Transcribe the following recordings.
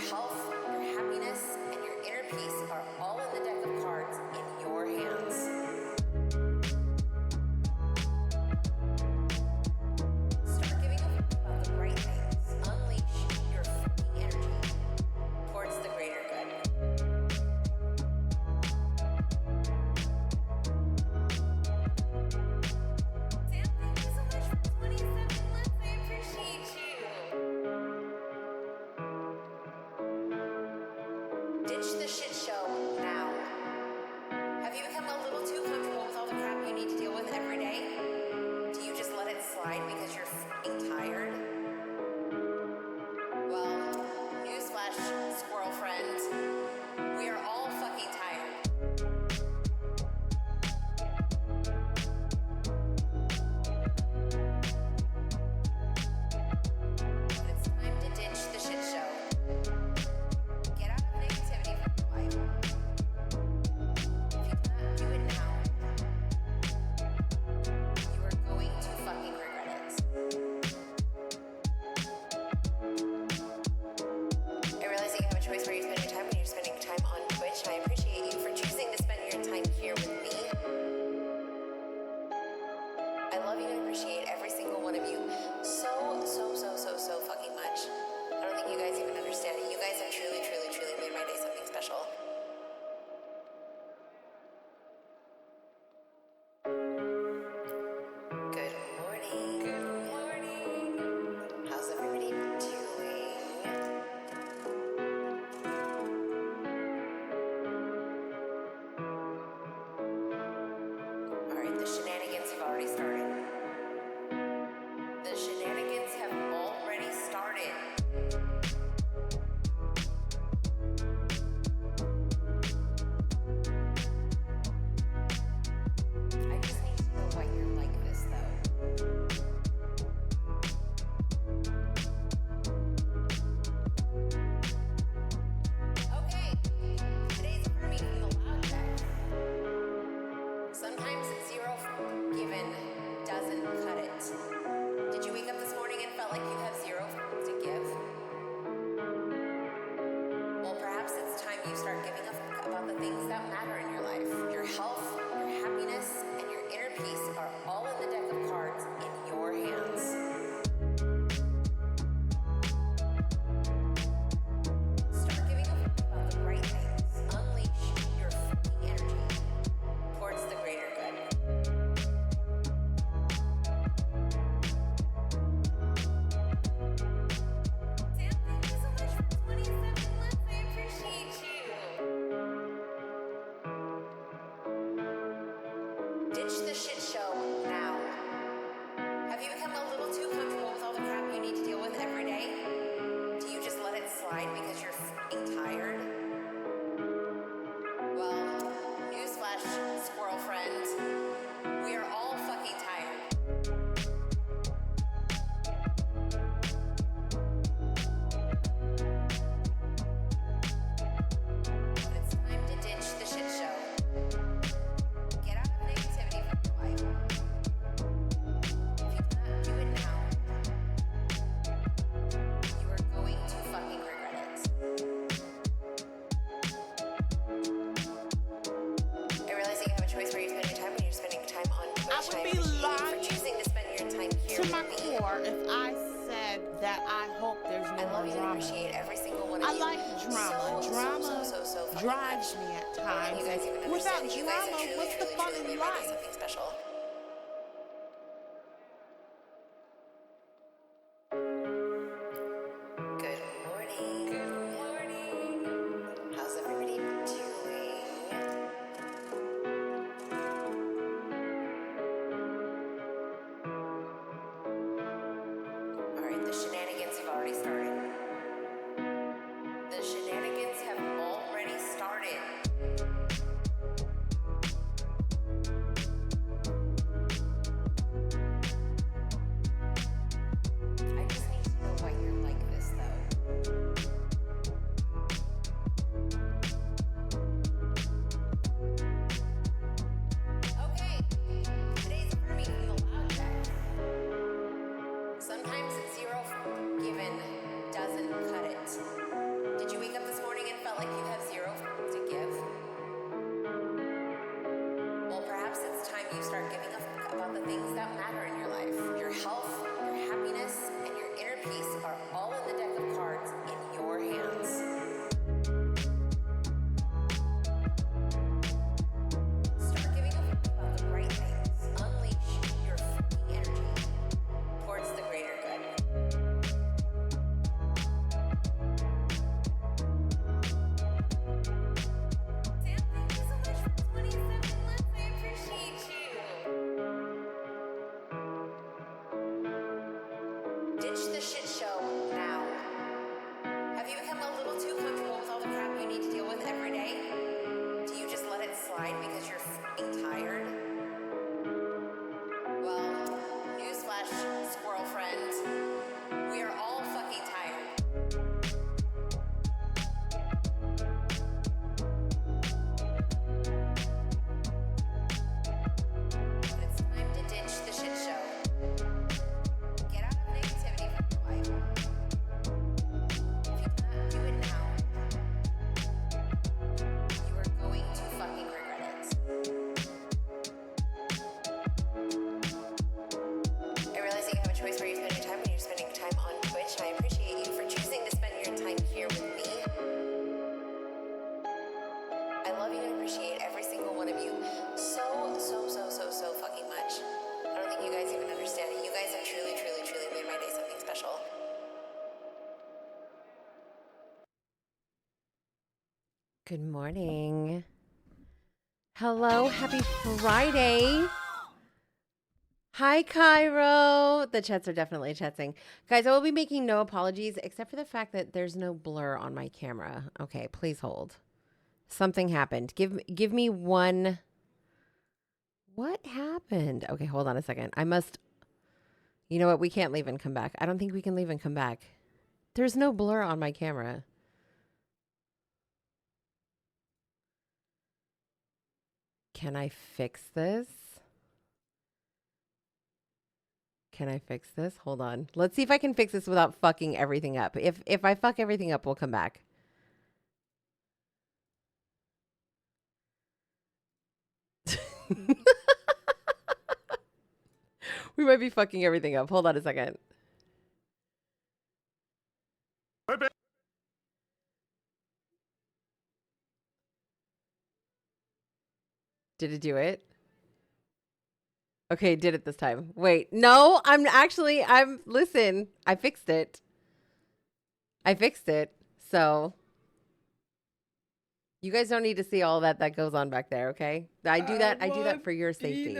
health, your happiness, and your inner peace are all in the deck of cards in your hands. Start giving a fuck about the right things. Unleash your fucking energy towards the greater good. Sam, thank you so much for 27 months. I appreciate you. Ditch the shit show now. Have you become a little too comfortable with all the crap you need to deal with every day? Do you just let it slide because you're fucking tired? Well, newsflash, squirrel friend. We are all fucking tired. But it's time to ditch the shit show. Get out of negativity from your life. If you do not do it now, you are going to fucking regret it. I realize that you have a choice where you spend your time when you're spending time on Twitch, and I appreciate you for choosing to spend your time here with me. I love you and appreciate every single one of you so fucking much. I don't think you guys even understand it. You guys have truly made my day something special. Good morning. Good morning. How's everybody doing? All right, the shenanigans have already started. The shenanigans have already started. I just need to know why you're like this, though. Okay, today's for me from the loud deck. Sometimes zero given doesn't cut it. Did you wake up this morning and felt like you have zero to give? Well, perhaps it's time you start giving a fuck about the things that matter in your life. Your health, your happiness, and your inner peace are all in the deck of cards in your hands. Start giving a fuck about the right things. Unleash your fucking energy towards the greater good. Sam, thank you so much for 27 months. I appreciate you. Ditch the shit show now. Have you become a little too comfortable with all the crap you need to deal with every day? Do you just let it slide because you're fucking tired? Well, newsflash, squirrel friend. We are all fucking tired. But it's time to ditch the shit show. Get out of negativity from your life. If you do not do it now, you are going to fucking regret it. I realize that you have a choice where you spend your time when you're spending time on Twitch. I would and be appreciate you for lying choosing to spend your time here to my with me. core if I said that I hope there's I no love you and drama. appreciate every single one of I you. like drama. Drama so fucking drives much. me at I don't think times. you guys even Without understand it. You guys have drama, what's the fun truly in made my day life? something special. Good morning. Good morning. How's everybody doing? All right, the shenanigans have already started. The shenanigans have already started. you need to deal with every day? Do you just let it slide because you're fucking tired? Well, newsflash, squirrel friends. We are all fucking tired. It's time to ditch the shit show. Get out of negativity from your life. If you cannot do it now, you are going to fucking regret it. I realize that you have a choice where you spend your time when you're spending time on Twitch, and I appreciate you for choosing to spend your time here with me. I love you and appreciate every single one of you so fucking much. I don't think you guys even understand it. You guys have truly made my day something special. Good morning. Hello, happy Friday. Hi, Cairo. The chats are definitely chatting. Guys, I will be making no apologies except for the fact that there's no blur on my camera. Okay, please hold. Something happened. Give me one. What happened? Okay, hold on a second. I must. You know what? We can't leave and come back. I don't think we can leave and come back. There's no blur on my camera. Can I fix this? Can I fix this? Hold on. Let's see if I can fix this without fucking everything up. If I fuck everything up, we'll come back. We might be fucking everything up. Hold on a second. Did it do it? Okay, did it this time. Wait, no, listen, I fixed it. So you guys don't need to see all that goes on back there, okay? I do that for your safety.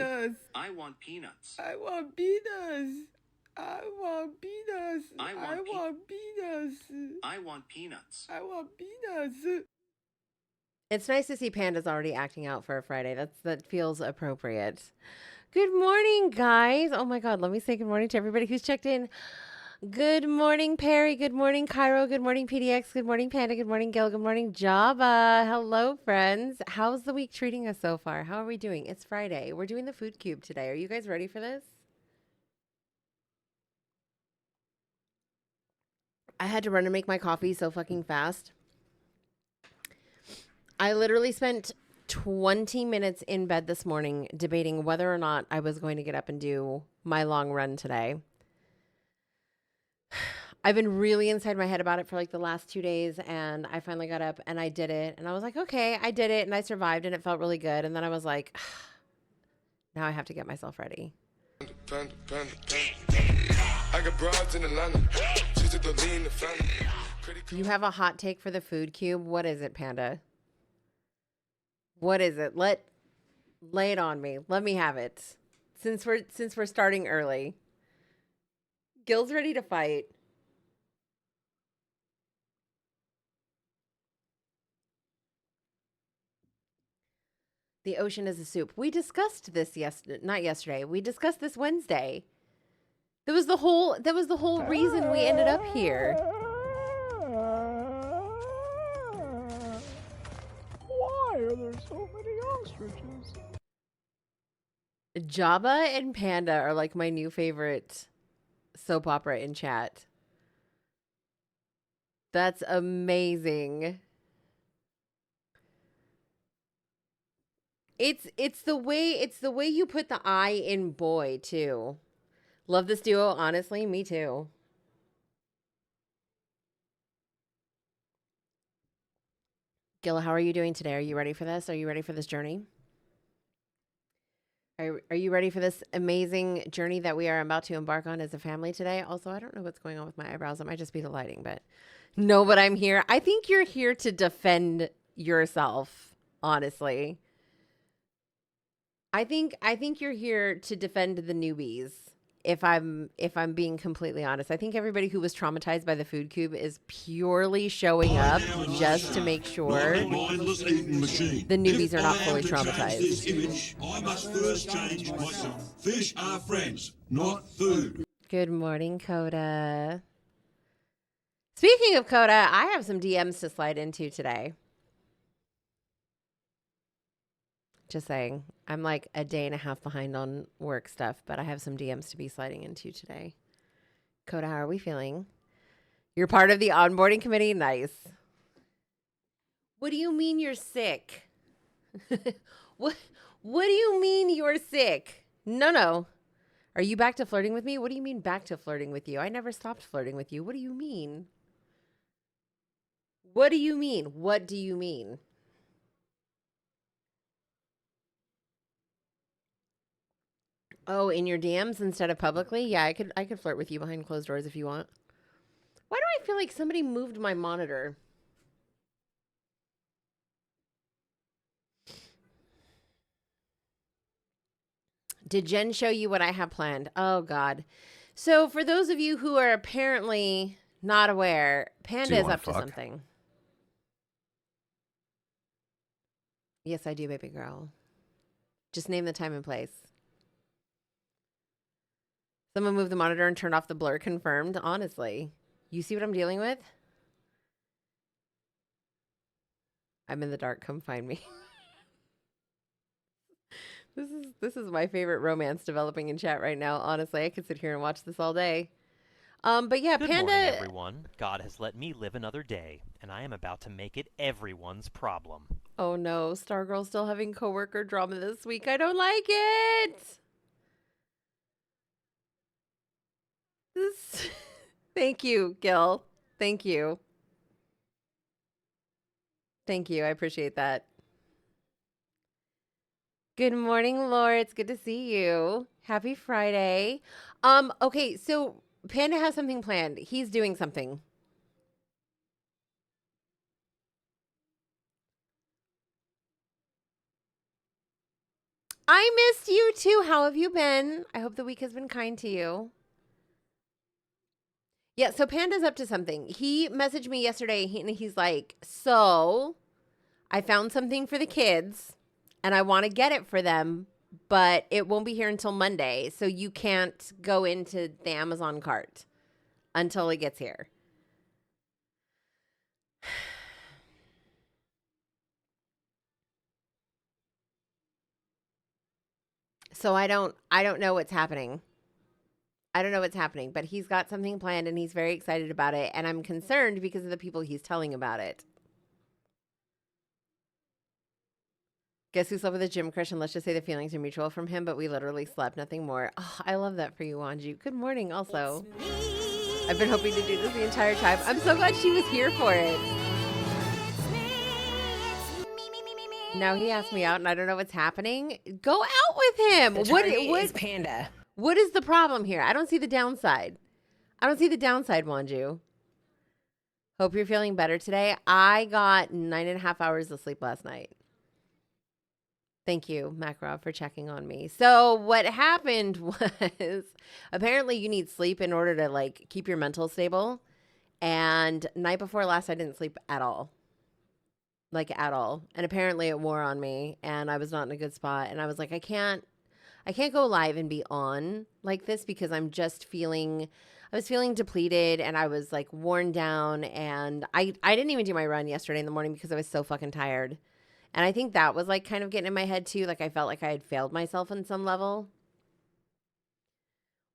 I want peanuts. I want peanuts. I want peanuts. I want I want peanuts. I want peanuts. I want peanuts. It's nice to see Panda's already acting out for a Friday. That feels appropriate. Good morning, guys. Oh my God, let me say good morning to everybody who's checked in. Good morning, Perry. Good morning, Cairo. Good morning, PDX. Good morning, Panda. Good morning, Gil. Good morning, Java. Hello, friends. How's the week treating us so far? How are we doing? It's Friday. We're doing the food cube today. Are you guys ready for this? I had to run and make my coffee so fucking fast. I literally spent 20 minutes in bed this morning debating whether or not I was going to get up and do my long run today. I've been really inside my head about it for like the last 2 days, and I finally got up and I did it, and I was like, okay, I did it and I survived and it felt really good. And then I was like, now I have to get myself ready. You have a hot take for the food cube? What is it, Panda? What is it? Lay it on me. Let me have it. Since we're starting early. Gil's ready to fight. The ocean is a soup. We discussed this not yesterday. We discussed this Wednesday. That was the whole reason we ended up here. Why are there so many ostriches? Jabba and Panda are like my new favorite soap opera in chat. That's amazing. It's the way you put the I in boy too. Love this duo, honestly, me too. Gil, how are you doing today? Are you ready for this? Are you ready for this journey? Are you ready for this amazing journey that we are about to embark on as a family today? Also, I don't know what's going on with my eyebrows. It might just be the lighting, but no, but I'm here. I think you're here to defend yourself, honestly. I think you're here to defend the newbies if I'm being completely honest. I think everybody who was traumatized by the food cube is purely showing up just to make sure the newbies are not fully traumatized. I must first change myself. Fish are friends, not food. Good morning, Coda. Speaking of Coda, I have some DMs to slide into today. Just saying. I'm like a day and a half behind on work stuff, but I have some DMs to be sliding into today. Coda, how are we feeling? You're part of the onboarding committee? Nice. What do you mean you're sick? What do you mean you're sick? No. Are you back to flirting with me? What do you mean back to flirting with you? I never stopped flirting with you. What do you mean? What do you mean? What do you mean? Oh, in your DMs instead of publicly? Yeah, I could flirt with you behind closed doors if you want. Why do I feel like somebody moved my monitor? Did Jen show you what I have planned? Oh, God. So for those of you who are apparently not aware, Panda is up to something. Yes, I do, baby girl. Just name the time and place. Someone moved the monitor and turned off the blur. Confirmed. Honestly. You see what I'm dealing with? I'm in the dark. Come find me. This is my favorite romance developing in chat right now. Honestly, I could sit here and watch this all day. But yeah, Good Panda. morning, everyone. God has let me live another day, and I am about to make it everyone's problem. Oh no, Stargirl's still having coworker drama this week. I don't like it. Thank you, Gil. Thank you. Thank you. I appreciate that. Good morning, Laura. It's good to see you. Happy Friday. Okay, so Panda has something planned. He's doing something. I missed you too. How have you been? I hope the week has been kind to you. Yeah, so Panda's up to something. He messaged me yesterday and he's like, so I found something for the kids and I want to get it for them, but it won't be here until Monday. So you can't go into the Amazon cart until it gets here. So I don't know what's happening. I don't know what's happening, but he's got something planned and he's very excited about it. And I'm concerned because of the people he's telling about it. Guess who slept with a gym crush? And let's just say the feelings are mutual from him, but we literally slept, nothing more. Oh, I love that for you, Wanju. Good morning also. I've been hoping to do this the entire time. I'm so glad she was here for it. Now he asked me out and I don't know what's happening. Go out with him. What is Panda? What is the problem here? I don't see the downside. I don't see the downside, Wanju. Hope you're feeling better today. I got 9.5 hours of sleep last night. Thank you, Makarov, for checking on me. So what happened was apparently you need sleep in order to like keep your mental stable. And night before last, I didn't sleep at all. Like at all. And apparently it wore on me and I was not in a good spot. And I was like, I can't go live and be on like this because I was feeling depleted and I was like worn down and I didn't even do my run yesterday in the morning because I was so fucking tired. And I think that was like kind of getting in my head too. Like I felt like I had failed myself on some level.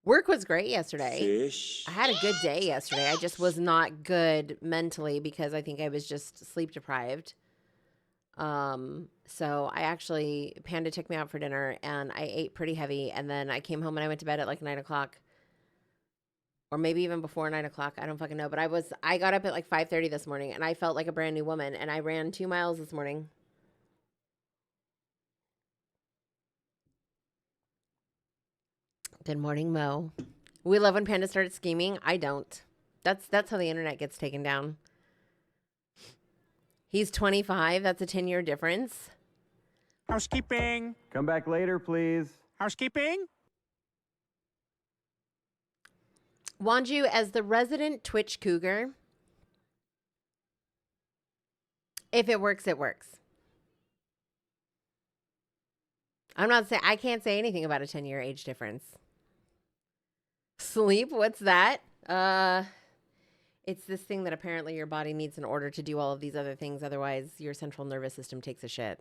Work was great yesterday. I had a good day yesterday. I just was not good mentally because I think I was just sleep deprived. So Panda took me out for dinner and I ate pretty heavy. And then I came home and I went to bed at like 9 o'clock or maybe even before 9 o'clock. I don't fucking know. But I got up at like 5:30 this morning and I felt like a brand new woman and I ran 2 miles this morning. Good morning, Mo. We love when Panda started scheming. I don't. That's how the internet gets taken down. He's 25. That's a 10-year difference. Housekeeping. Come back later, please. Housekeeping. Wanju, as the resident Twitch cougar, if it works, it works. I'm not saying, I can't say anything about a 10-year age difference. Sleep, what's that? It's this thing that apparently your body needs in order to do all of these other things. Otherwise, your central nervous system takes a shit.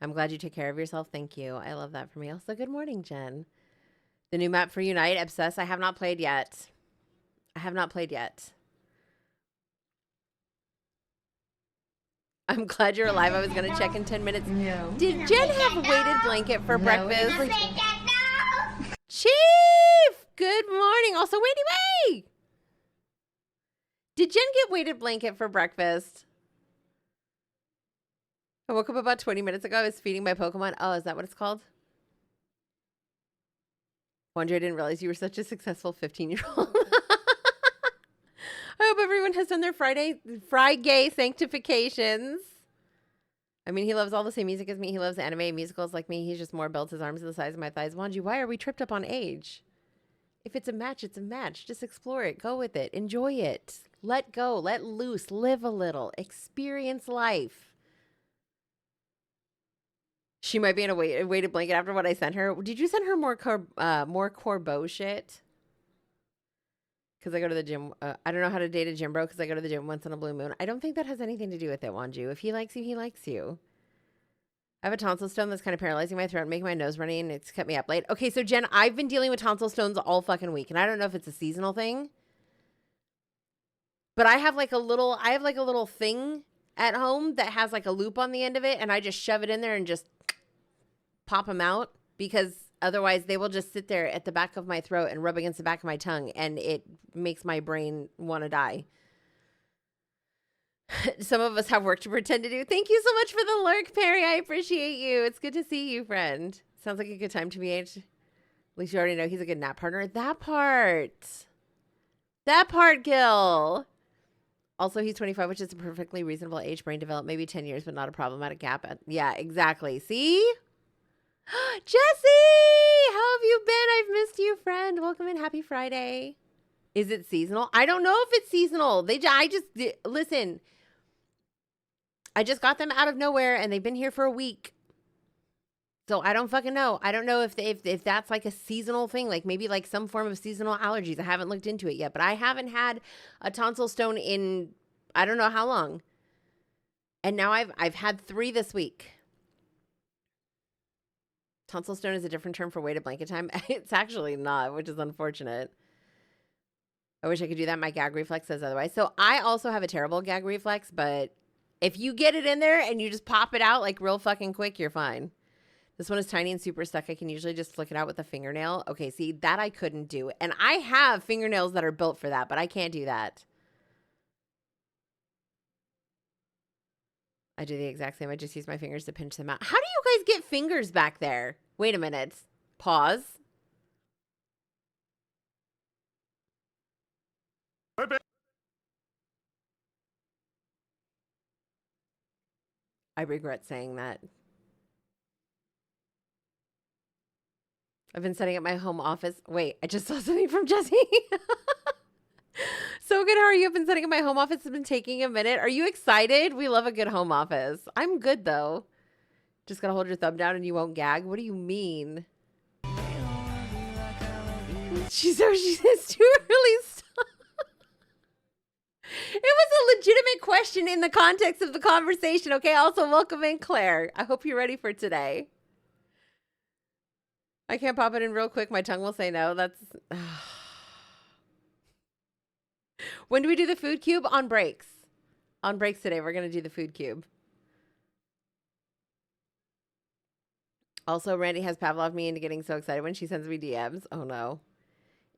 I'm glad you take care of yourself. Thank you. I love that for me. Also, good morning, Jen. The new map for Unite, Obsess, I have not played yet. I have not played yet. I'm glad you're alive. I was going to check in 10 minutes. No. Did Jen have a weighted blanket for breakfast? No. Chief! Good morning. Also, Wendy Way! Did Jen get weighted blanket for breakfast? I woke up about 20 minutes ago. I was feeding my Pokemon. Oh, is that what it's called? Wonder, I didn't realize you were such a successful 15-year-old. I hope everyone has done their FRIGAY sanctifications. I mean, he loves all the same music as me. He loves anime and musicals like me. He's just more built. His arms are the size of my thighs. Wanji, why are we tripped up on age? If it's a match, it's a match. Just explore it. Go with it. Enjoy it. Let go. Let loose. Live a little. Experience life. She might be in a weighted blanket after what I sent her. Did you send her more Corbeau shit? Because I go to the gym. I don't know how to date a gym bro because I go to the gym once on a blue moon. I don't think that has anything to do with it, Wanju. If he likes you, he likes you. I have a tonsil stone that's kind of paralyzing my throat and making my nose runny, and it's kept me up late. Okay, so Jen, I've been dealing with tonsil stones all fucking week, and I don't know if it's a seasonal thing. But I have like a little thing at home that has like a loop on the end of it, and I just shove it in there and just pop them out because otherwise they will just sit there at the back of my throat and rub against the back of my tongue, and it makes my brain want to die. Some of us have work to pretend to do. Thank you so much for the lurk, Perry. I appreciate you. It's good to see you, friend. Sounds like a good time to be age. At least you already know he's a good nap partner. That part, Gil. Also, he's 25, which is a perfectly reasonable age. Brain developed maybe 10 years, but not a problematic gap. Yeah, exactly. See? Jesse, how have you been? I've missed you, friend. Welcome in. Happy Friday. Is it seasonal? I don't know if it's seasonal. Listen, I just got them out of nowhere and they've been here for a week. So I don't fucking know. I don't know if that's like a seasonal thing, like maybe like some form of seasonal allergies. I haven't looked into it yet, but I haven't had a tonsil stone in I don't know how long. And now I've had 3 this week. Tonsil stone is a different term for weighted blanket time. It's actually not, which is unfortunate. I wish I could do that. My gag reflex says otherwise. So I also have a terrible gag reflex, but if you get it in there and you just pop it out like real fucking quick, you're fine. This one is tiny and super stuck. I can usually just flick it out with a fingernail. Okay, see, that I couldn't do. And I have fingernails that are built for that, but I can't do that. I do the exact same. I just use my fingers to pinch them out. How do you guys get fingers back there? Wait a minute. Pause. I regret saying that. I've been setting up my home office. Wait, I just saw something from Jesse. So good. How are you? I've been setting up my home office. It's been taking a minute. Are you excited? We love a good home office. I'm good though. Just gotta hold your thumb down and you won't gag. What do you mean? She says too early. Stop. It was a legitimate question in the context of the conversation. Okay. Also, welcome in, Claire. I hope you're ready for today. I can't pop it in real quick. My tongue will say no. That's. When do we do the food cube? On breaks. On breaks today, we're going to do the food cube. Also, Randy has Pavlov me into getting so excited when she sends me DMs. Oh, no.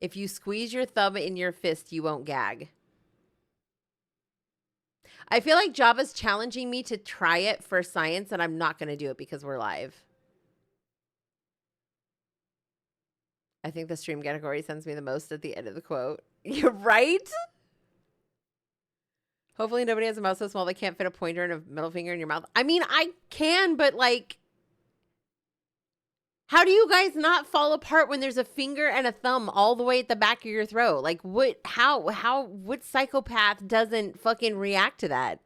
If you squeeze your thumb in your fist, you won't gag. I feel like Java's challenging me to try it for science, and I'm not going to do it because we're live. I think the stream category sends me the most at the end of the quote. You're right? Hopefully nobody has a mouth so small they can't fit a pointer and a middle finger in your mouth. I mean, I can, but like, How do you guys not fall apart when there's a finger and a thumb all the way at the back of your throat? Like what what psychopath doesn't fucking react to that?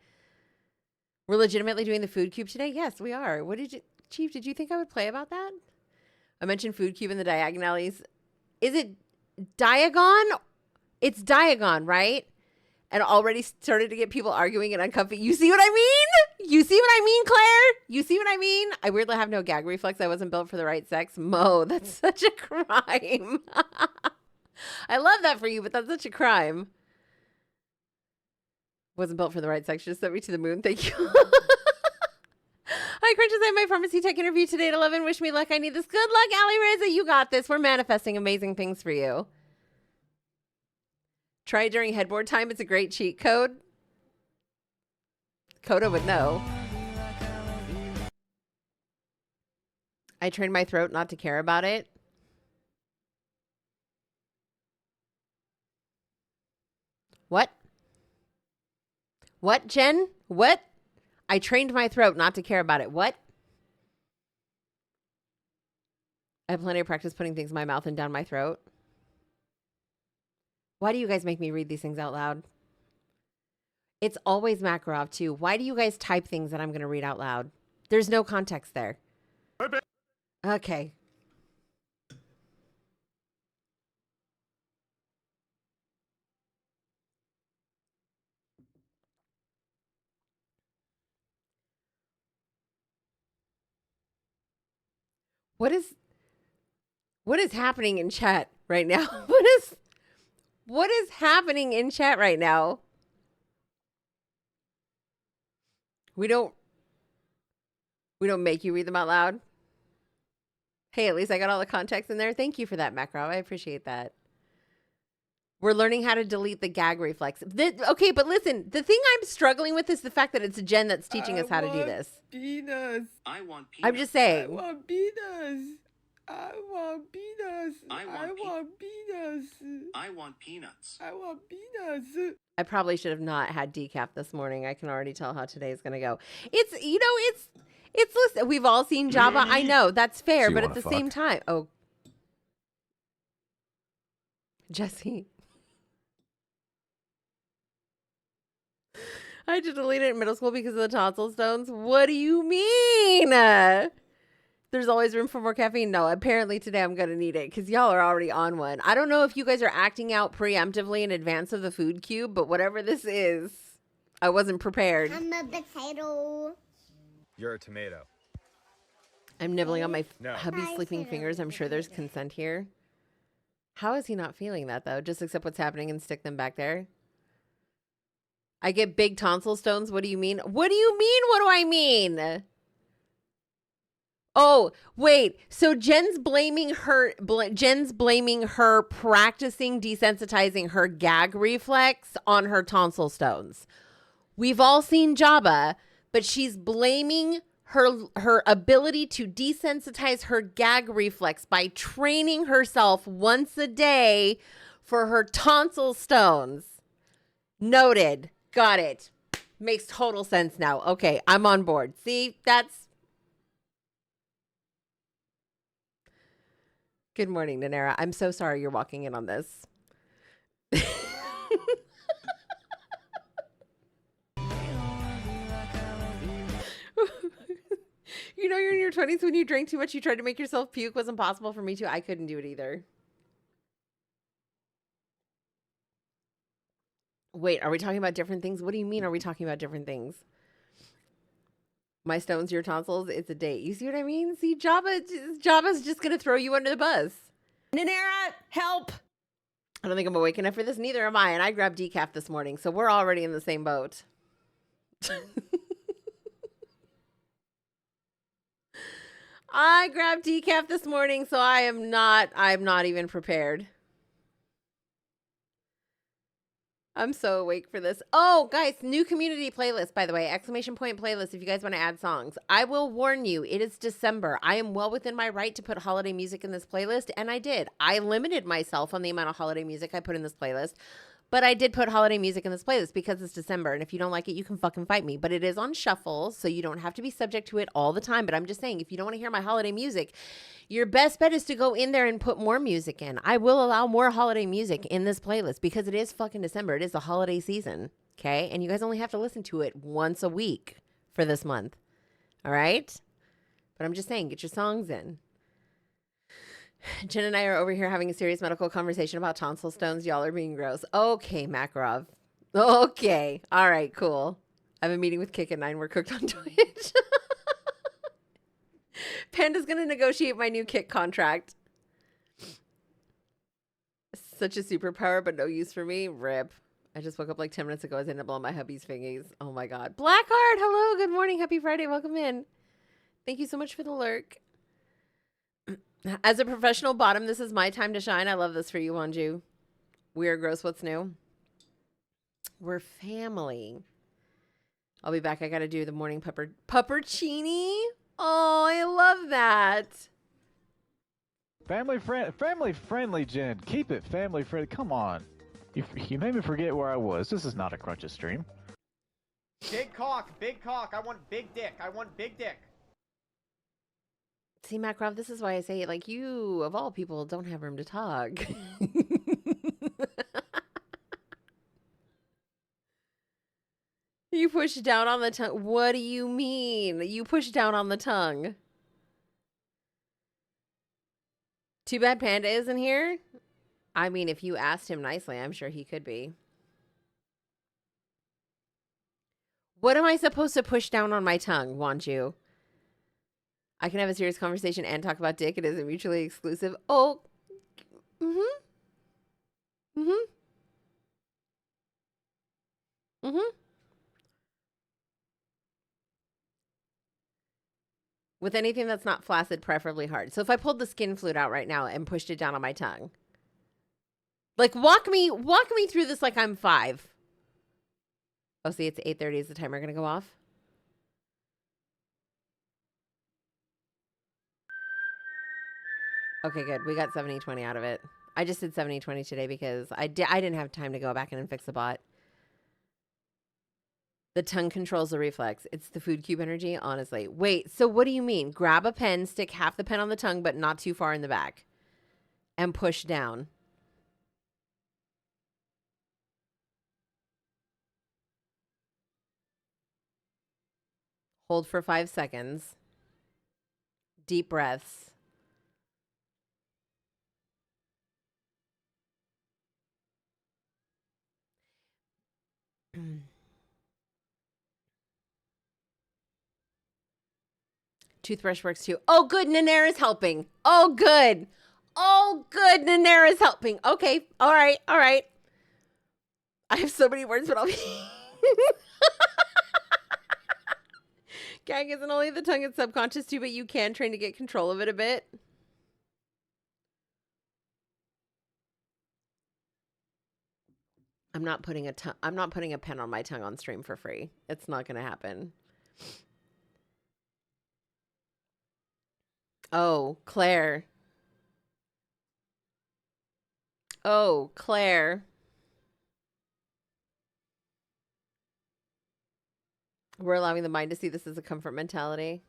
We're legitimately doing the food cube today? Yes, we are. What did you Chief, did you think I would play about that? I mentioned food cube in the diagonales. Is it Diagon? It's Diagon, right? And already started to get people arguing and uncomfy. You see what I mean? You see what I mean, Claire? You see what I mean? I weirdly have no gag reflex. I wasn't built for the right sex. Mo, that's such a crime. I love that for you, but that's such a crime. Wasn't built for the right sex. Just sent me to the moon. Thank you. Hi, Crunches. I have my pharmacy tech interview today at 11. Wish me luck. I need this. Good luck, Allie Reza. You got this. We're manifesting amazing things for you. Try it during headboard time. It's a great cheat code. Coda would know. I trained my throat not to care about it. What? What, Jen? What? I trained my throat not to care about it. What? I have plenty of practice putting things in my mouth and down my throat. Why do you guys make me read these things out loud? It's always Makarov, too. Why do you guys type things that I'm going to read out loud? There's no context there. Okay. What is happening in chat right now? What is happening in chat right now? We don't make you read them out loud. Hey, at least I got all the context in there. Thank you for that, Macro. I appreciate that. We're learning how to delete the gag reflex. Okay, but listen, the thing I'm struggling with is the fact that it's Jen that's teaching us how to do this. Peanuts. I want peanuts. I'm just saying. I want peanuts. I want peanuts. I want peanuts. I want peanuts. I want peanuts. I probably should have not had decaf this morning. I can already tell how today's going to go. It's listen, we've all seen Java. I know that's fair, So but you at the wanna same fuck? time, oh, Jesse, I had to delete it in middle school because of the tonsil stones. What do you mean? There's always room for more caffeine. No, apparently today I'm going to need it because y'all are already on one. I don't know if you guys are acting out preemptively in advance of the food cube, but whatever this is, I wasn't prepared. I'm a potato. You're a tomato. I'm nibbling on my No. hubby's sleeping fingers. I'm sure there's consent here. How is he not feeling that, though? Just accept what's happening and stick them back there? I get big tonsil stones. What do you mean? What do you mean? What do I mean? Oh, wait. So Jen's blaming her practicing desensitizing her gag reflex on her tonsil stones. We've all seen Jabba, but she's blaming her ability to desensitize her gag reflex by training herself once a day for her tonsil stones. Noted. Got it. Makes total sense now. Okay, I'm on board. See, that's... Good morning, Nanera. I'm so sorry you're walking in on this. You know, you're in your 20s when you drank too much, you tried to make yourself puke. Wasn't possible for me to. I couldn't do it either. Wait, are we talking about different things? What do you mean, are we talking about different things? My stones, your tonsils, it's a date. You see what I mean? See, Jabba's just going to throw you under the bus. Nanera, help! I don't think I'm awake enough for this. Neither am I. And I grabbed decaf this morning, so we're already in the same boat. I grabbed decaf this morning, so I'm not even prepared. I'm so awake for this. Oh, guys, new community playlist, by the way, ! Playlist if you guys want to add songs. I will warn you, it is December. I am well within my right to put holiday music in this playlist, and I did. I limited myself on the amount of holiday music I put in this playlist, But I did put holiday music in this playlist because it's December. And if you don't like it, you can fucking fight me. But it is on shuffle, so you don't have to be subject to it all the time. But I'm just saying, if you don't want to hear my holiday music, your best bet is to go in there and put more music in. I will allow more holiday music in this playlist because it is fucking December. It is the holiday season, okay? And you guys only have to listen to it once a week for this month, all right? But I'm just saying, get your songs in. Jen and I are over here having a serious medical conversation about tonsil stones. Y'all are being gross. Okay, Makarov. Okay. All right, cool. I have a meeting with Kick at 9. We're cooked on Twitch. Panda's going to negotiate my new Kick contract. Such a superpower, but no use for me. Rip. I just woke up like 10 minutes ago. I was in to blow my hubby's fingies. Oh my God. Blackheart, hello. Good morning. Happy Friday. Welcome in. Thank you so much for the lurk. As a professional bottom, this is my time to shine. I love this for you, Wanju. We are gross. What's new? We're family. I'll be back. I got to do the morning puppercini. Oh, I love that. Family friendly, Jen. Keep it family friendly. Come on. You made me forget where I was. This is not a Crunches stream. Big cock, big cock. I want big dick. I want big dick. See, Makrov, this is why I say, like, you, of all people, don't have room to talk. You push down on the tongue. What do you mean? You push down on the tongue. Too bad Panda isn't here. I mean, if you asked him nicely, I'm sure he could be. What am I supposed to push down on my tongue, want you? I can have a serious conversation and talk about dick. It isn't mutually exclusive. Oh. Mm-hmm. Mm-hmm. Mm-hmm. With anything that's not flaccid, preferably hard. So if I pulled the skin flute out right now and pushed it down on my tongue. Like, walk me through this like I'm 5. Oh, see, it's 8:30. Is the timer going to go off? Okay, good. We got 70-20 out of it. I just did 70-20 today because I didn't have time to go back in and fix the bot. The tongue controls the reflex. It's the food cube energy, honestly. Wait, so what do you mean? Grab a pen, stick half the pen on the tongue, but not too far in the back. And push down. Hold for 5 seconds. Deep breaths. Toothbrush works too. Oh, good. Nanera's helping. Oh, good. Oh, good. Nanera's helping. Okay. All right. All right. I have so many words, but I'll be... Gag isn't only the tongue, it's subconscious too, but you can train to get control of it a bit. I'm not putting a pen on my tongue on stream for free. It's not going to happen. Oh, Claire. Oh, Claire. We're allowing the mind to see this as a comfort mentality.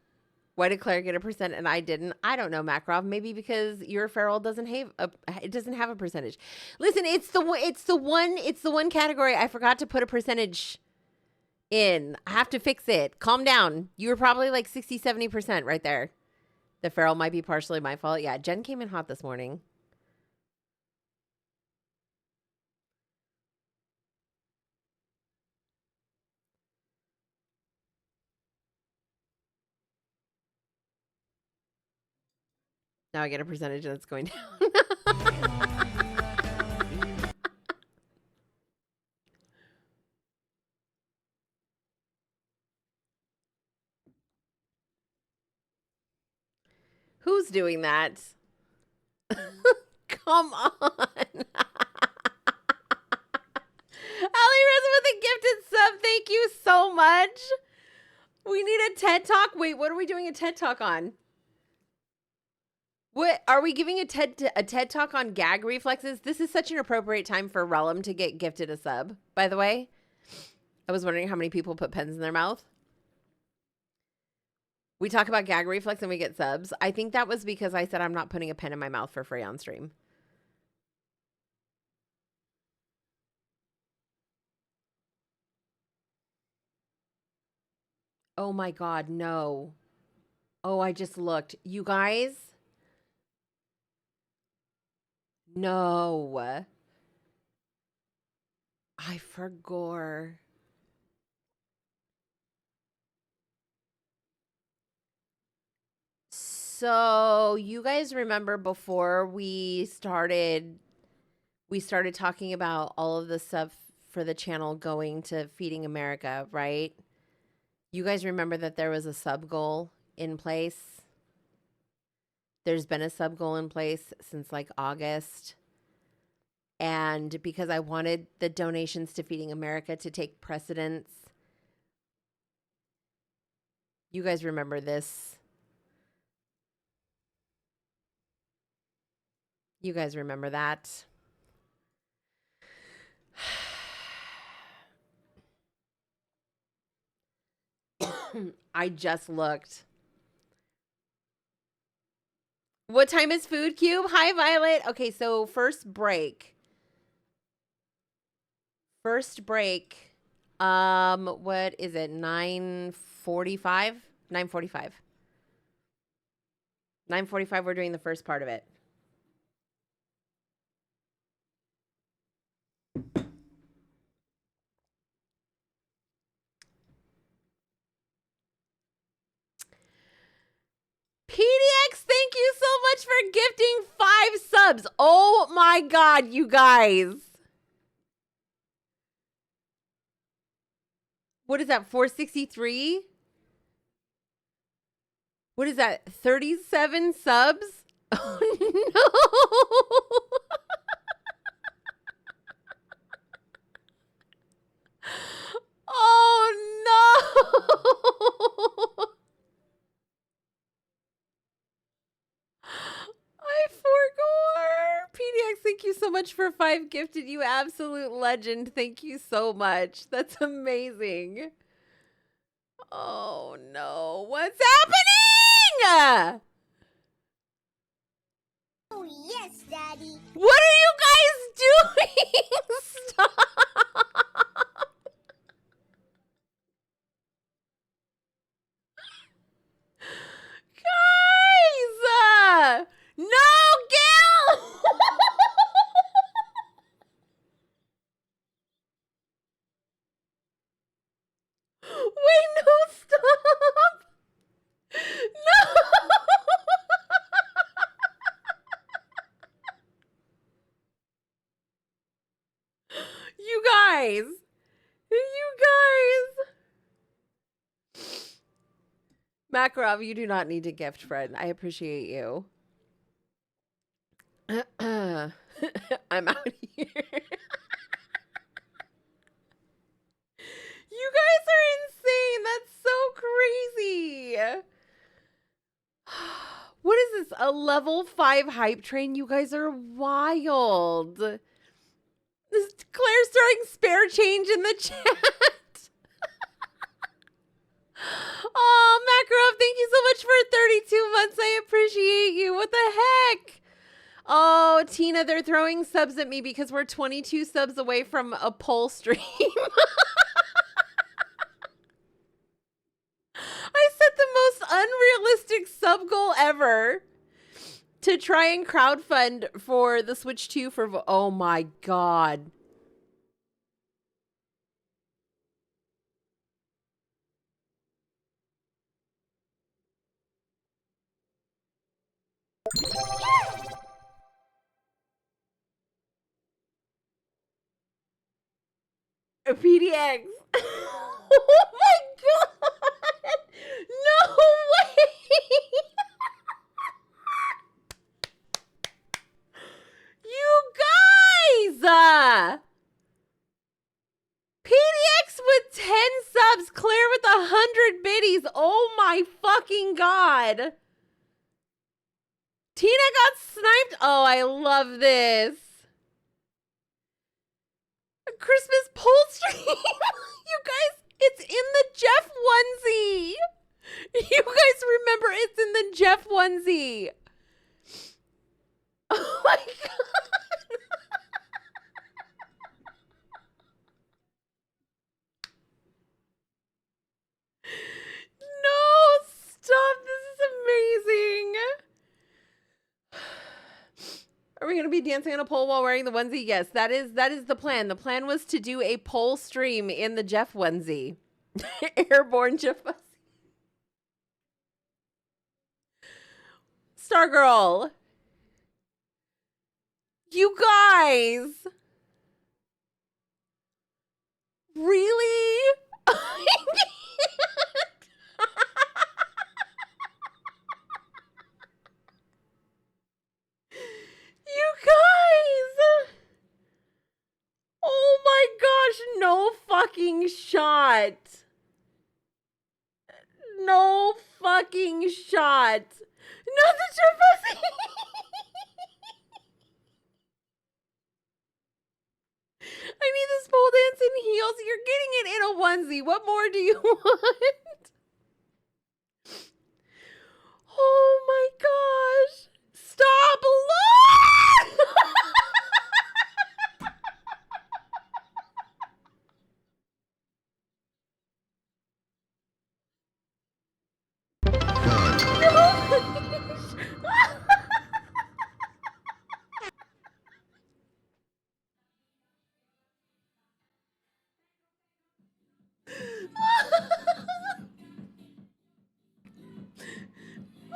Why did Claire get a percent and I didn't? I don't know, Makarov. Maybe because your feral doesn't have a percentage. Listen, it's the one category I forgot to put a percentage in. I have to fix it. Calm down. You were probably like 60-70% right there. The feral might be partially my fault. Yeah, Jen came in hot this morning. Now I get a percentage and it's going down. Who's doing that? Come on. Ali Reza with a gifted sub. Thank you so much. We need a TED Talk. Wait, what are we doing a TED Talk on? What are we giving a TED talk on gag reflexes? This is such an appropriate time for Relum to get gifted a sub. By the way, I was wondering how many people put pens in their mouth. We talk about gag reflex and we get subs. I think that was because I said I'm not putting a pen in my mouth for free on stream. Oh my God, no. Oh, I just looked. You guys? No. I forgot. So you guys remember before we started talking about all of the stuff for the channel going to Feeding America, right? You guys remember that there was a sub goal in place? There's been a sub goal in place since like August. And because I wanted the donations to Feeding America to take precedence, you guys remember this? You guys remember that? I just looked. What time is Food Cube? Hi, Violet. Okay, so first break. What is it? 9:45? 9:45. 9:45, we're doing the first part of it. PDX, thank you so much for gifting 5 subs. Oh my God, you guys. What is that, 463? What is that, 37 subs? Oh no. Oh no. I forgot. PDX, thank you so much for 5 gifted. You absolute legend. Thank you so much. That's amazing. Oh no. What's happening? Oh, yes, Daddy. What are you guys doing? Stop. Guys! No, Gil! Wait, no, stop! No! You guys! You guys! Makarov, you do not need to gift, friend. I appreciate you. I'm out here. You guys are insane. That's so crazy. What is this? A level 5 hype train? You guys are wild. This Claire's throwing spare change in the chat. Oh, Makarov, thank you so much for 32 months. I appreciate you. What the heck? Oh, Tina, they're throwing subs at me because we're 22 subs away from a poll stream. I set the most unrealistic sub goal ever to try and crowdfund for the Switch 2 for... Oh my God. PDX. Oh my God. No way. You guys. PDX with 10 subs. Claire with 100 biddies. Oh my fucking God. Tina got sniped. Oh, I love this. A Christmas poultry. You guys, it's in the Jeff onesie. You guys remember it's in the Jeff onesie. Oh my God. No, stop. This is amazing. Are we going to be dancing on a pole while wearing the onesie? Yes, that is the plan. The plan was to do a pole stream in the Jeff onesie. Airborne Jeff onesie. Stargirl. You guys. Really? I can't. You guys! Oh my gosh, no fucking shot. No fucking shot. Not the Jeff. I need this pole dance in heels. You're getting it in a onesie. What more do you want? Oh my gosh. Stop! Look!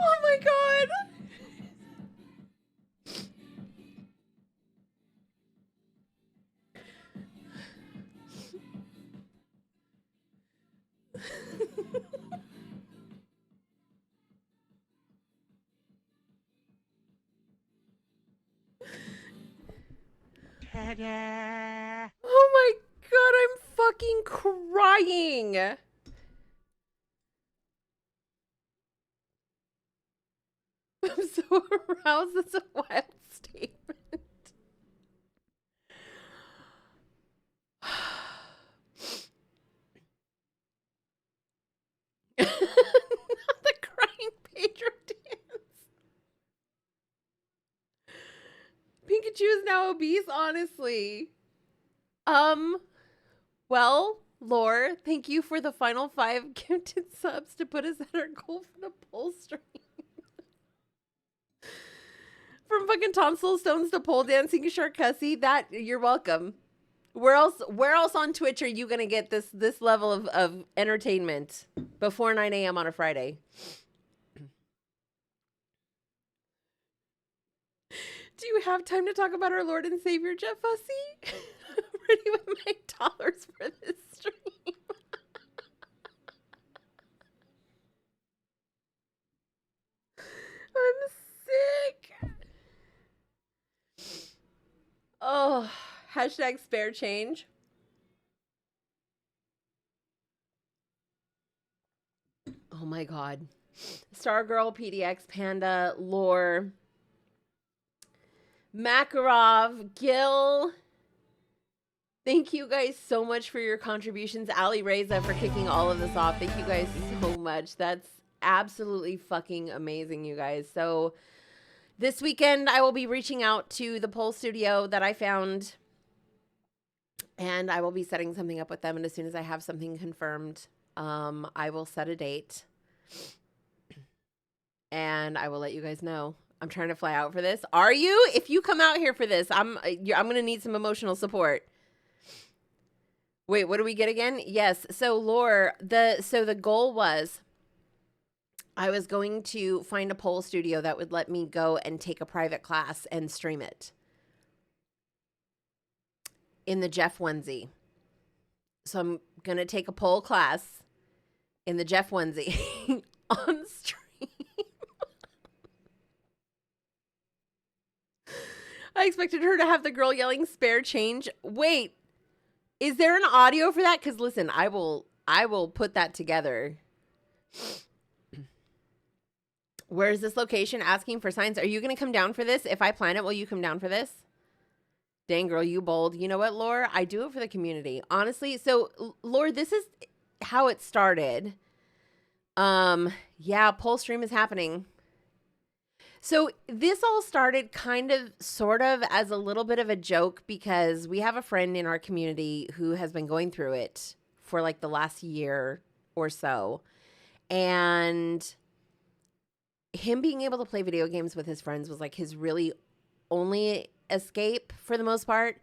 Oh my God. Oh my God, I'm fucking crying. I'm so aroused. That's a wild statement. Not the crying Pedro dance. Pikachu is now obese, honestly. Well, Lore, thank you for the final 5 gifted subs to put us at our goal for the pole stream. From fucking tonsil stones to pole dancing, Shark Cussy, that you're welcome. Where else on Twitch are you gonna get this level of entertainment before 9 a.m. on a Friday? Do you have time to talk about our Lord and Savior, Jeff Fussy? I'm ready with my dollars for this stream. I'm sick. Oh, hashtag spare change. Oh my God. Stargirl, PDX, Panda, Lore, Makarov, Gil. Thank you guys so much for your contributions. Ali Reza for kicking all of this off. Thank you guys so much. That's absolutely fucking amazing, you guys. So this weekend, I will be reaching out to the pole studio that I found, and I will be setting something up with them. And as soon as I have something confirmed, I will set a date, and I will let you guys know. I'm trying to fly out for this. Are you? If you come out here for this, I'm gonna need some emotional support. Wait, what do we get again? Yes. So Lore, the goal was I was going to find a pole studio that would let me go and take a private class and stream it in the Jeff onesie. So I'm going to take a pole class in the Jeff onesie on stream. I expected her to have the girl yelling spare change. Wait, is there an audio for that? Because listen, I will put that together. Where is this location? Asking for signs. Are you going to come down for this? If I plan it, will you come down for this? Dang, girl, you bold. You know what, Laura? I do it for the community. Honestly, so, Laura, this is how it started. Yeah, poll stream is happening. So this all started kind of, sort of, as a little bit of a joke because we have a friend in our community who has been going through it for like the last year or so. And him being able to play video games with his friends was like his really only escape for the most part.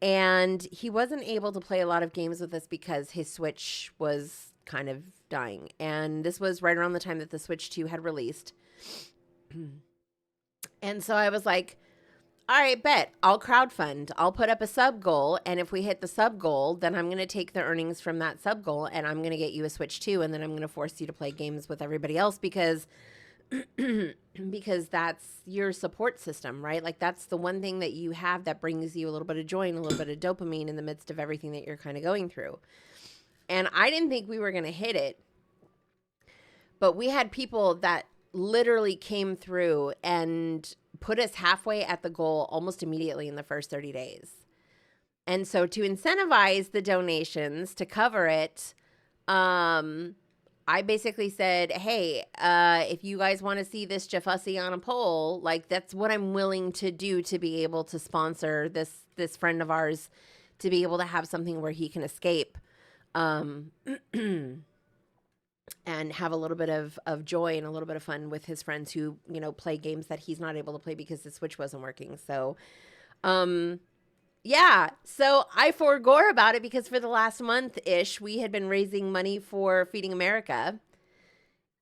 And he wasn't able to play a lot of games with us because his Switch was kind of dying. And this was right around the time that the Switch 2 had released. And so I was like, all right, bet. I'll crowdfund. I'll put up a sub goal. And if we hit the sub goal, then I'm going to take the earnings from that sub goal and I'm going to get you a Switch 2. And then I'm going to force you to play games with everybody else because that's your support system, right? Like that's the one thing that you have that brings you a little bit of joy and a little bit of dopamine in the midst of everything that you're kind of going through. And I didn't think we were going to hit it, but we had people that literally came through and put us halfway at the goal almost immediately in the first 30 days. And so to incentivize the donations to cover it, I basically said, hey, if you guys want to see this Jafussie on a pole, like that's what I'm willing to do to be able to sponsor this friend of ours to be able to have something where he can escape and have a little bit of joy and a little bit of fun with his friends who, you know, play games that he's not able to play because the Switch wasn't working. So, yeah, so I forgore about it because for the last month-ish, we had been raising money for Feeding America.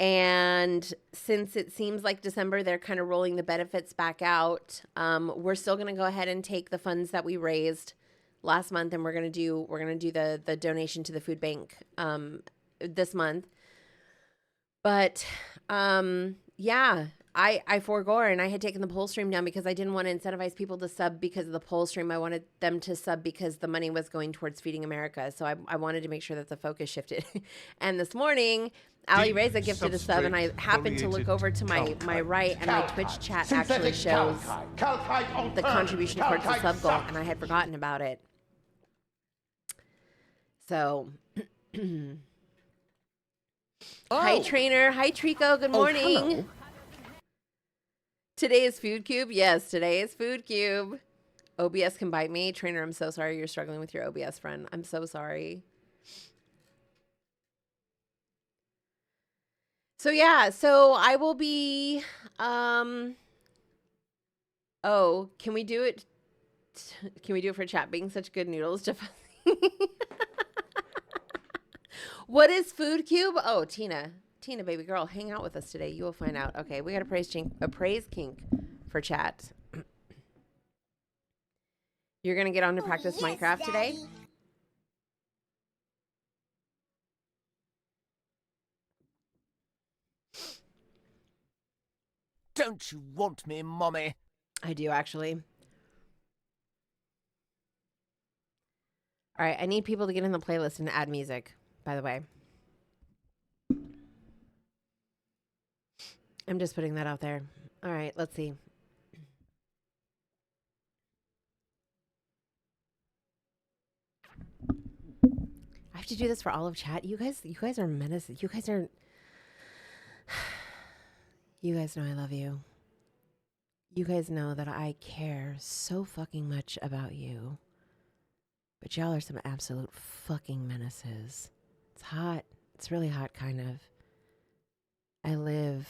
And since it seems like December, they're kind of rolling the benefits back out. We're still going to go ahead and take the funds that we raised last month, and we're going to do the donation to the food bank this month. But yeah, I forgore, and I had taken the poll stream down because I didn't want to incentivize people to sub because of the poll stream. I wanted them to sub because the money was going towards Feeding America. So I wanted to make sure that the focus shifted. And this morning, Ali Reza gifted a sub, and I happened to look over to my right, and my Twitch chat actually shows the contribution towards the sub goal, and I had forgotten about it. So... Hi, Trainer. Hi, Trico. Good morning. Today is Food Cube. Yes, today is Food Cube. OBS can bite me. Trainer, I'm so sorry you're struggling with your OBS friend. I'm so sorry. So, yeah. So, I will be... Oh, can we do it? Can we do it for chat? Being such good noodles to... What is Food Cube? Oh, Tina, baby girl, hang out with us today. You will find out. Okay, we got a praise kink for chat. You're gonna get on to practice Minecraft today? Don't you want me, Mommy? I do, actually. All right, I need people to get in the playlist and add music, by the way. I'm just putting that out there. All right, let's see. I have to do this for all of chat. You guys are menaces. You guys are... You guys know I love you. You guys know that I care so fucking much about you. But y'all are some absolute fucking menaces. It's hot. It's really hot, kind of. I live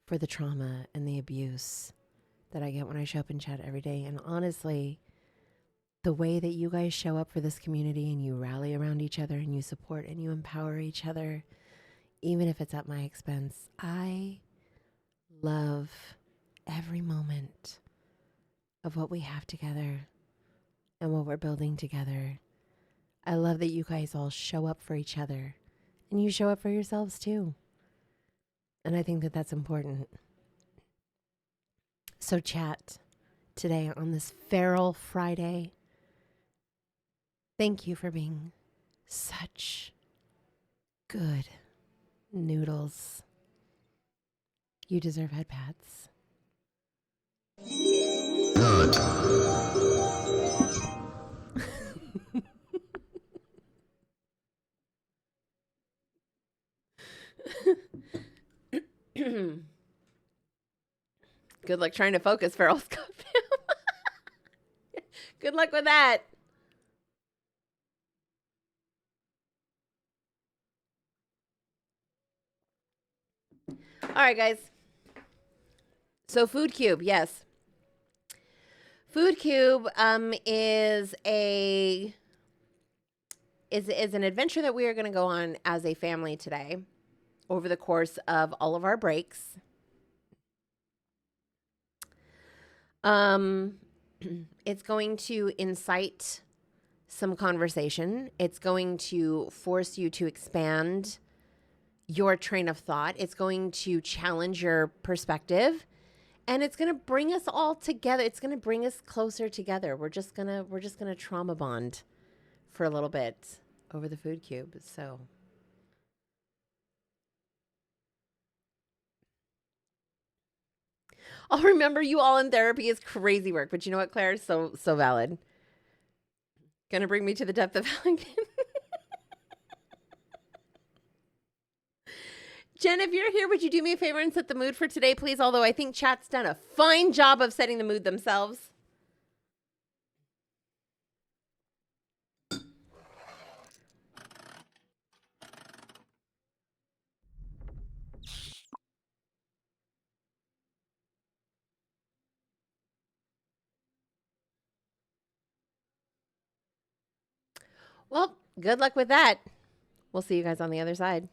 for the trauma and the abuse that I get when I show up in chat every day. And honestly, the way that you guys show up for this community and you rally around each other and you support and you empower each other, even if it's at my expense, I love every moment of what we have together and what we're building together. I love that you guys all show up for each other and you show up for yourselves too. And I think that that's important. So chat today on this Feral Friday. Thank you for being such good noodles. You deserve head pats. Good luck trying to focus, Feral Scott. Good luck with that. All right, guys. So Food Cube, yes. Food Cube is an adventure that we are going to go on as a family today over the course of all of our breaks. It's going to incite some conversation. It's going to force you to expand your train of thought. It's going to challenge your perspective, and it's going to bring us all together. It's going to bring us closer together. We're just going to trauma bond for a little bit over the Food Cube. So I'll remember you all in therapy is crazy work, but you know what, Claire? So valid. Gonna bring me to the depth of hell. Jen, if you're here, would you do me a favor and set the mood for today, please? Although I think chat's done a fine job of setting the mood themselves. Well, good luck with that. We'll see you guys on the other side.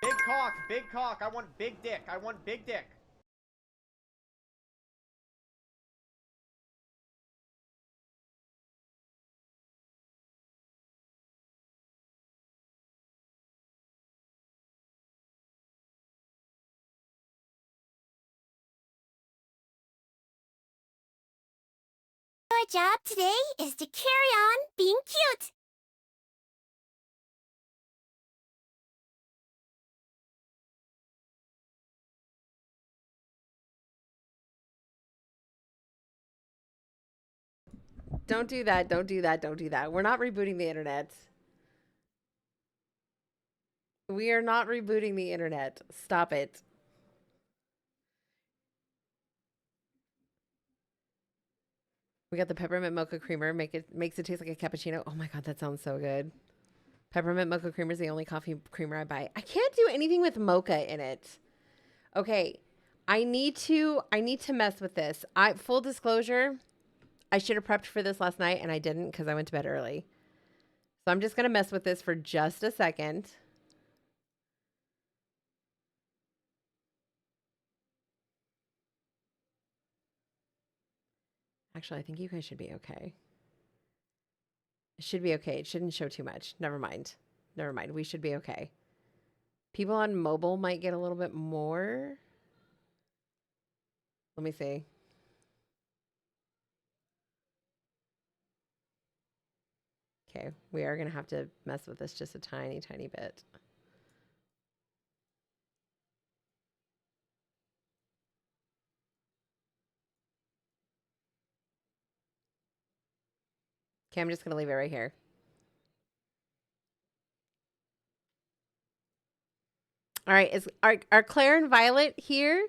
Big cock, big cock. I want big dick. I want big dick. Your job today is to carry on being cute. Don't do that. Don't do that. Don't do that. We're not rebooting the internet. We are not rebooting the internet. Stop it. We got the peppermint mocha creamer. Makes it taste like a cappuccino. Oh my god, that sounds so good. Peppermint mocha creamer is the only coffee creamer I buy. I can't do anything with mocha in it. Okay. I need to mess with this. Full disclosure, I should have prepped for this last night and I didn't because I went to bed early. So I'm just going to mess with this for just a second. Actually, I think you guys should be okay. It should be okay. It shouldn't show too much. Never mind. Never mind. We should be okay. People on mobile might get a little bit more. Let me see. Okay, we are going to have to mess with this just a tiny, tiny bit. Okay, I'm just going to leave it right here. All right, are Claire and Violet here?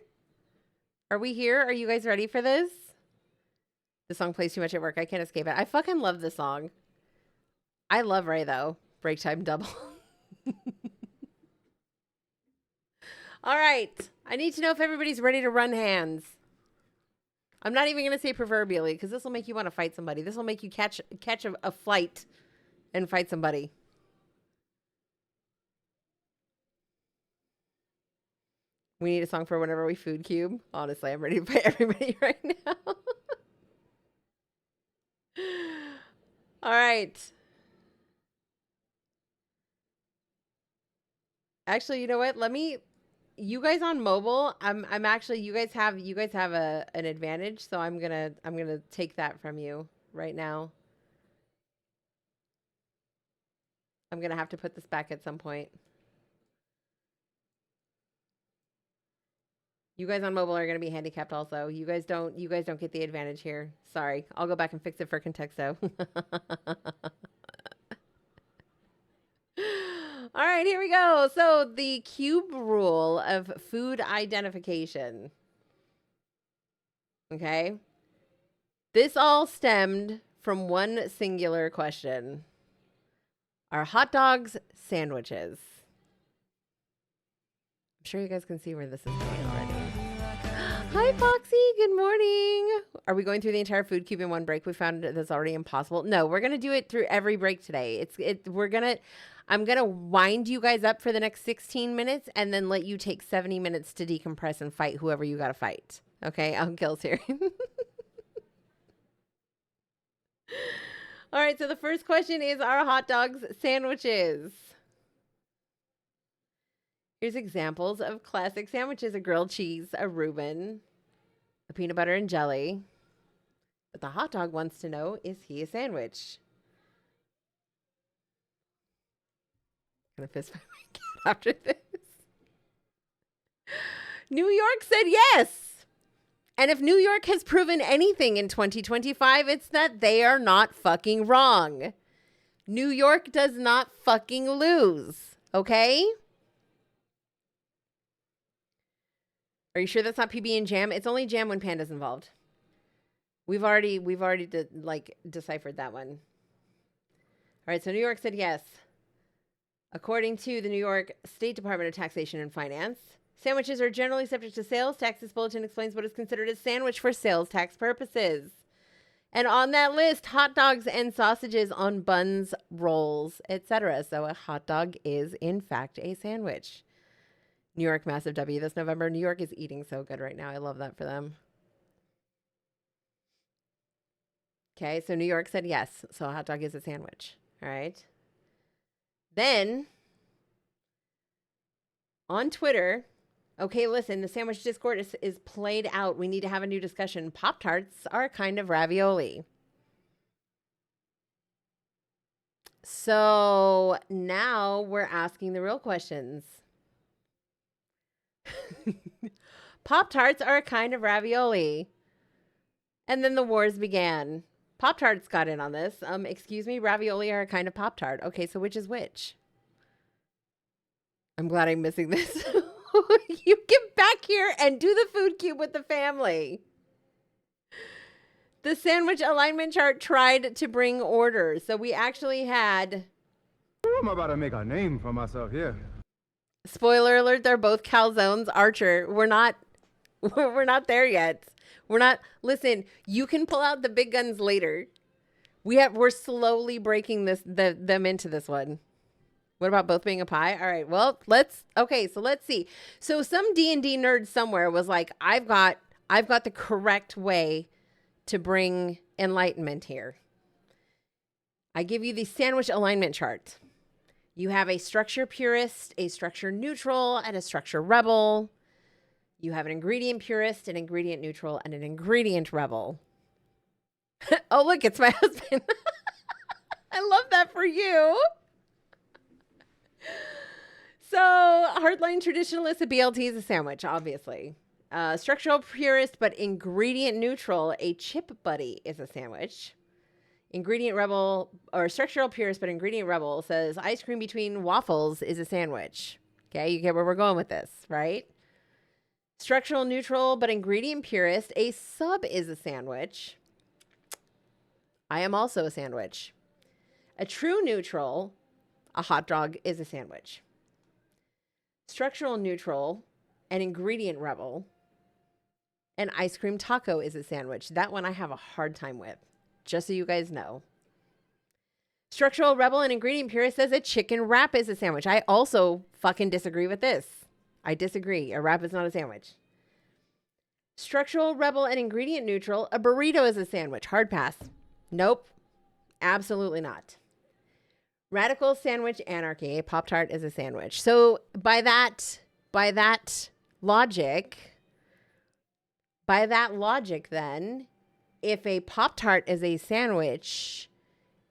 Are we here? Are you guys ready for this? The song plays too much at work. I can't escape it. I fucking love this song. I love Ray, though. Break time double. All right. I need to know if everybody's ready to run hands. I'm not even going to say proverbially because this will make you want to fight somebody. This will make you catch a flight and fight somebody. We need a song for whenever we food cube. Honestly, I'm ready to fight everybody right now. All right. Actually, you know what? You guys on mobile, I'm actually, you guys have an advantage, so I'm gonna take that from you right now. I'm gonna have to put this back at some point. You guys on mobile are gonna be handicapped also. You guys don't get the advantage here. Sorry. I'll go back and fix it for Contexto. All right, here we go. So the cube rule of food identification. Okay. This all stemmed from one singular question. Are hot dogs sandwiches? I'm sure you guys can see where this is going already. Hi, Foxy. Good morning. Are we going through the entire food cube in one break? We found that's already impossible. No, we're going to do it through every break today. I'm going to wind you guys up for the next 16 minutes and then let you take 70 minutes to decompress and fight whoever you got to fight. Okay, I'll Gil's here. All right, so the first question is, are hot dogs sandwiches? Here's examples of classic sandwiches: a grilled cheese, a Reuben, a peanut butter and jelly. But the hot dog wants to know, is he a sandwich? I'm gonna fist fight my cat after this. New York said yes. And if New York has proven anything in 2025, it's that they are not fucking wrong. New York does not fucking lose. Okay? Are you sure that's not PB and jam? It's only jam when panda's involved. We've already deciphered that one. All right, so New York said yes. According to the New York State Department of Taxation and Finance, sandwiches are generally subject to sales tax. This bulletin explains what is considered a sandwich for sales tax purposes. And on that list, hot dogs and sausages on buns, rolls, etc. So a hot dog is, in fact, a sandwich. New York, massive W this November. New York is eating so good right now. I love that for them. Okay, so New York said yes. So a hot dog is a sandwich. All right. Then on Twitter, okay, listen, the sandwich discord is played out. We need to have a new discussion. Pop-Tarts are a kind of ravioli. So now we're asking the real questions. Pop-Tarts are a kind of ravioli. And then the wars began. Pop-Tarts got in on this. Excuse me, ravioli are a kind of Pop-Tart. Okay, so which is which? I'm glad I'm missing this. You get back here and do the food cube with the family. The sandwich alignment chart tried to bring order. So we actually had... I'm about to make a name for myself here. Spoiler alert, they're both calzones. Archer, we're not there yet. We're not, listen, you can pull out the big guns later. We're slowly breaking them into this one. What about both being a pie? All right, well, let's see. So some D&D nerd somewhere was like, I've got the correct way to bring enlightenment here. I give you the sandwich alignment chart. You have a structure purist, a structure neutral, and a structure rebel. You have an ingredient purist, an ingredient neutral, and an ingredient rebel. Oh, look, it's my husband. I love that for you. So, hardline traditionalist, a BLT is a sandwich, obviously. Structural purist, but ingredient neutral, a chip buddy is a sandwich. Ingredient rebel, or structural purist, but ingredient rebel says ice cream between waffles is a sandwich. Okay, you get where we're going with this, right? Structural neutral, but ingredient purist, a sub is a sandwich. I am also a sandwich. A true neutral, a hot dog is a sandwich. Structural neutral, an ingredient rebel, an ice cream taco is a sandwich. That one I have a hard time with, just so you guys know. Structural rebel and ingredient purist says a chicken wrap is a sandwich. I also fucking disagree with this. I disagree. A wrap is not a sandwich. Structural rebel and ingredient neutral, a burrito is a sandwich. Hard pass. Nope. Absolutely not. Radical sandwich anarchy, a Pop-Tart is a sandwich. So by that logic then, if a Pop-Tart is a sandwich,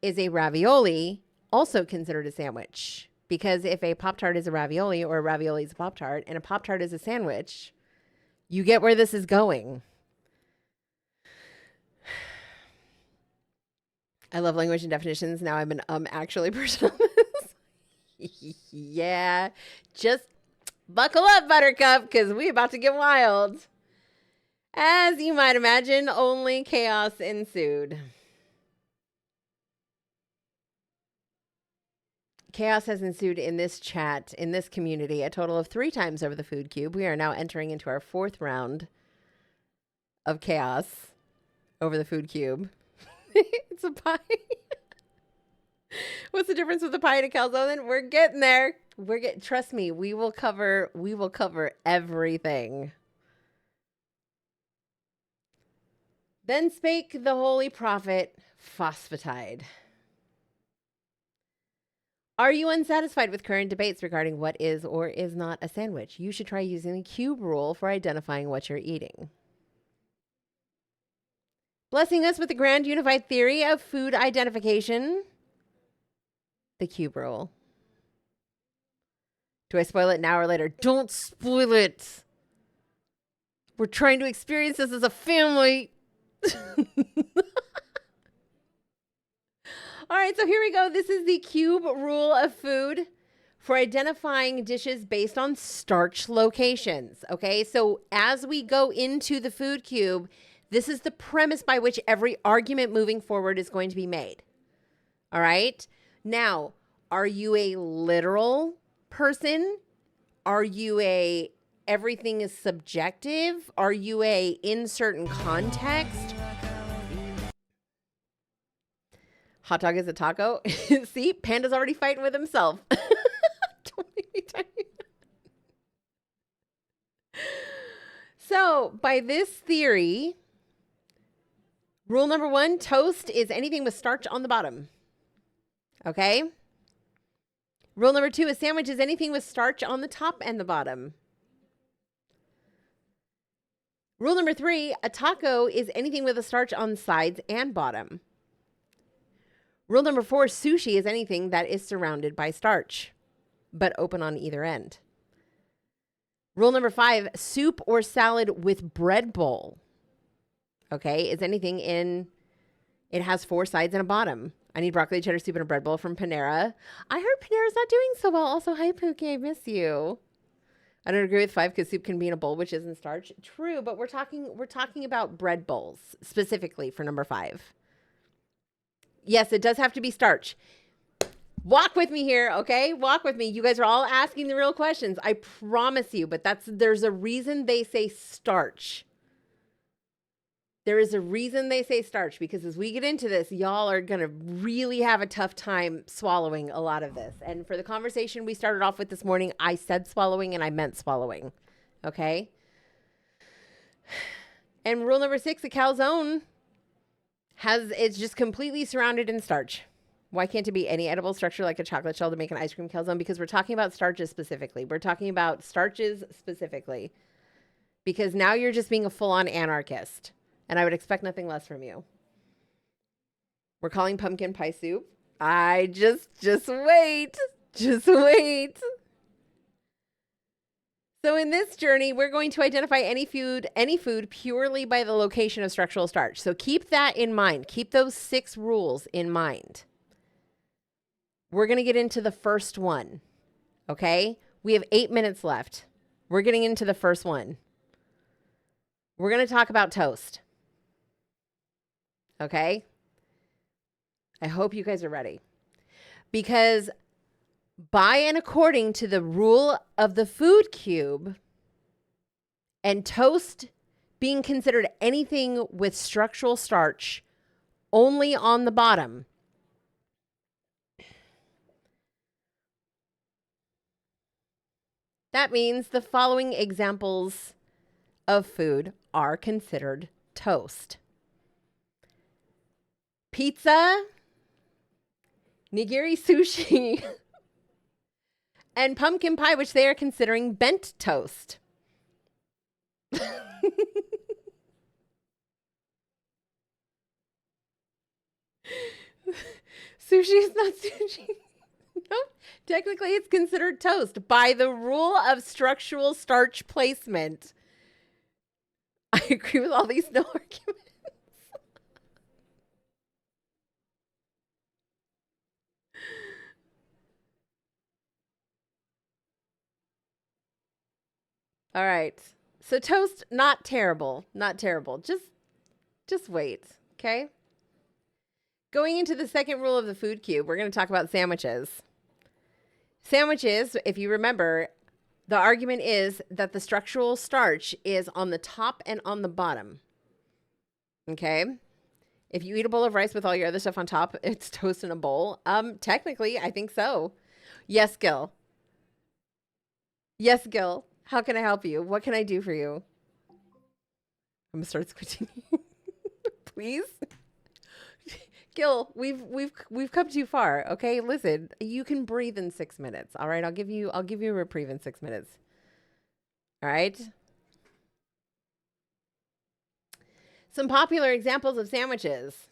is a ravioli also considered a sandwich? Because if a Pop-Tart is a ravioli or a ravioli is a Pop-Tart and a Pop-Tart is a sandwich, you get where this is going. I love language and definitions. Now I'm an actually person on this. Yeah. Just buckle up, Buttercup, because we're about to get wild. As you might imagine, only chaos ensued. Chaos has ensued in this chat, in this community, a total of 3 times over the food cube. We are now entering into our 4th round of chaos over the food cube. It's a pie. What's the difference with a pie and a calzone? We're getting there. Trust me, we will cover everything. Then spake the holy prophet Phosphatide. Are you unsatisfied with current debates regarding what is or is not a sandwich? You should try using the CUBE rule for identifying what you're eating. Blessing us with the grand unified theory of food identification, the CUBE rule. Do I spoil it now or later? Don't spoil it. We're trying to experience this as a family. All right, so here we go. This is the CUBE rule of food for identifying dishes based on starch locations. Okay, so as we go into the food cube, this is the premise by which every argument moving forward is going to be made. All right. Now, are you a literal person? Are you a everything is subjective? Are you a in certain context? Hot dog is a taco. See, Panda's already fighting with himself. Don't make me tell you. So by this theory, rule number 1, toast is anything with starch on the bottom. Okay? Rule number 2, a sandwich is anything with starch on the top and the bottom. Rule number 3, a taco is anything with a starch on sides and bottom. Rule number 4, sushi is anything that is surrounded by starch, but open on either end. Rule number 5, soup or salad with bread bowl, okay, is anything it has 4 sides and a bottom. I need broccoli cheddar soup and a bread bowl from Panera. I heard Panera's not doing so well. Also, hi, Pookie, I miss you. I don't agree with 5 because soup can be in a bowl, which isn't starch. True, but we're talking about bread bowls specifically for number 5. Yes, it does have to be starch. Walk with me here, okay? Walk with me. You guys are all asking the real questions. I promise you, but there's a reason they say starch. There is a reason they say starch, because as we get into this, y'all are going to really have a tough time swallowing a lot of this. And for the conversation we started off with this morning, I said swallowing and I meant swallowing, okay? And rule number 6, a calzone it's just completely surrounded in starch. Why can't it be any edible structure like a chocolate shell to make an ice cream calzone? Because we're talking about starches specifically. We're talking about starches specifically. Because now you're just being a full-on anarchist. And I would expect nothing less from you. We're calling pumpkin pie soup. Just wait. Just wait. So in this journey, we're going to identify any food purely by the location of structural starch. So keep that in mind. Keep those 6 rules in mind. We're going to get into the first one. Okay? We have 8 minutes left. We're getting into the first one. We're going to talk about toast. Okay? I hope you guys are ready. Because by and according to the rule of the food cube, and toast being considered anything with structural starch only on the bottom, that means the following examples of food are considered toast: pizza, nigiri sushi, and pumpkin pie, which they are considering bent toast. Sushi is not sushi. Nope. Technically, it's considered toast by the rule of structural starch placement. I agree with all these no arguments. All right. So toast, not terrible. Not terrible. Just wait. Okay. Going into the second rule of the food cube, we're going to talk about sandwiches. Sandwiches, if you remember, the argument is that the structural starch is on the top and on the bottom. Okay. If you eat a bowl of rice with all your other stuff on top, it's toast in a bowl. Technically, I think so. Yes, Gil. Yes, Gil. How can I help you? What can I do for you? I'm gonna start squinting. Please. Gil, we've come too far. Okay, listen. You can breathe in 6 minutes. All right, I'll give you a reprieve in 6 minutes. All right. Some popular examples of sandwiches.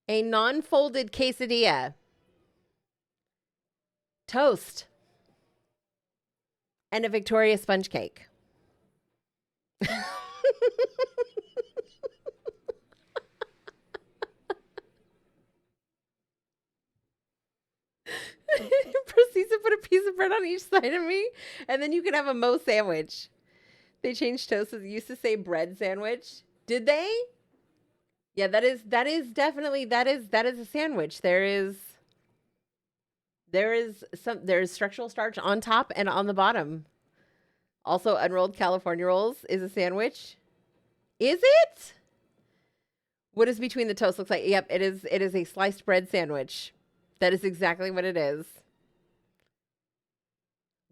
A non-folded quesadilla. Toast. And a Victoria sponge cake. Proceeds to put a piece of bread on each side of me, and then you can have a Mo sandwich. They changed toast. It used to say bread sandwich. Did they? Yeah, that is definitely a sandwich. There's structural starch on top and on the bottom. Also, unrolled California rolls is a sandwich. Is it? What is between the toast looks like? Yep, it is a sliced bread sandwich. That is exactly what it is.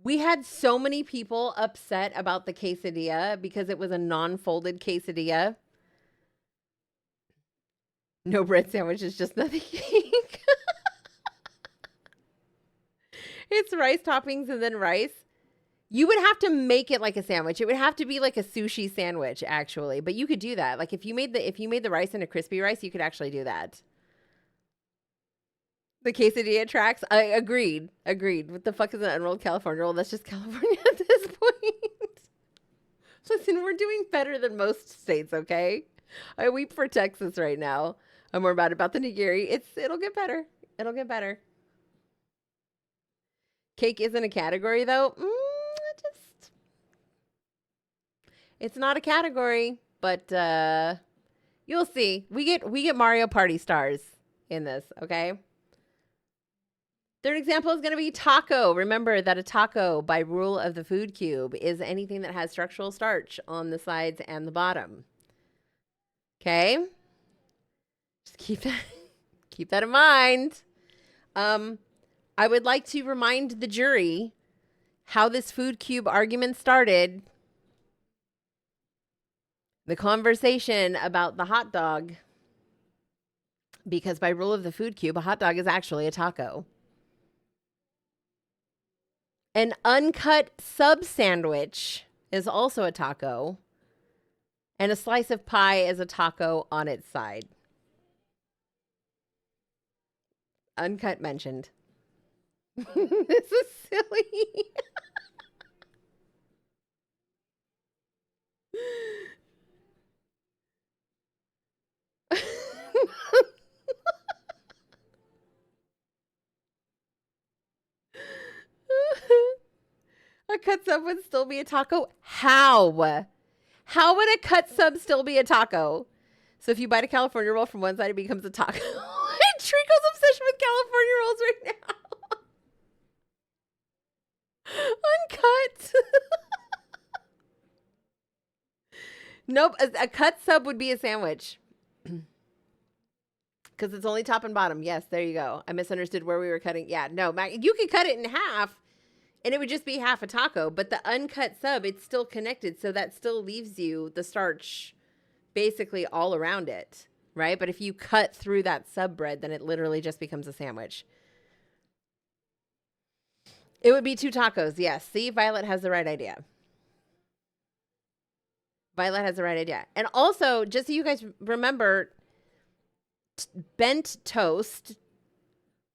We had so many people upset about the quesadilla because it was a non-folded quesadilla. No bread sandwiches, just nothing cake. It's rice toppings and then rice. You would have to make it like a sandwich. It would have to be like a sushi sandwich, actually. But you could do that. Like if you made the rice into crispy rice, you could actually do that. The quesadilla tracks. I agreed. What the fuck is an unrolled California roll? That's just California at this point. Listen, we're doing better than most states, okay? I weep for Texas right now. I'm more mad about the nigiri. It'll get better. It'll get better. Cake isn't a category though. It's not a category, but you'll see. We get Mario Party stars in this, okay? Third example is going to be taco. Remember that a taco, by rule of the food cube, is anything that has structural starch on the sides and the bottom. Okay? Just keep that in mind. I would like to remind the jury how this food cube argument started. The conversation about the hot dog. Because by rule of the food cube, a hot dog is actually a taco. An uncut sub sandwich is also a taco. And a slice of pie is a taco on its side. Uncut mentioned. This is silly. A cut sub would still be a taco? How? How would a cut sub still be a taco? So if you bite a California roll from one side, it becomes a taco. Trico's obsession with California rolls right now. Uncut. Nope. A cut sub would be a sandwich. Because it's only top and bottom. Yes, there you go. I misunderstood where we were cutting. Yeah, no. You could cut it in half. And it would just be half a taco, but the uncut sub, it's still connected. So that still leaves you the starch basically all around it, right? But if you cut through that sub bread, then it literally just becomes a sandwich. It would be two tacos. Yes. See, Violet has the right idea. Violet has the right idea. And also, just so you guys remember, bent toast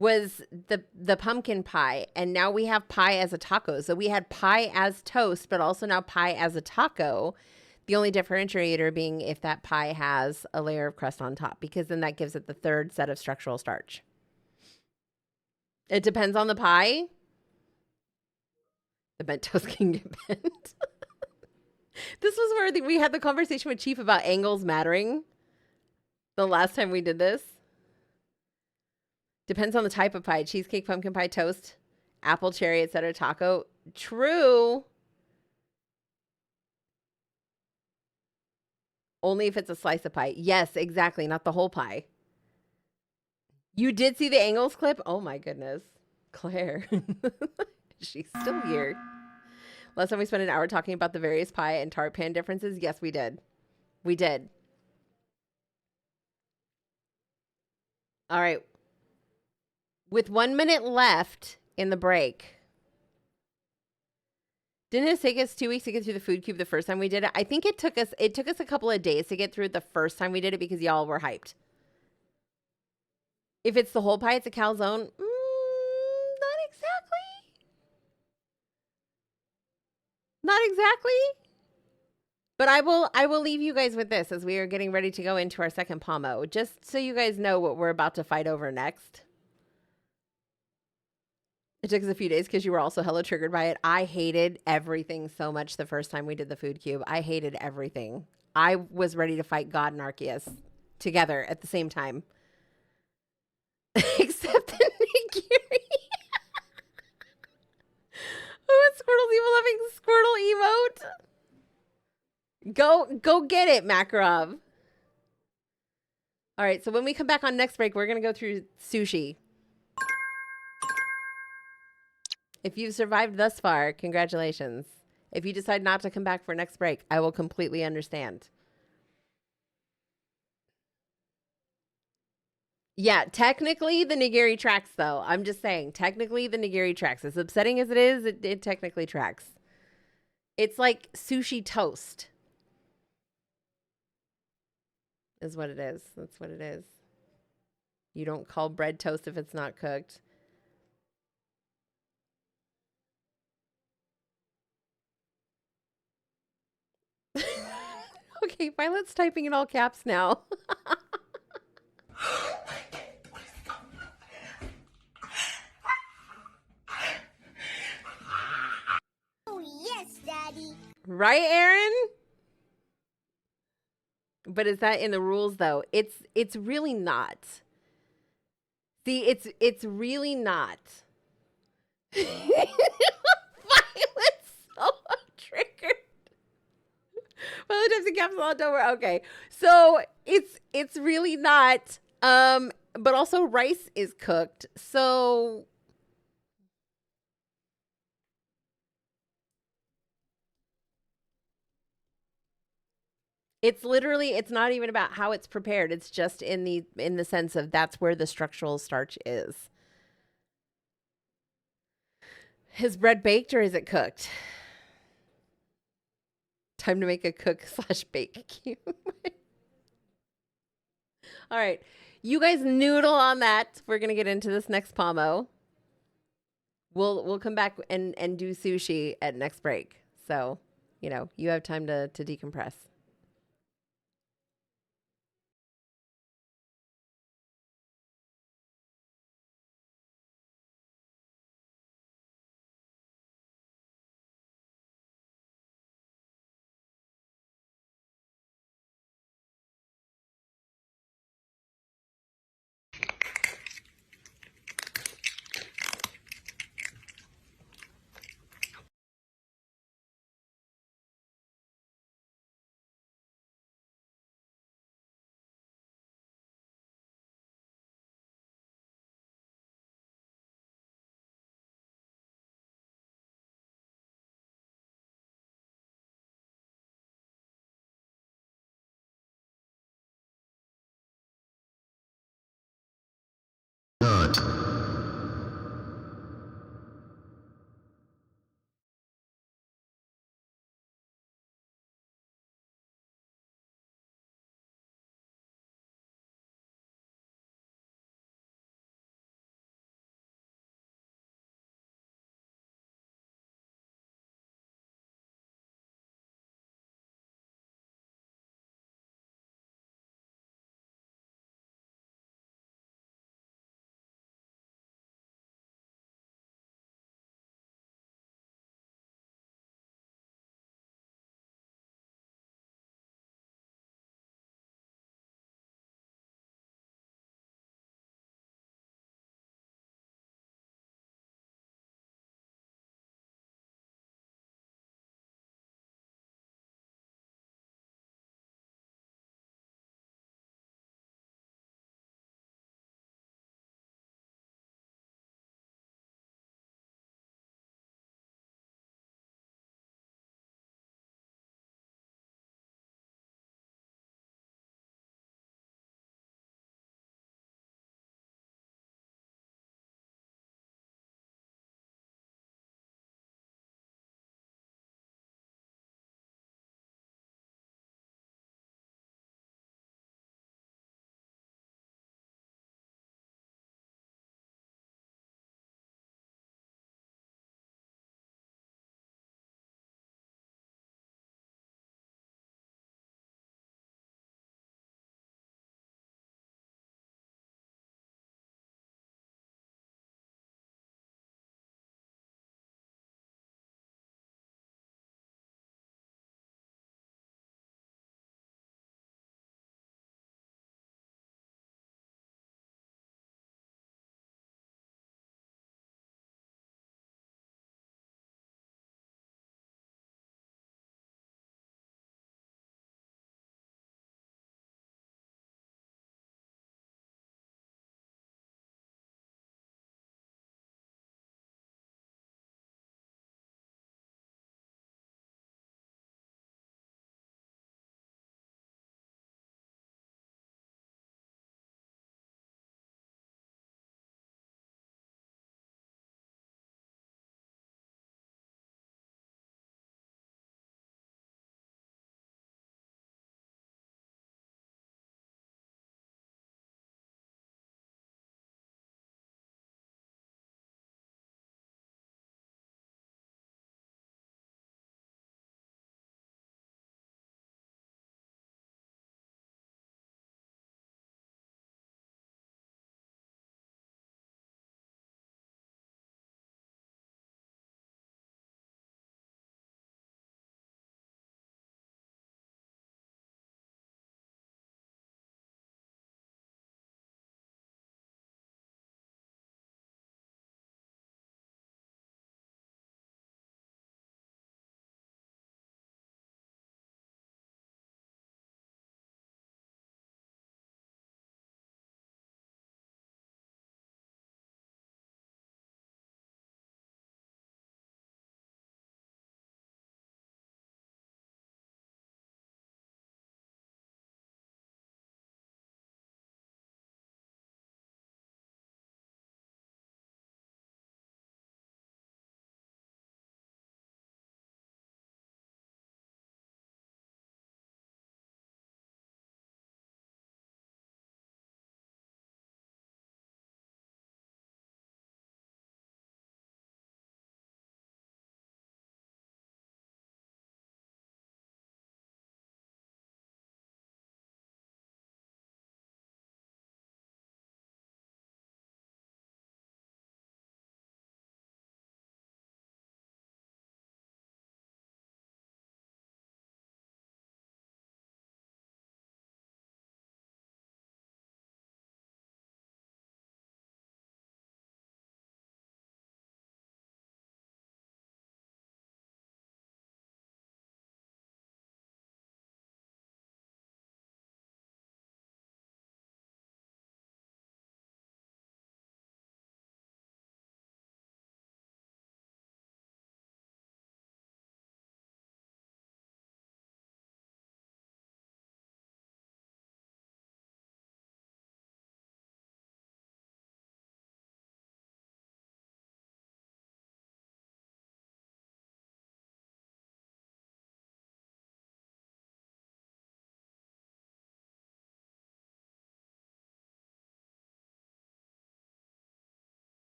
was the pumpkin pie, and now we have pie as a taco. So we had pie as toast, but also now pie as a taco. The only differentiator being if that pie has a layer of crust on top, because then that gives it the third set of structural starch. It depends on the pie. The bent toast can get bent. This was where we had the conversation with Chief about angles mattering the last time we did this. Depends on the type of pie. Cheesecake, pumpkin pie, toast, apple, cherry, etc. Taco. True. Only if it's a slice of pie. Yes, exactly. Not the whole pie. You did see the angles clip? Oh my goodness. Claire. She's still here. Last time we spent an hour talking about the various pie and tart pan differences. Yes, we did. We did. All right. With 1 minute left in the break. Didn't it take us 2 weeks to get through the food cube the first time we did it? I think it took us a couple of days to get through it the first time we did it because y'all were hyped. If it's the whole pie, it's a calzone. Not exactly. Not exactly. But I will leave you guys with this as we are getting ready to go into our second Pomo, just so you guys know what we're about to fight over next. It took us a few days because you were also hella triggered by it. I hated everything so much the first time we did the food cube. I hated everything. I was ready to fight God and Arceus together at the same time. Except the nigiri. Oh, it's Squirtle's evil loving Squirtle emote. Go get it, Makarov. All right, so when we come back on next break, we're going to go through sushi. If you've survived thus far, congratulations. If you decide not to come back for next break, I will completely understand. Yeah, technically the nigiri tracks though. I'm just saying, technically the nigiri tracks. As upsetting as it is, it technically tracks. It's like sushi toast. Is what it is. That's what it is. You don't call bread toast if it's not cooked. Okay, Violet's typing in all caps now. Oh, yes, Daddy. Right, Aaron? But is that in the rules though? It's really not. See, it's really not. Violet's so triggered. Violet types in caps lock over. Okay. So it's really not. But also rice is cooked. So it's literally, it's not even about how it's prepared. It's just in the sense of that's where the structural starch is. Is bread baked or is it cooked? Time to make a cook / bake cube. All right. You guys noodle on that. We're gonna get into this next pomo. We'll come back and do sushi at next break. So, you know, you have time to decompress.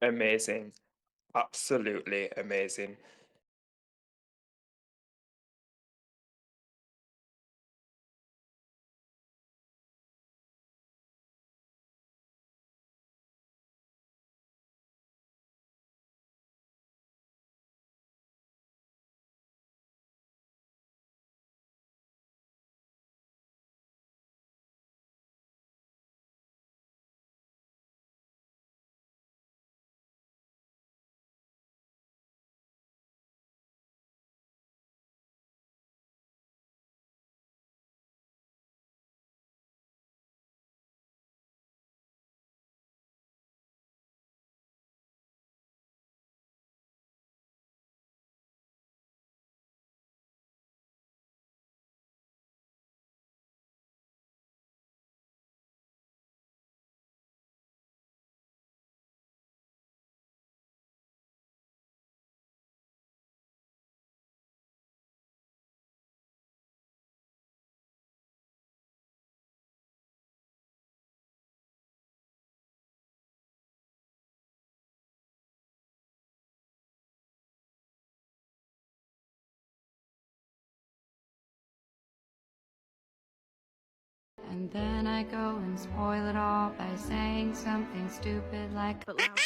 Amazing. Absolutely amazing. And then I go and spoil it all by saying something stupid like, But loud.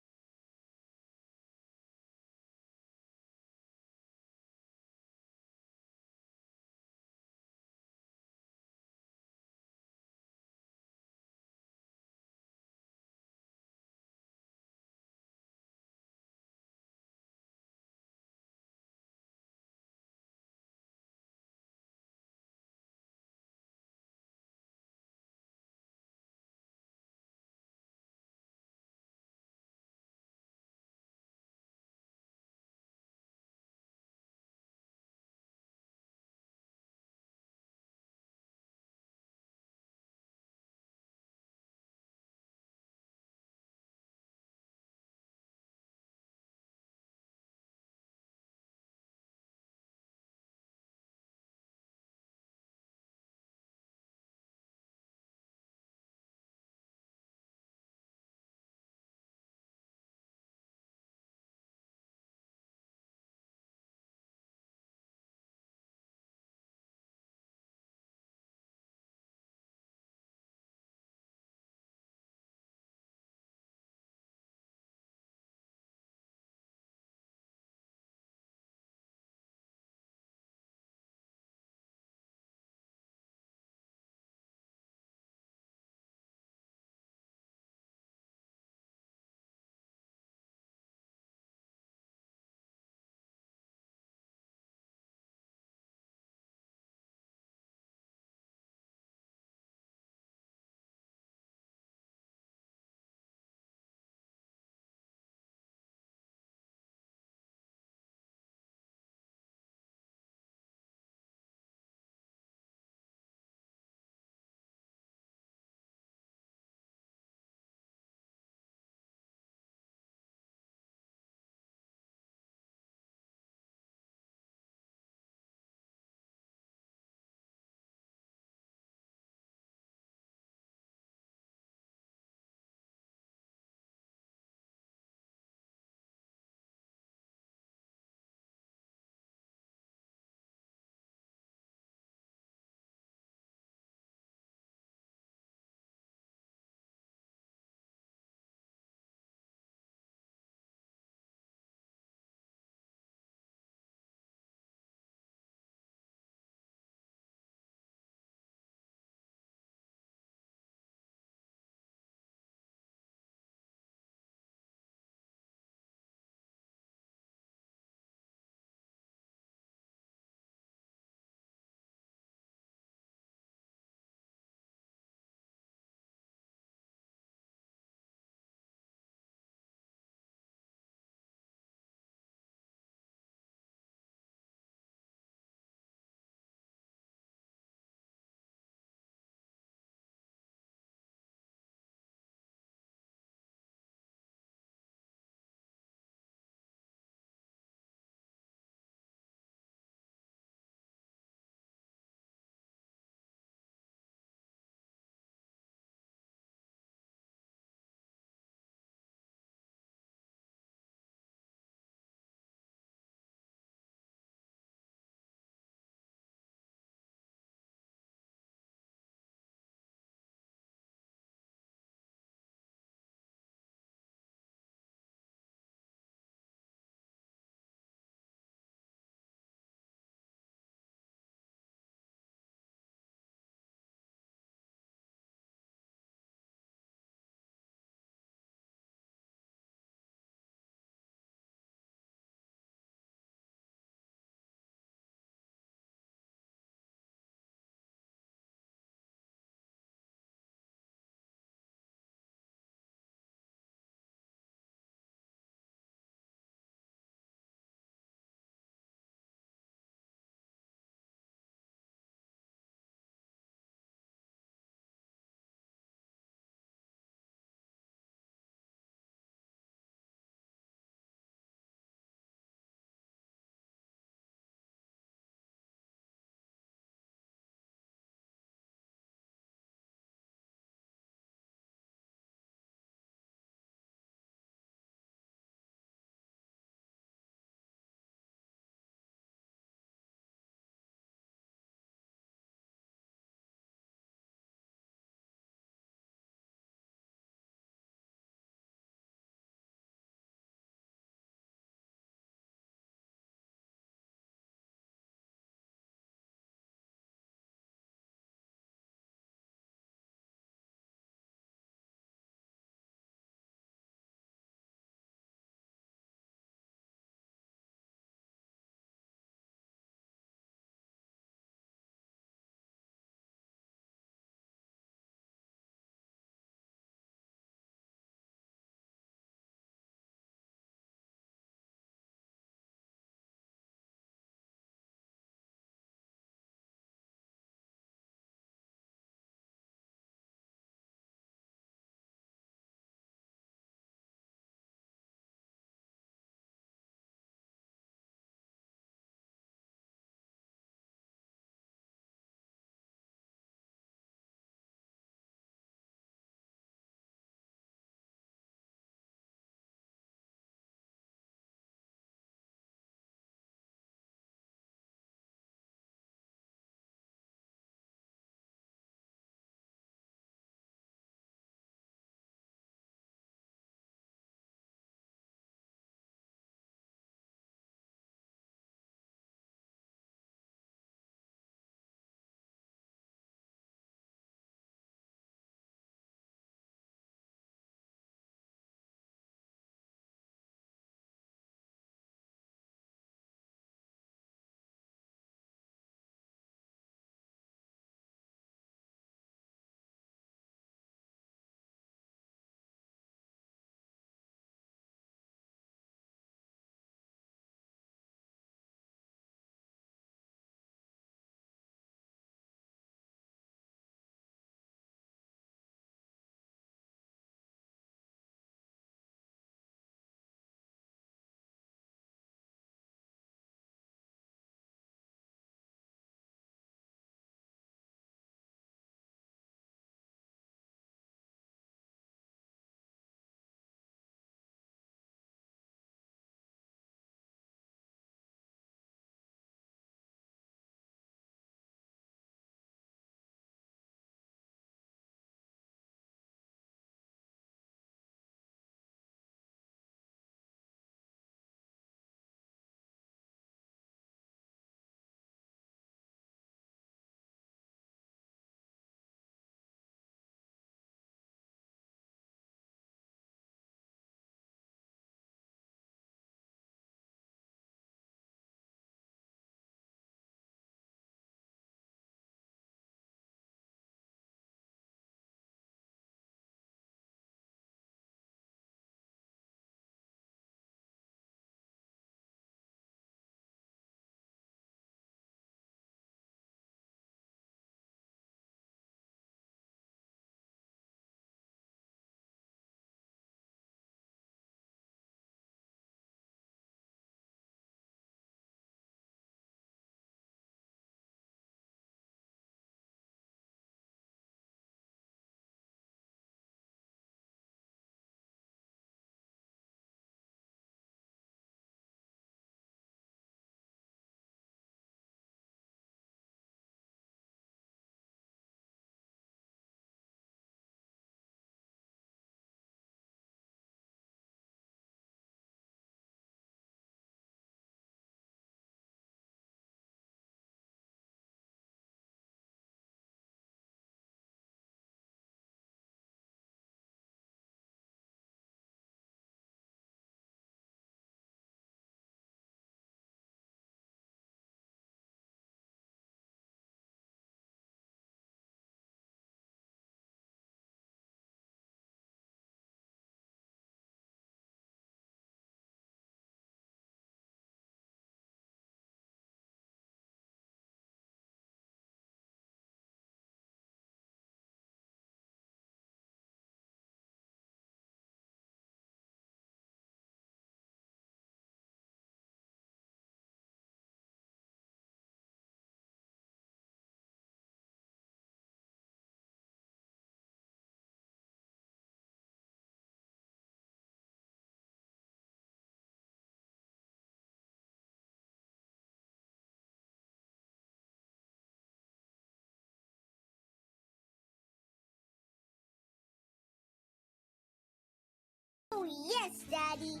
yes, Daddy.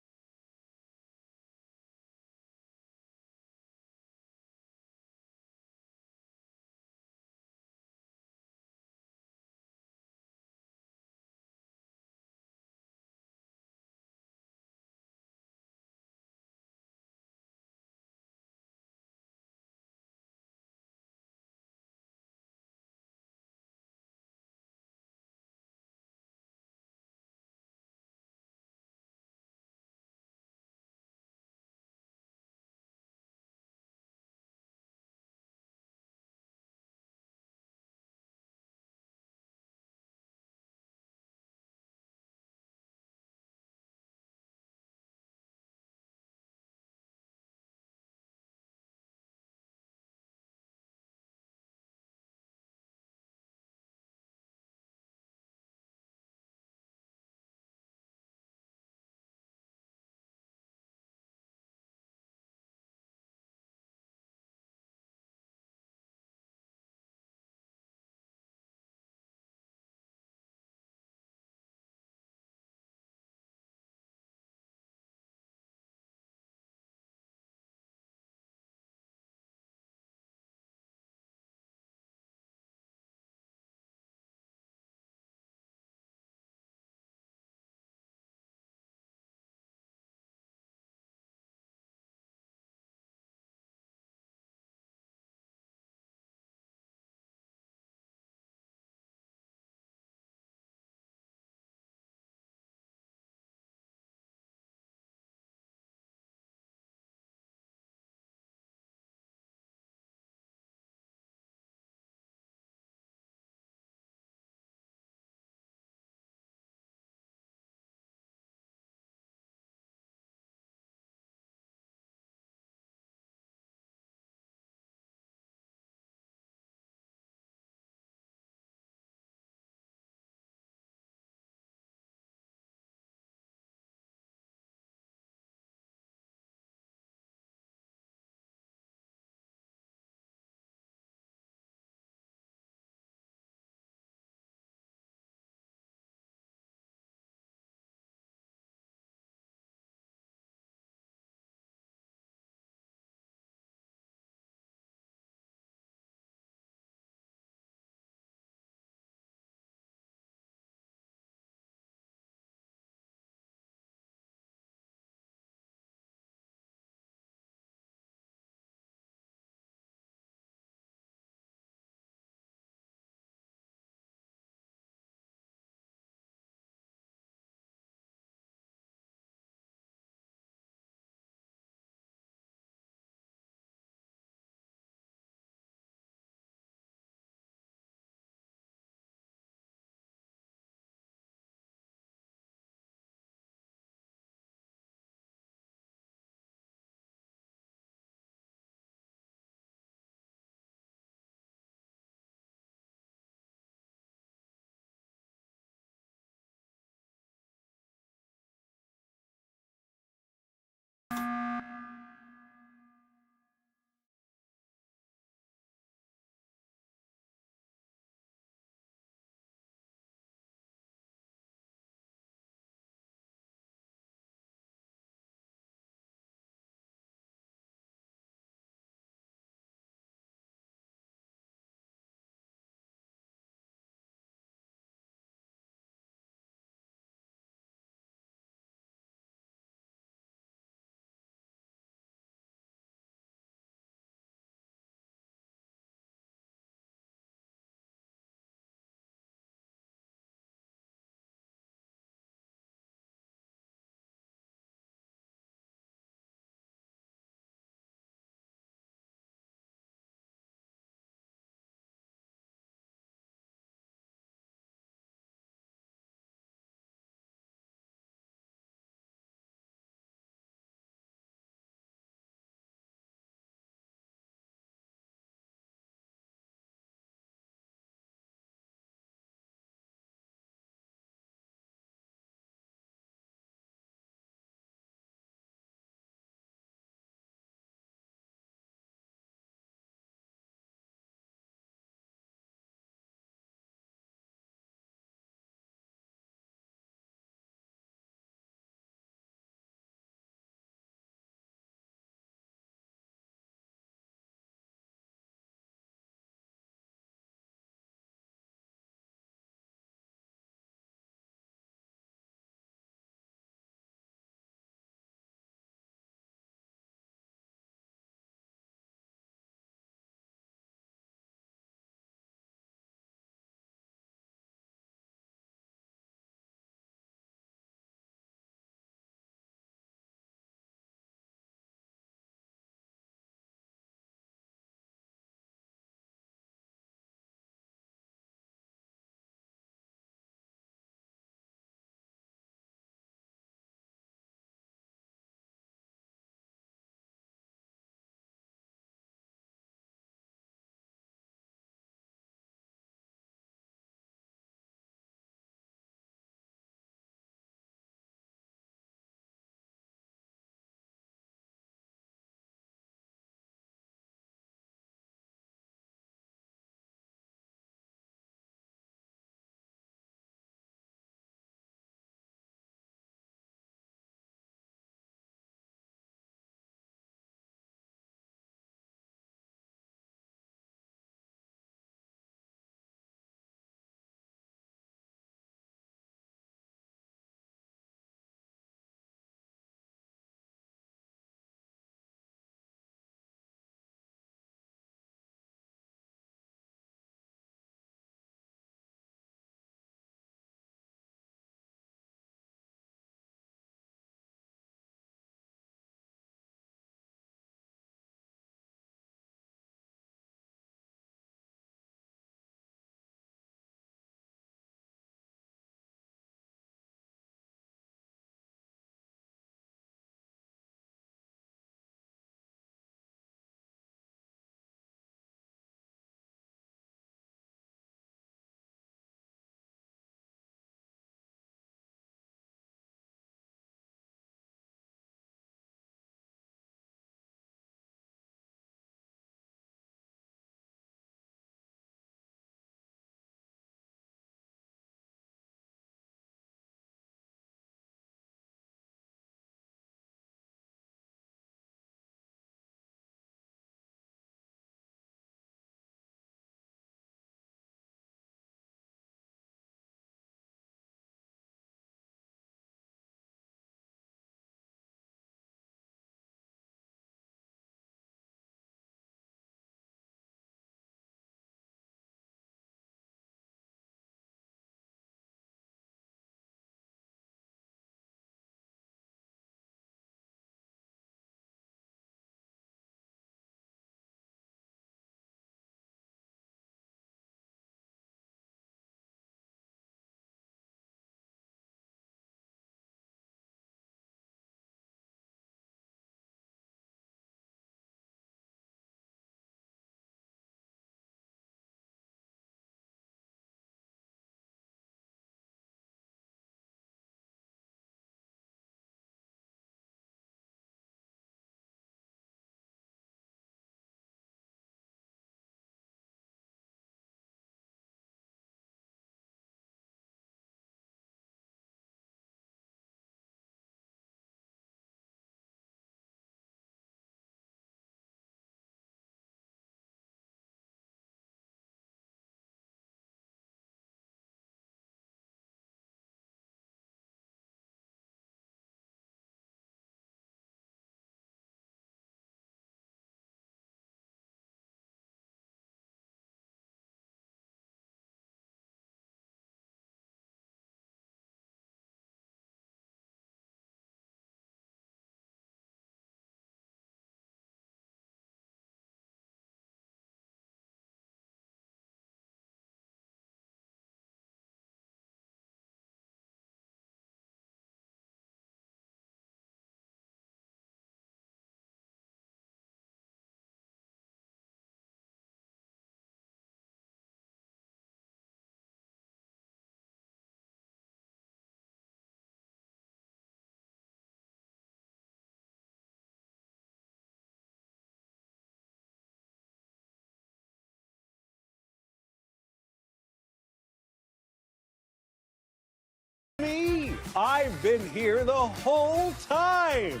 I've been here the whole time.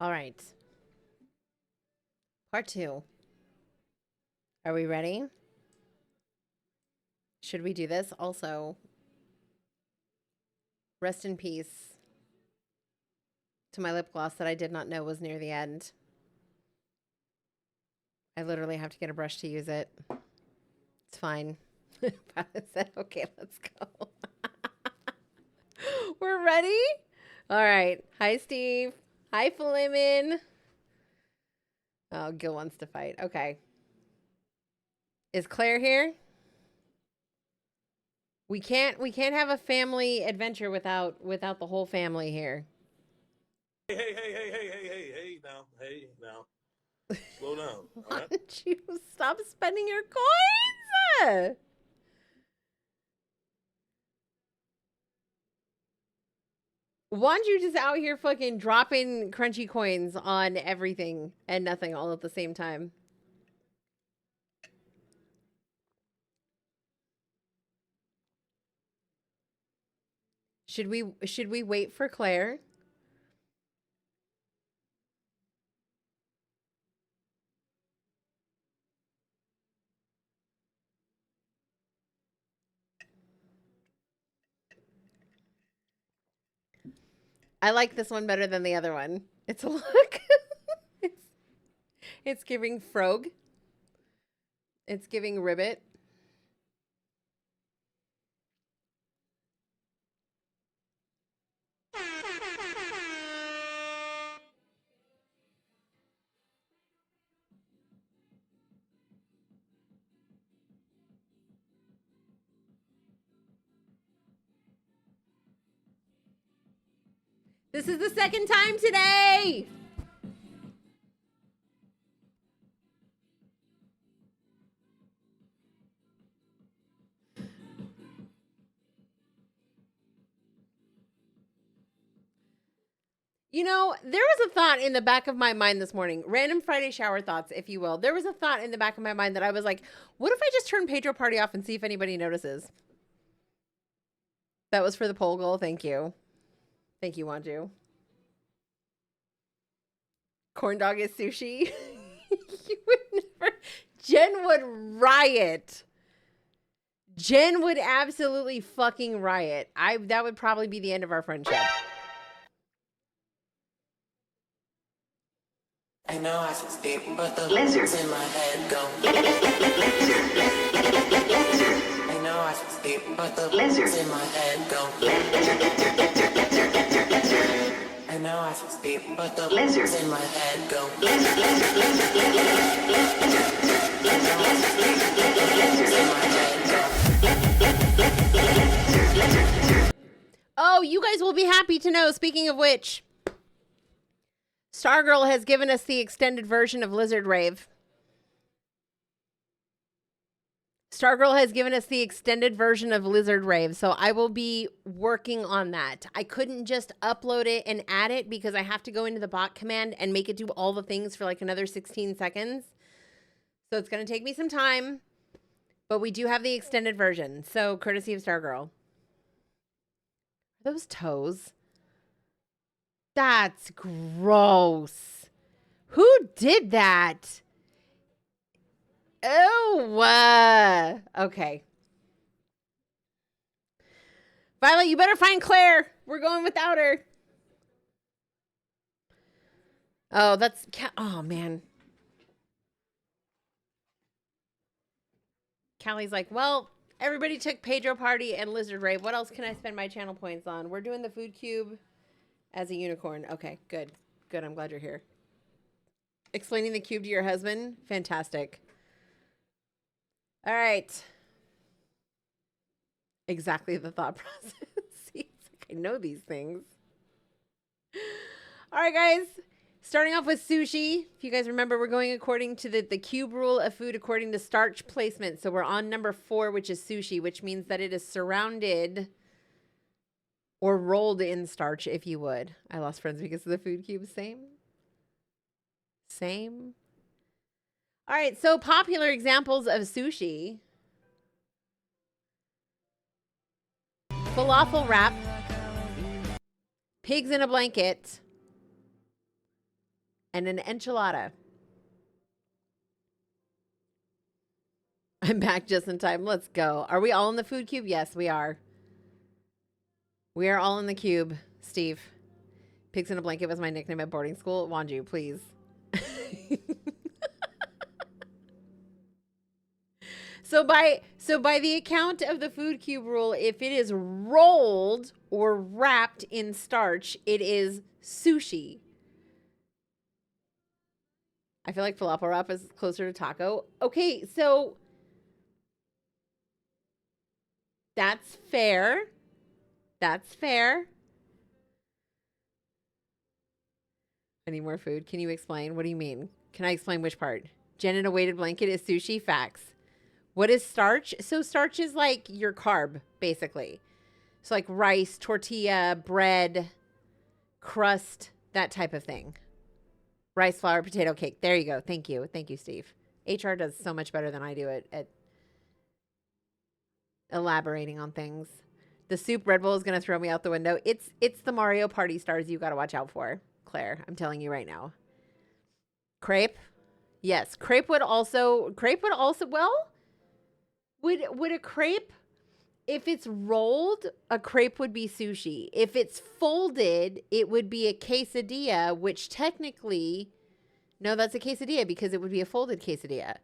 All right. Part 2. Are we ready? Should we do this? Also, rest in peace to my lip gloss that I did not know was near the end. I literally have to get a brush to use it. It's fine. I said, okay, let's go. We're ready? All right. Hi, Steve. Hi, Flimin. Oh, Gil wants to fight. Okay. Is Claire here? We can't have a family adventure without the whole family here. Hey now. Slow down. All Why right? don't you stop spending your coins? Why don't you just out here fucking dropping crunchy coins on everything and nothing all at the same time? Should we wait for Claire? I like this one better than the other one. It's a look. it's giving frog. It's giving ribbit. This is the second time today. You know, there was a thought in the back of my mind this morning, random Friday shower thoughts, if you will. There was a thought in the back of my mind that I was like, what if I just turn Pedro Party off and see if anybody notices? That was for the poll goal. Thank you. Thank you, Wanju. Corn dog is sushi. You would never. Jen would riot. Jen would absolutely fucking riot. That would probably be the end of our friendship. I know I should speak, but the lizards in my head go. I know I should speak, but the lizards in my head go. I know I should speak, but the lizards in my head go. Oh, you guys will be happy to know, speaking of which, Stargirl has given us the extended version of Lizard Rave. Stargirl has given us the extended version of Lizard Rave, so I will be working on that. I couldn't just upload it and add it because I have to go into the bot command and make it do all the things for like another 16 seconds. So it's going to take me some time, but we do have the extended version, so courtesy of Stargirl. Are those toes? That's gross. Who did that? Oh, okay. Violet, you better find Claire. We're going without her. Oh, that's... Oh, man. Callie's like, well, everybody took Pedro Party and Lizard Rave. What else can I spend my channel points on? We're doing the food cube as a unicorn. Okay, good. Good, I'm glad you're here. Explaining the cube to your husband? Fantastic. All right. Exactly the thought process. See, it's like I know these things. All right, guys. Starting off with sushi. If you guys remember, we're going according to the cube rule of food according to starch placement. So we're on number 4, which is sushi, which means that it is surrounded or rolled in starch, if you would. I lost friends because of the food cube. Same. Same. All right, so popular examples of sushi. Falafel wrap. Pigs in a blanket. and an enchilada. I'm back just in time. Let's go. Are we all in the food cube? Yes, we are. We are all in the cube, Steve. Pigs in a blanket was my nickname at boarding school. Wanju, please. So by the account of the food cube rule, if it is rolled or wrapped in starch, it is sushi. I feel like falafel wrap is closer to taco. Okay, so that's fair. That's fair. I need more food. Can you explain? What do you mean? Can I explain which part? Jen in a weighted blanket is sushi? Facts. What is starch? So starch is like your carb, basically. So like rice, tortilla, bread, crust, that type of thing. Rice, flour, potato cake. There you go. Thank you. Thank you, Steve. HR does so much better than I do at elaborating on things. The soup Red Bull is going to throw me out the window. It's the Mario Party stars you got to watch out for, Claire. I'm telling you right now. Crepe? Yes. Crepe would also, well, would a crepe, if it's rolled, a crepe would be sushi. If it's folded, it would be a quesadilla, which technically, no, that's a quesadilla because it would be a folded quesadilla.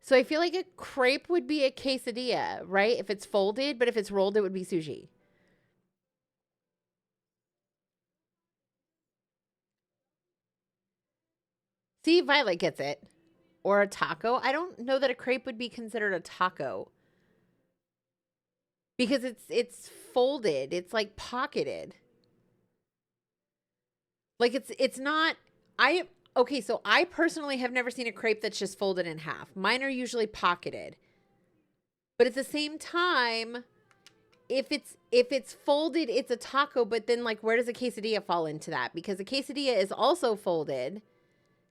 So I feel like a crepe would be a quesadilla, right? If it's folded, but if it's rolled, it would be sushi. See, Violet gets it. Or a taco. I don't know that a crepe would be considered a taco. Because it's folded. It's like pocketed. Like it's not, okay, so I personally have never seen a crepe that's just folded in half. Mine are usually pocketed. But at the same time, if it's folded, it's a taco, but then like where does a quesadilla fall into that? Because a quesadilla is also folded,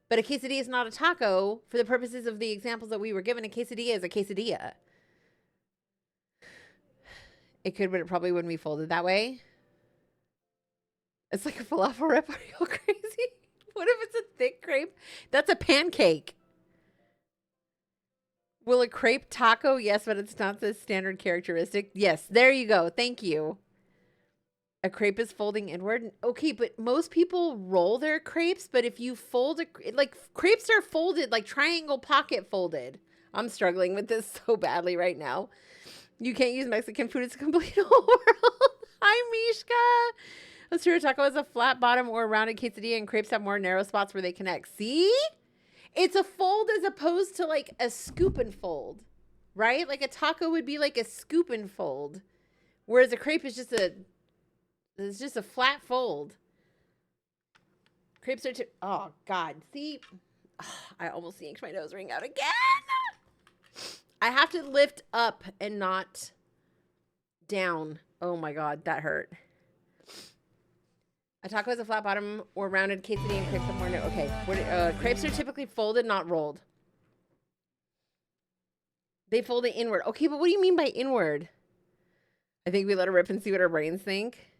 but a quesadilla is not a taco. For the purposes of the examples that we were given, a quesadilla is a quesadilla. It could, but it probably wouldn't be folded that way. It's like a falafel wrap. Are you crazy? What if it's a thick crepe? That's a pancake. Will a crepe taco? Yes, but it's not the standard characteristic. Yes, there you go. Thank you. A crepe is folding inward. Okay, but most people roll their crepes, but if you fold like crepes are folded, like triangle pocket folded. I'm struggling with this so badly right now. You can't use Mexican food. It's a complete whole world. Hi, Mishka. A stir taco has a flat bottom or a rounded quesadilla, and crepes have more narrow spots where they connect. See? It's a fold as opposed to like a scoop and fold, right? Like a taco would be like a scoop and fold, whereas a crepe is just a flat fold. Crepes are oh God, see? Oh, I almost yanked my nose ring out again. I have to lift up and not down. Oh my God, that hurt. A taco has a flat bottom or rounded quesadilla, and crepes have more. Okay, crepes are typically folded, not rolled. They fold it inward. Okay, but what do you mean by inward? I think we let her rip and see what our brains think.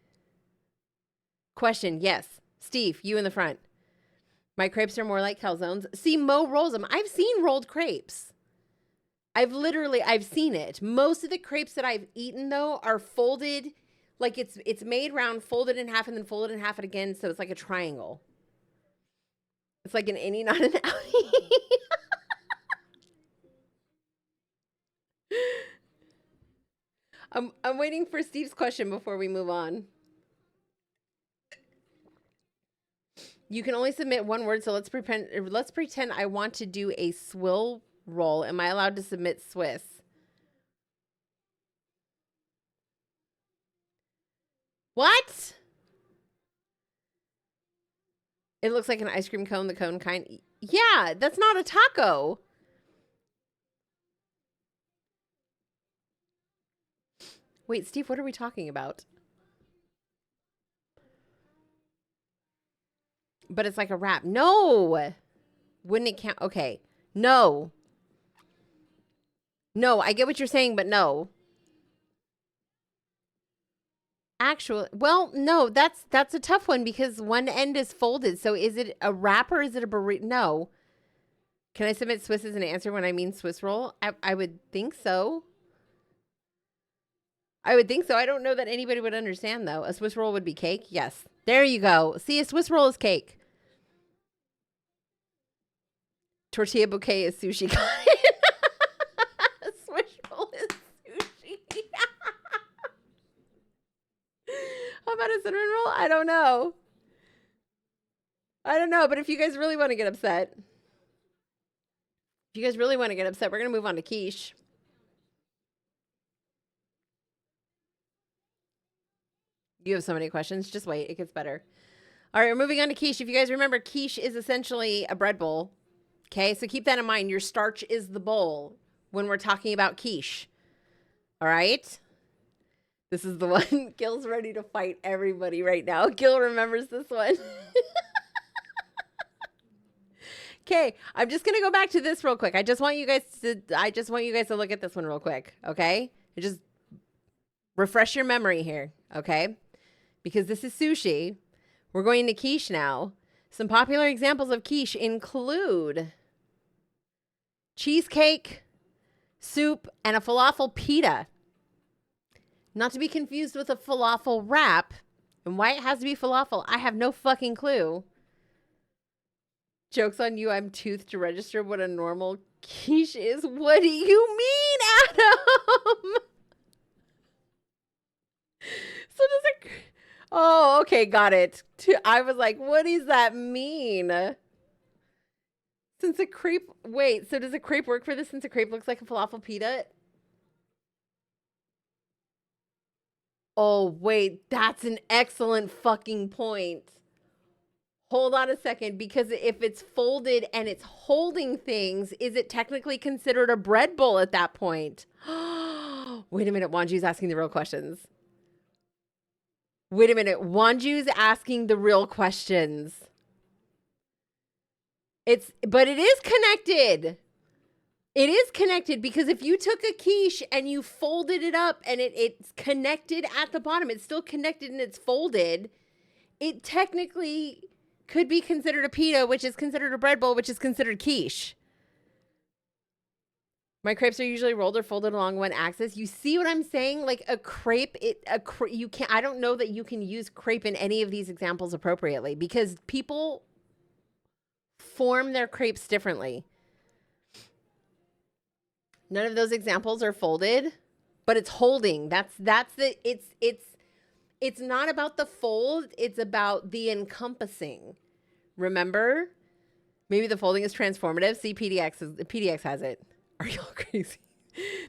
Question, yes. Steve, you in the front. My crepes are more like calzones. See, Mo rolls them. I've seen rolled crepes. I've seen it. Most of the crepes that I've eaten, though, are folded. Like it's made round, folded in half, and then folded in half again, so it's like a triangle. It's like an innie, not an outie. I'm waiting for Steve's question before we move on. You can only submit one word, so let's pretend I want to do a swill roll. Am I allowed to submit Swiss? What? It looks like an ice cream cone, the cone kind. Yeah, that's not a taco. Wait, Steve, what are we talking about? But it's like a wrap. No. Wouldn't it count? Okay. No. No, I get what you're saying, but no. Actual, well, no, that's a tough one because one end is folded. So is it a wrap or is it a burrito? No. Can I submit Swiss as an answer when I mean Swiss roll? I would think so. I would think so. I don't know that anybody would understand though. A Swiss roll would be cake. Yes. There you go. See, a Swiss roll is cake. Tortilla bouquet is sushi. A Swiss roll is sushi. How about a cinnamon roll? I don't know. I don't know, but if you guys really want to get upset, we're going to move on to quiche. You have so many questions. Just wait. It gets better. All right, we're moving on to quiche. If you guys remember, quiche is essentially a bread bowl. Okay, so keep that in mind. Your starch is the bowl when we're talking about quiche. All right? This is the one. Gil's ready to fight everybody right now. Gil remembers this one. Okay, I'm just going to go back to this real quick. I just want you guys to look at this one real quick, okay? Just refresh your memory here, okay? Because this is sushi. We're going to quiche now. Some popular examples of quiche include cheesecake, soup, and a falafel pita. Not to be confused with a falafel wrap. And why it has to be falafel, I have no fucking clue. Joke's on you, I'm toothed to register what a normal quiche is. What do you mean, Adam? So does it... Oh, okay, got it. I was like, what does that mean? Since a crepe... Wait, so does a crepe work for this since a crepe looks like a falafel pita? Oh, wait, that's an excellent fucking point. Hold on a second, because if it's folded and it's holding things, is it technically considered a bread bowl at that point? Wait a minute, Wanju's asking the real questions. Wait a minute, Wanju's asking the real questions. But it is connected. It is connected because if you took a quiche and you folded it up and it's connected at the bottom, it's still connected and it's folded, it technically could be considered a pita, which is considered a bread bowl, which is considered quiche. My crepes are usually rolled or folded along one axis. You see what I'm saying? Like a crepe, you can't. I don't know that you can use crepe in any of these examples appropriately because people form their crepes differently. None of those examples are folded, but it's holding. It's not about the fold. It's about the encompassing. Remember? Maybe the folding is transformative. See, PDX has it. Are y'all crazy?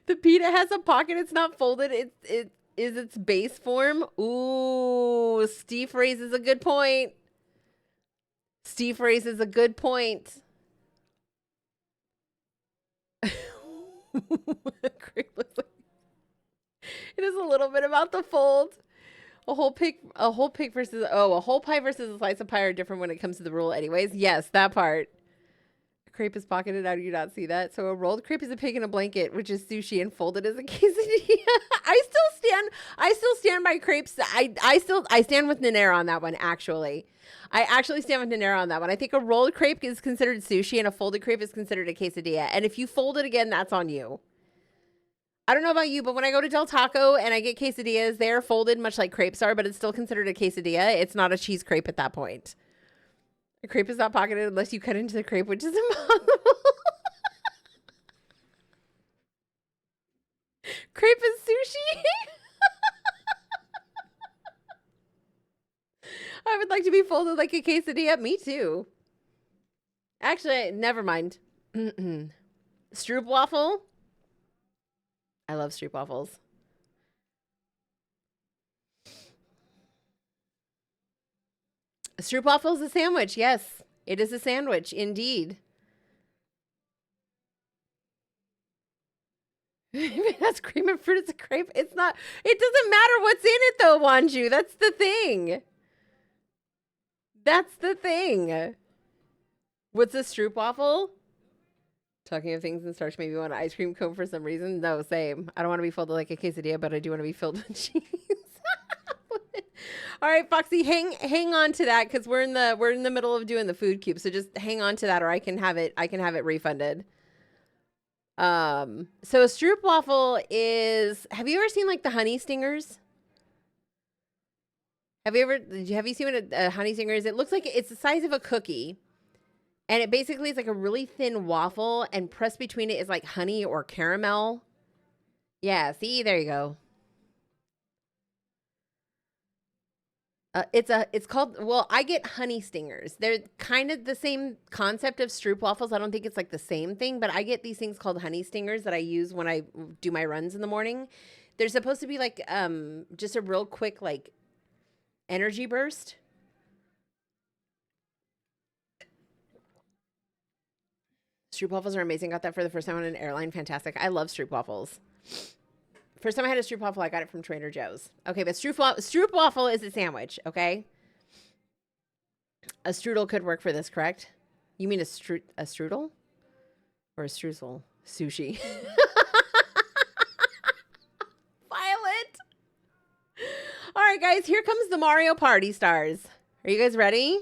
The pita has a pocket. It's not folded. It is its base form. Ooh, Steve raises a good point. Steve raises a good point. It is a little bit about the fold. A whole pig versus a whole pie versus a slice of pie are different when it comes to the rule anyways. Yes, that part. A crepe is pocketed. How do you not see that? So a rolled crepe is a pig in a blanket, which is sushi, and folded as a quesadilla. I still stand by crepes. I stand with Nanera on that one, actually. I actually stand with Nanera on that one. I think a rolled crepe is considered sushi and a folded crepe is considered a quesadilla. And if you fold it again, that's on you. I don't know about you, but when I go to Del Taco and I get quesadillas, they're folded much like crepes are, but it's still considered a quesadilla. It's not a cheese crepe at that point. A crepe is not pocketed unless you cut into the crepe, which is impossible. Crepe is sushi? I would like to be folded like a quesadilla. Me too. Actually, never mind. Stroop waffle. I love stroop waffles. A stroop waffle is a sandwich. Yes, it is a sandwich, indeed. If it has cream and fruit, it's a crepe. It's not. It doesn't matter what's in it, though, Wanju. That's the thing. That's the thing. What's a stroop waffle? Talking of things and starch made me want an ice cream cone for some reason. No, same. I don't want to be folded like a quesadilla, but I do want to be filled with cheese. All right, Foxy, hang on to that because we're in the middle of doing the food cube. So just hang on to that, or I can have it refunded. So a stroopwafel is. Have you ever seen like the honey stingers? Have you seen what a honey stinger is? It looks like it's the size of a cookie. And it basically is like a really thin waffle, and pressed between it is like honey or caramel. Yeah, see, there you go. It's called, well, I get honey stingers. They're kind of the same concept of stroopwafels. I don't think it's like the same thing, but I get these things called honey stingers that I use when I do my runs in the morning. They're supposed to be like just a real quick like energy burst. Stroopwafels are amazing. Got that for the first time on an airline. Fantastic. I love stroopwafels. First time I had a stroopwafel, I got it from Trader Joe's. Okay, but stroopwafel is a sandwich, okay? A strudel could work for this, correct? You mean a strudel? Or a streusel? Sushi. Violet! All right, guys, here comes the Mario Party Stars. Are you guys ready?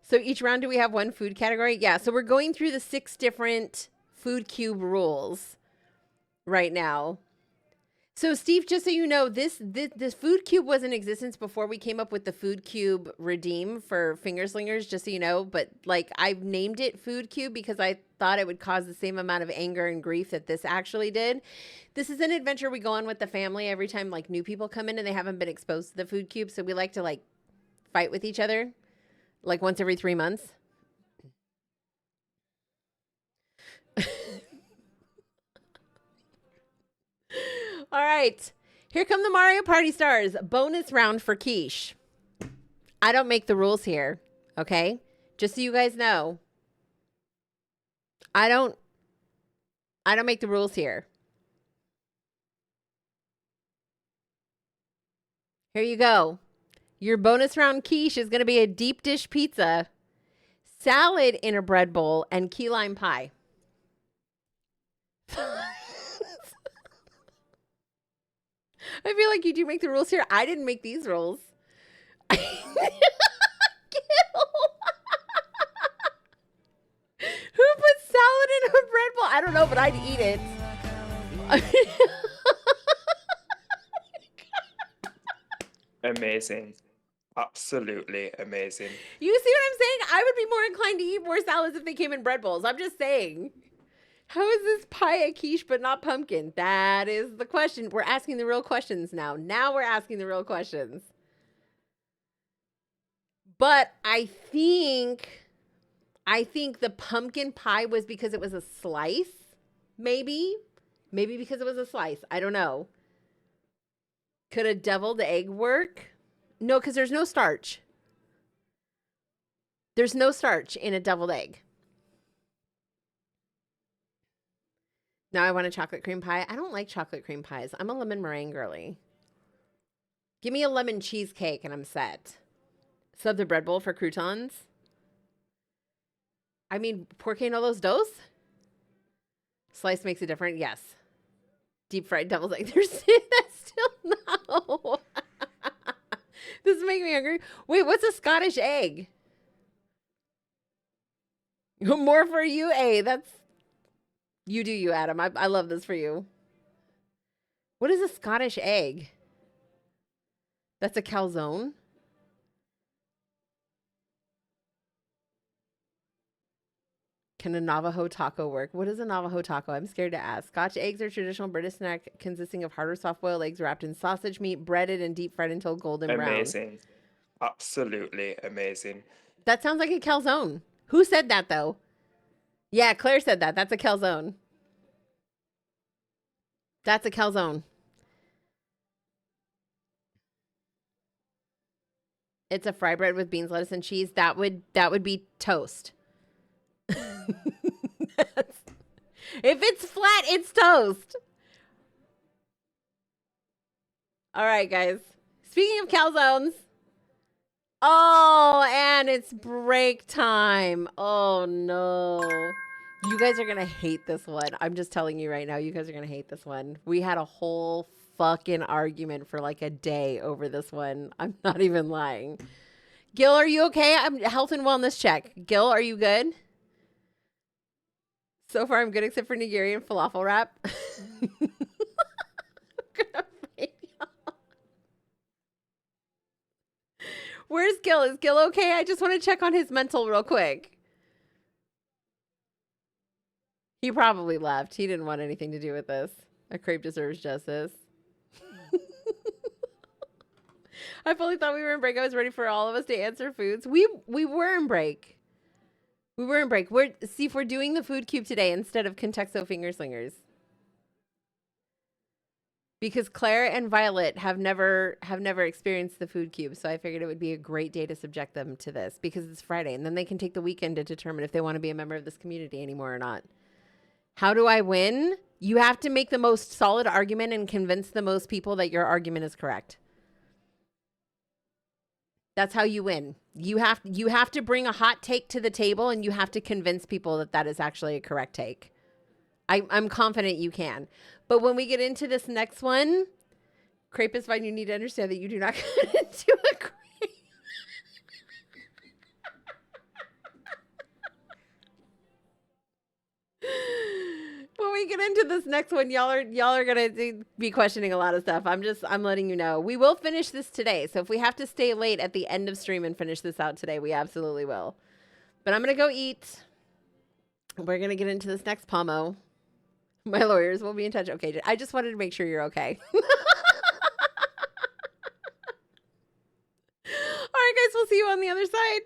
So each round, do we have one food category? Yeah, so we're going through the 6 different food cube rules right now. So Steve, just so you know, this food cube was in existence before we came up with the food cube redeem for fingerslingers, just so you know. But like, I've named it food cube because I thought it would cause the same amount of anger and grief that this actually did. This is an adventure we go on with the family every time like new people come in and they haven't been exposed to the food cube. So we like to like fight with each other. Like once every 3 months. All right. Here come the Mario Party Stars. Bonus round for quiche. I don't make the rules here. Okay? Just so you guys know. I don't make the rules here. Here you go. Your bonus round quiche is going to be a deep dish pizza, salad in a bread bowl, and key lime pie. I feel like you do make the rules here. I didn't make these rules. Who put salad in a bread bowl? I don't know, but I'd eat it. Amazing. Absolutely amazing. You see what I'm saying? I would be more inclined to eat more salads if they came in bread bowls. I'm just saying. How is this pie a quiche but not pumpkin? That is the question. We're asking the real questions now. Now we're asking the real questions. But I think the pumpkin pie was because it was a slice. Maybe because it was a slice. I don't know. Could a deviled egg work? No, because there's no starch. There's no starch in a deviled egg. Now I want a chocolate cream pie. I don't like chocolate cream pies. I'm a lemon meringue girly. Give me a lemon cheesecake and I'm set. Sub the bread bowl for croutons. I mean, ¿por qué no los dos? Slice makes a difference. Yes. Deep fried devil's egg. There's that's still no. This is making me hungry. Wait, what's a Scottish egg? More for you, A. That's you do you, Adam. I love this for you. What is a Scottish egg? That's a calzone. Can a Navajo taco work? What is a Navajo taco? I'm scared to ask. Scotch eggs are a traditional British snack consisting of hard or soft-boiled eggs wrapped in sausage meat, breaded and deep fried until golden brown. Amazing. Absolutely amazing. That sounds like a calzone. Who said that, though? Yeah, Claire said that. That's a calzone. That's a calzone. It's a fry bread with beans, lettuce, and cheese. That would be toast. If it's flat, it's toast. All right, guys. Speaking of calzones. Oh, and it's break time. Oh, no. You guys are going to hate this one. I'm just telling you right now, you guys are going to hate this one. We had a whole fucking argument for like a day over this one. I'm not even lying. Gil, are you okay? I'm health and wellness check. Gil, are you good? So far, I'm good except for nigiri and falafel wrap. Where's Gil? Is Gil okay? I just want to check on his mental real quick. He probably left. He didn't want anything to do with this. A crepe deserves justice. I fully thought we were in break. I was ready for all of us to answer foods. We were in break. We were in break. See if we're doing the food cube today instead of Contexto Finger Slingers. Because Claire and Violet have never experienced the food cube, so I figured it would be a great day to subject them to this because it's Friday, and then they can take the weekend to determine if they want to be a member of this community anymore or not. How do I win? You have to make the most solid argument and convince the most people that your argument is correct. That's how you win. You have to bring a hot take to the table, and you have to convince people that that is actually a correct take. I'm confident you can. But when we get into this next one, crepe is fine. You need to understand that you do not get into a crepe. When we get into this next one, y'all are gonna be questioning a lot of stuff. I'm letting you know. We will finish this today. So if we have to stay late at the end of stream and finish this out today, we absolutely will. But I'm gonna go eat. We're gonna get into this next Pomo. My lawyers will be in touch. Okay, I just wanted to make sure you're okay. All right, guys, we'll see you on the other side.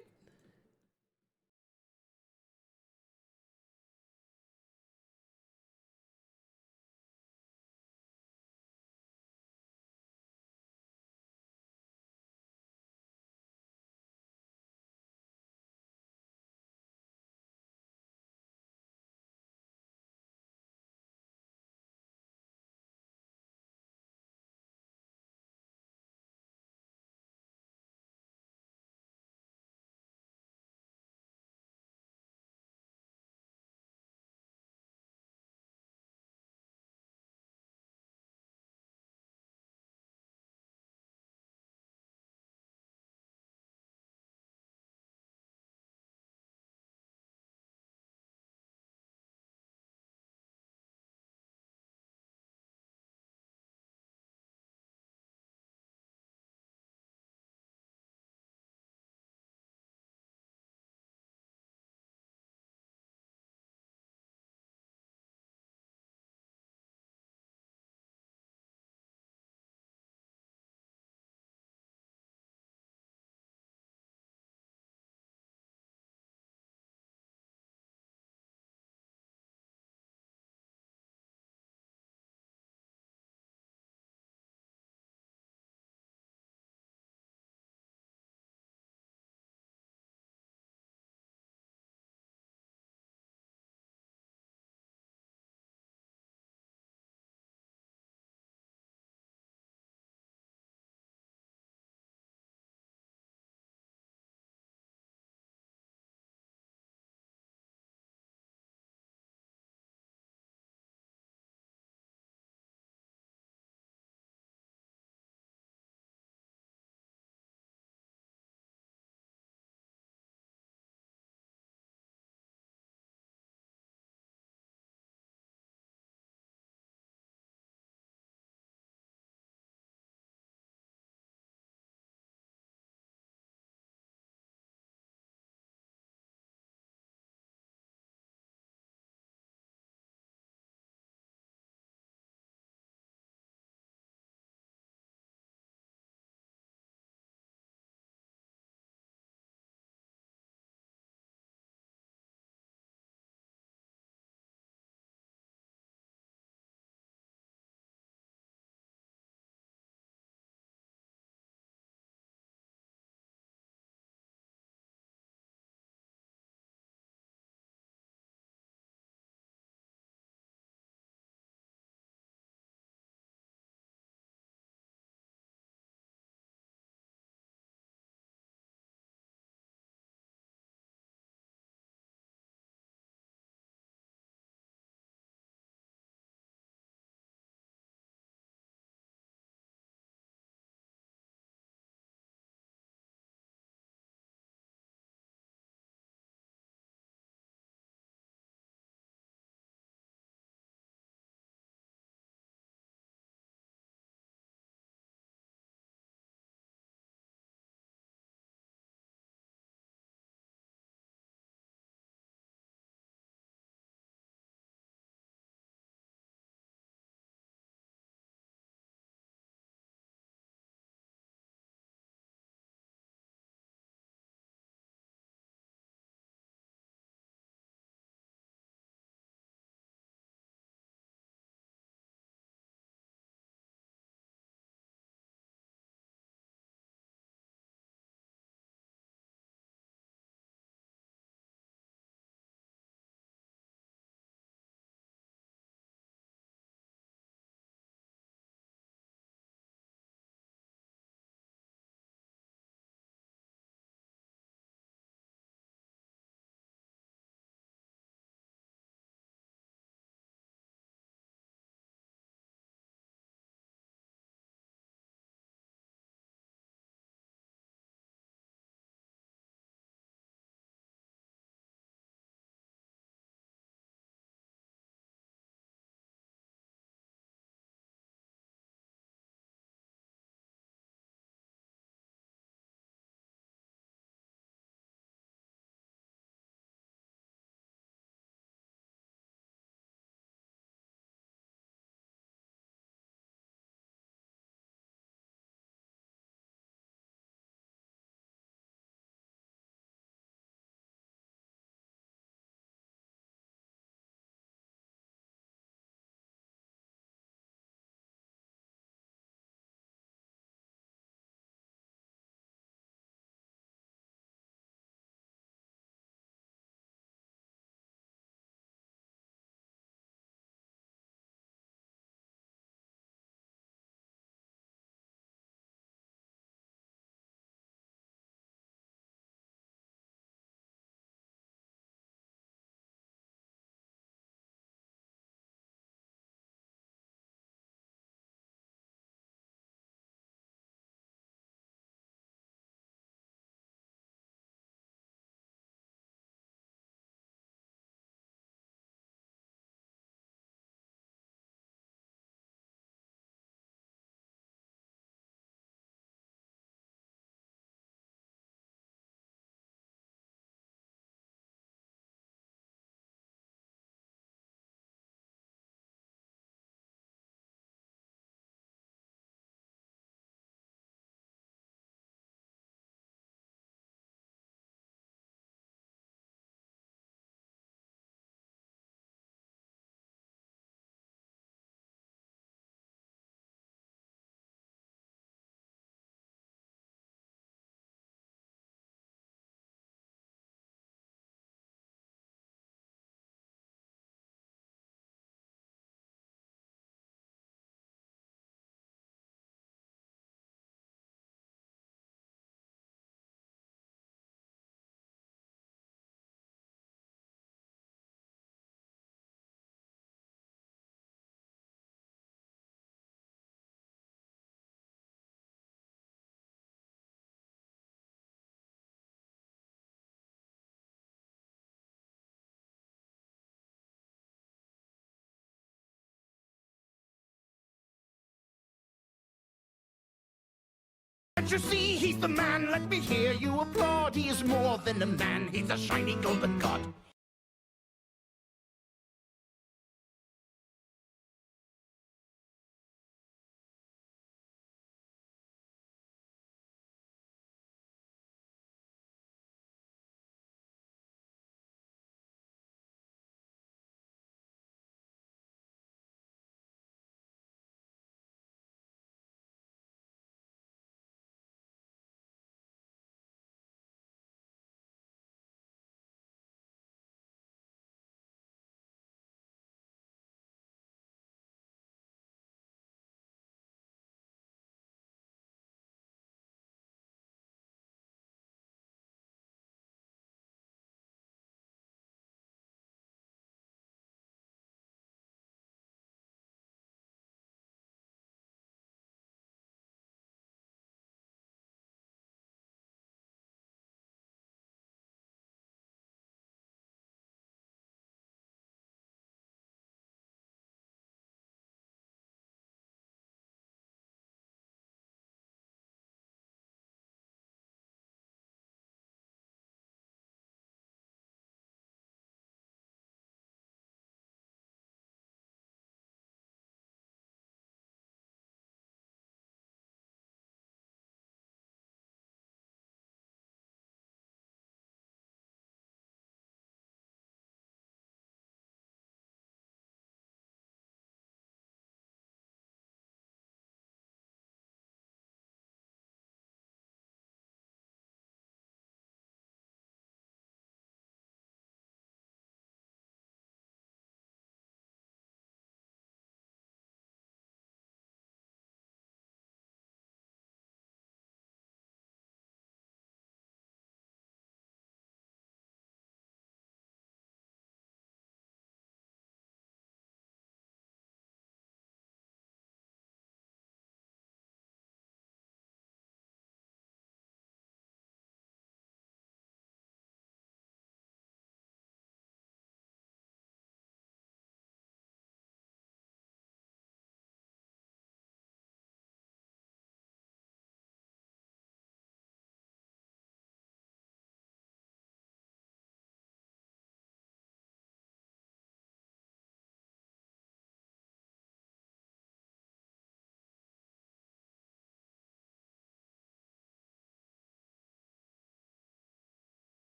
Can't you see he's the man? Let me hear you applaud. He is more than a man. He's a shiny golden god.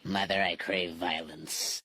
Mother, I crave violence.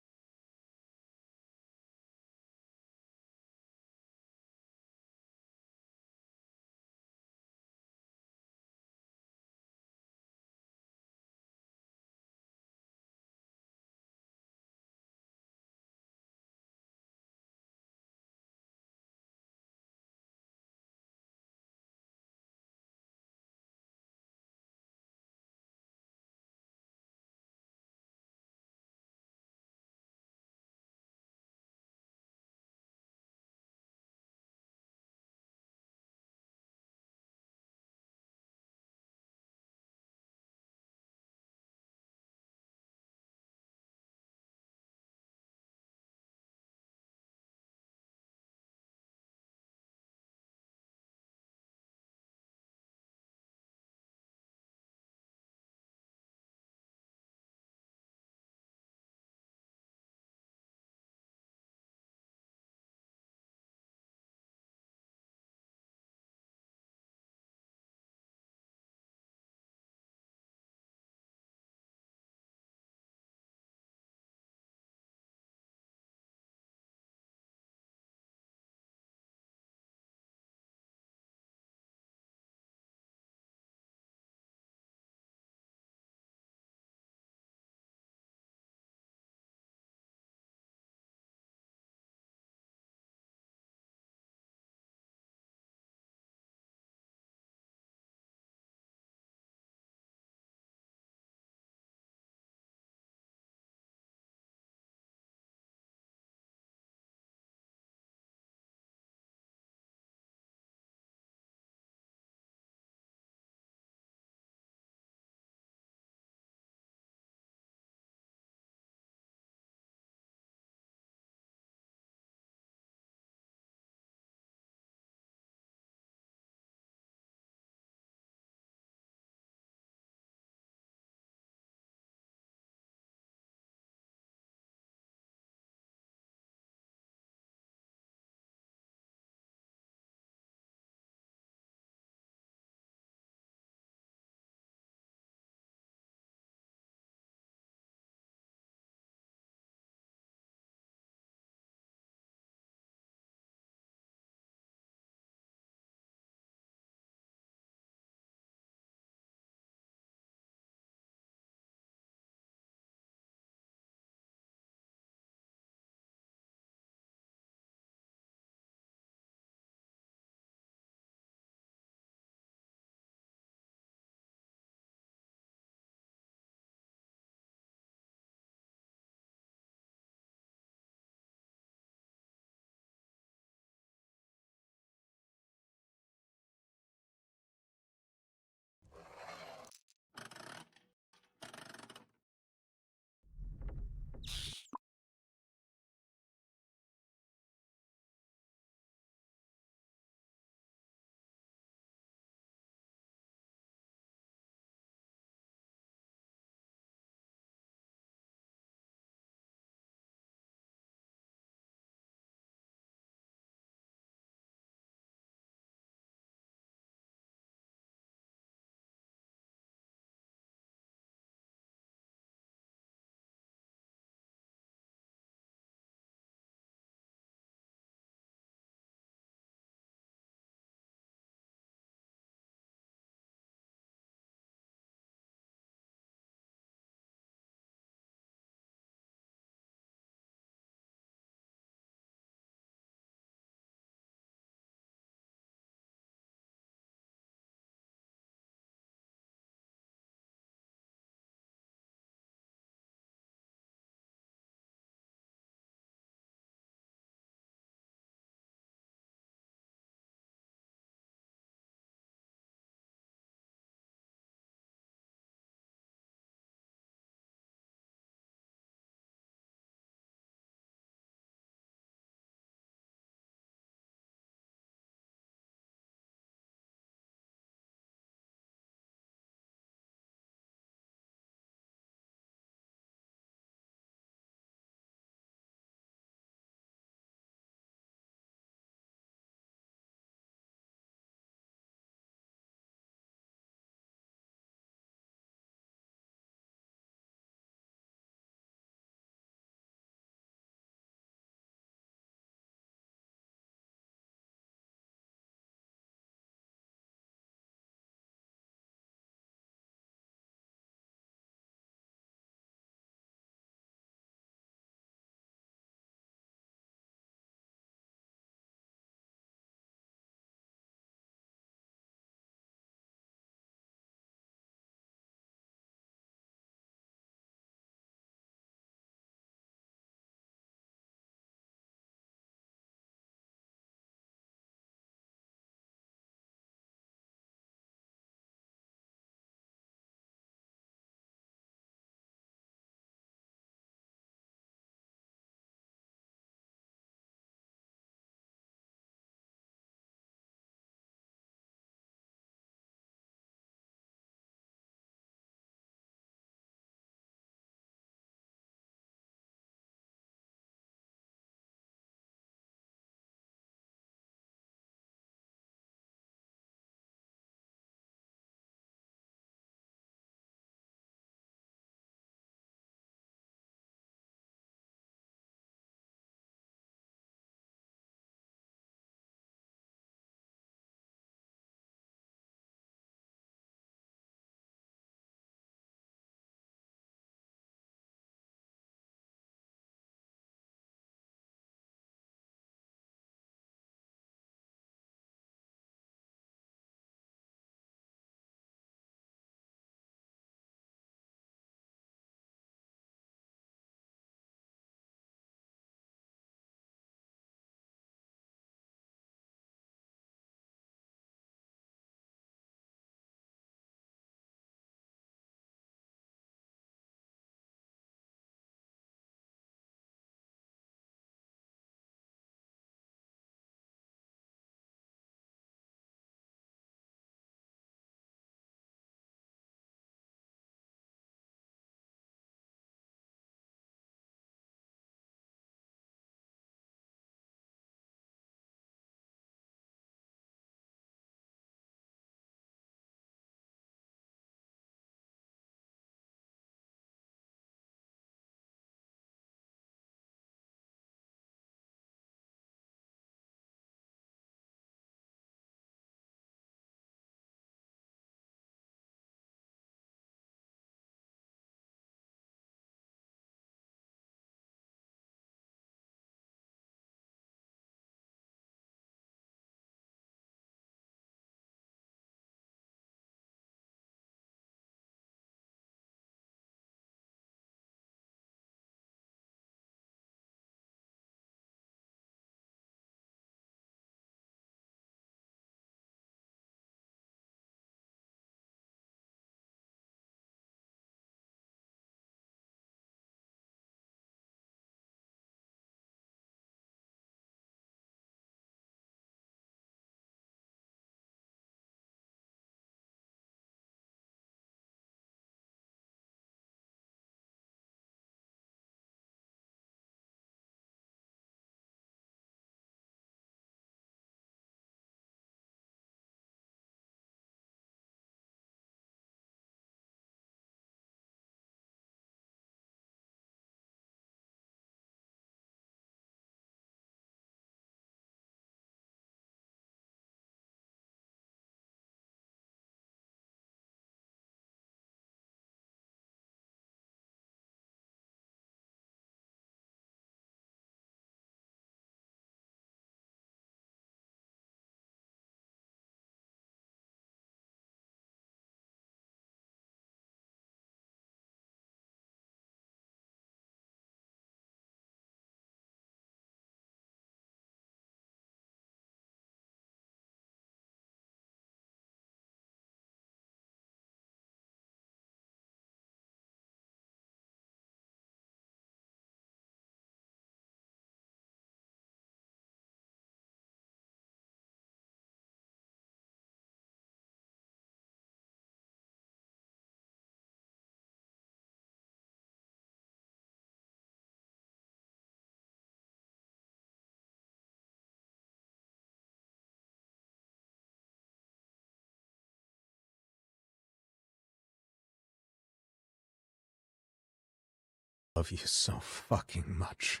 love you so fucking much.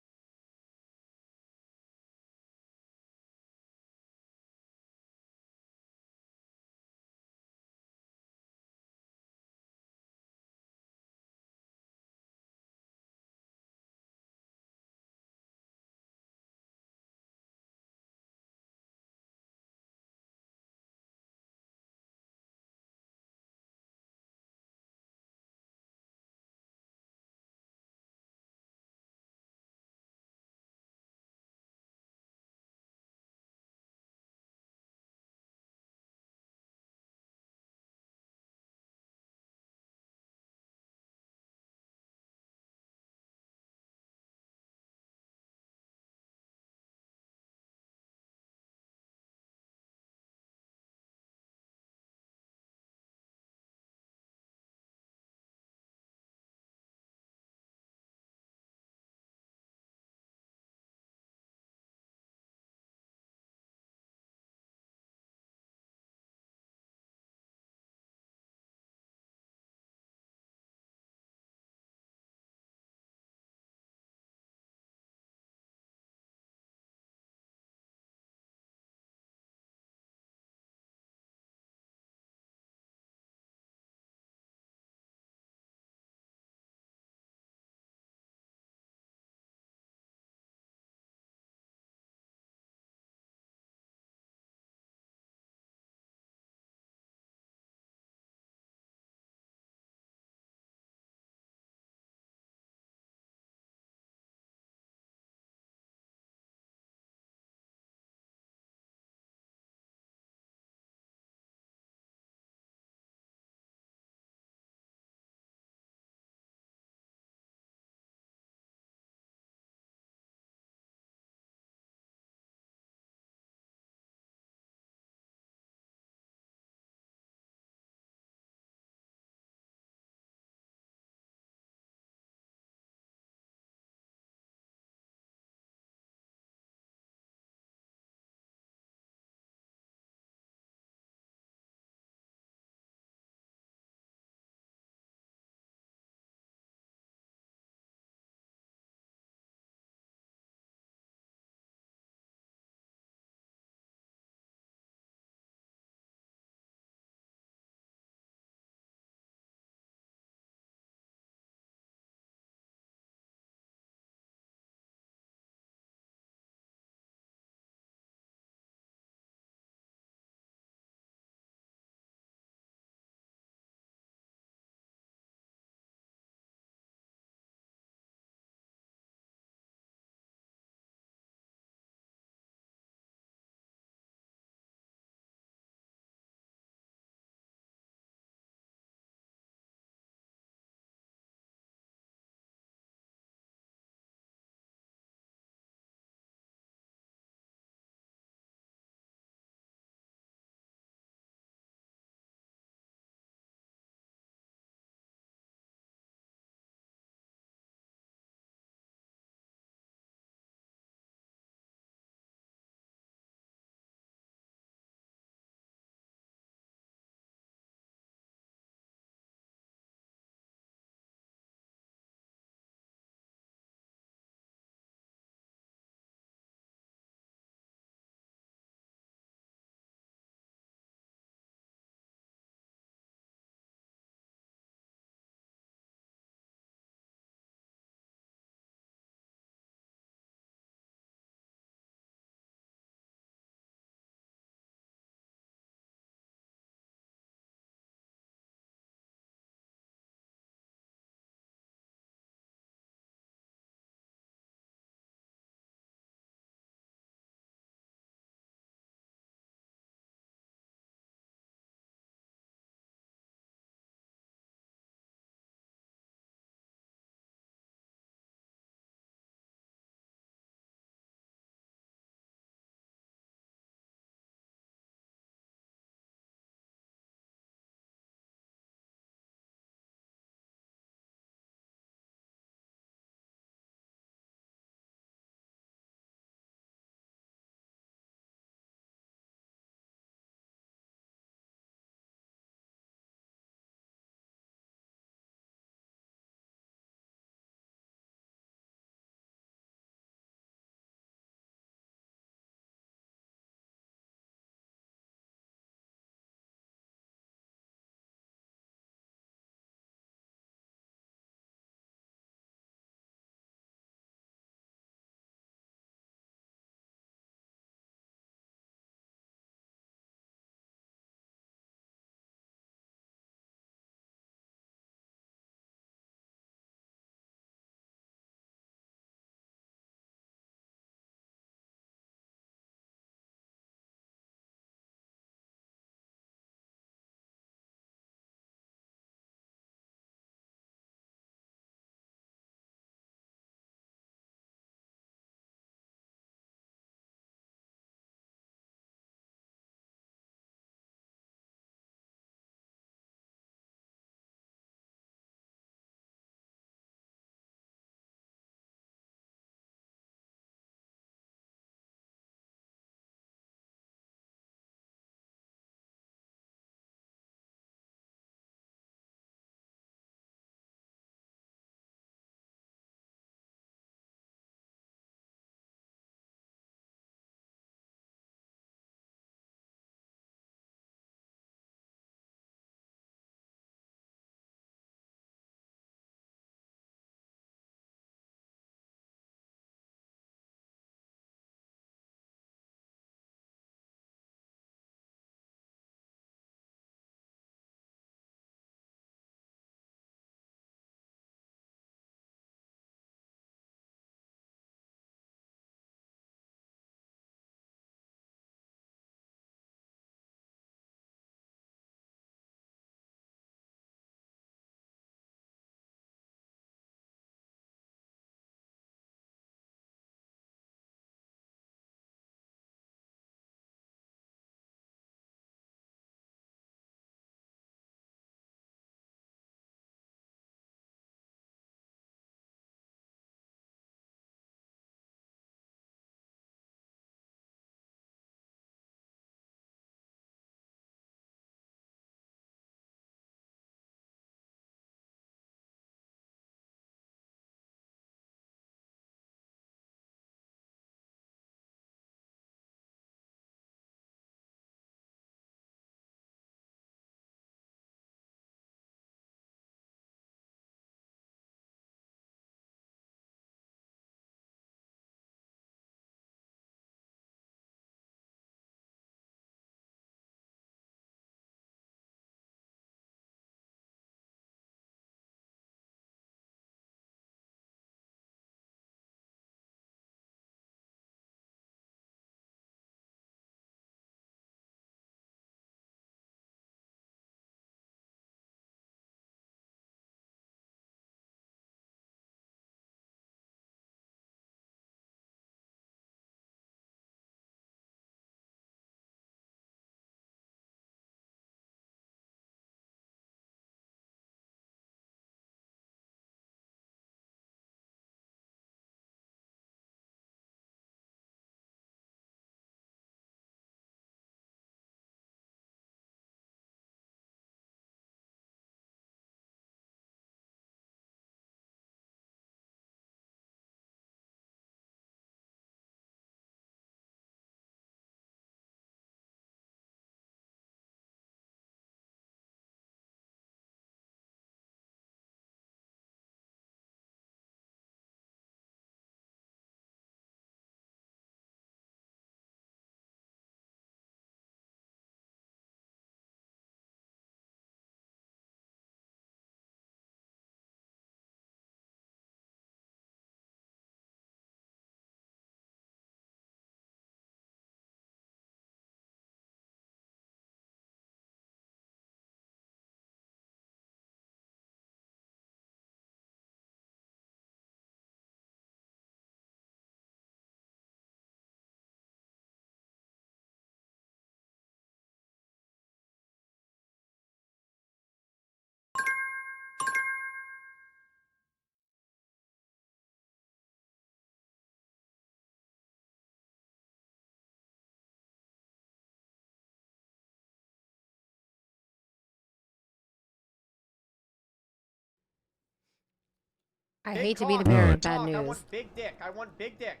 I Big hate to be the cock, bearer big of bad cock, I news. want big dick. I want big dick.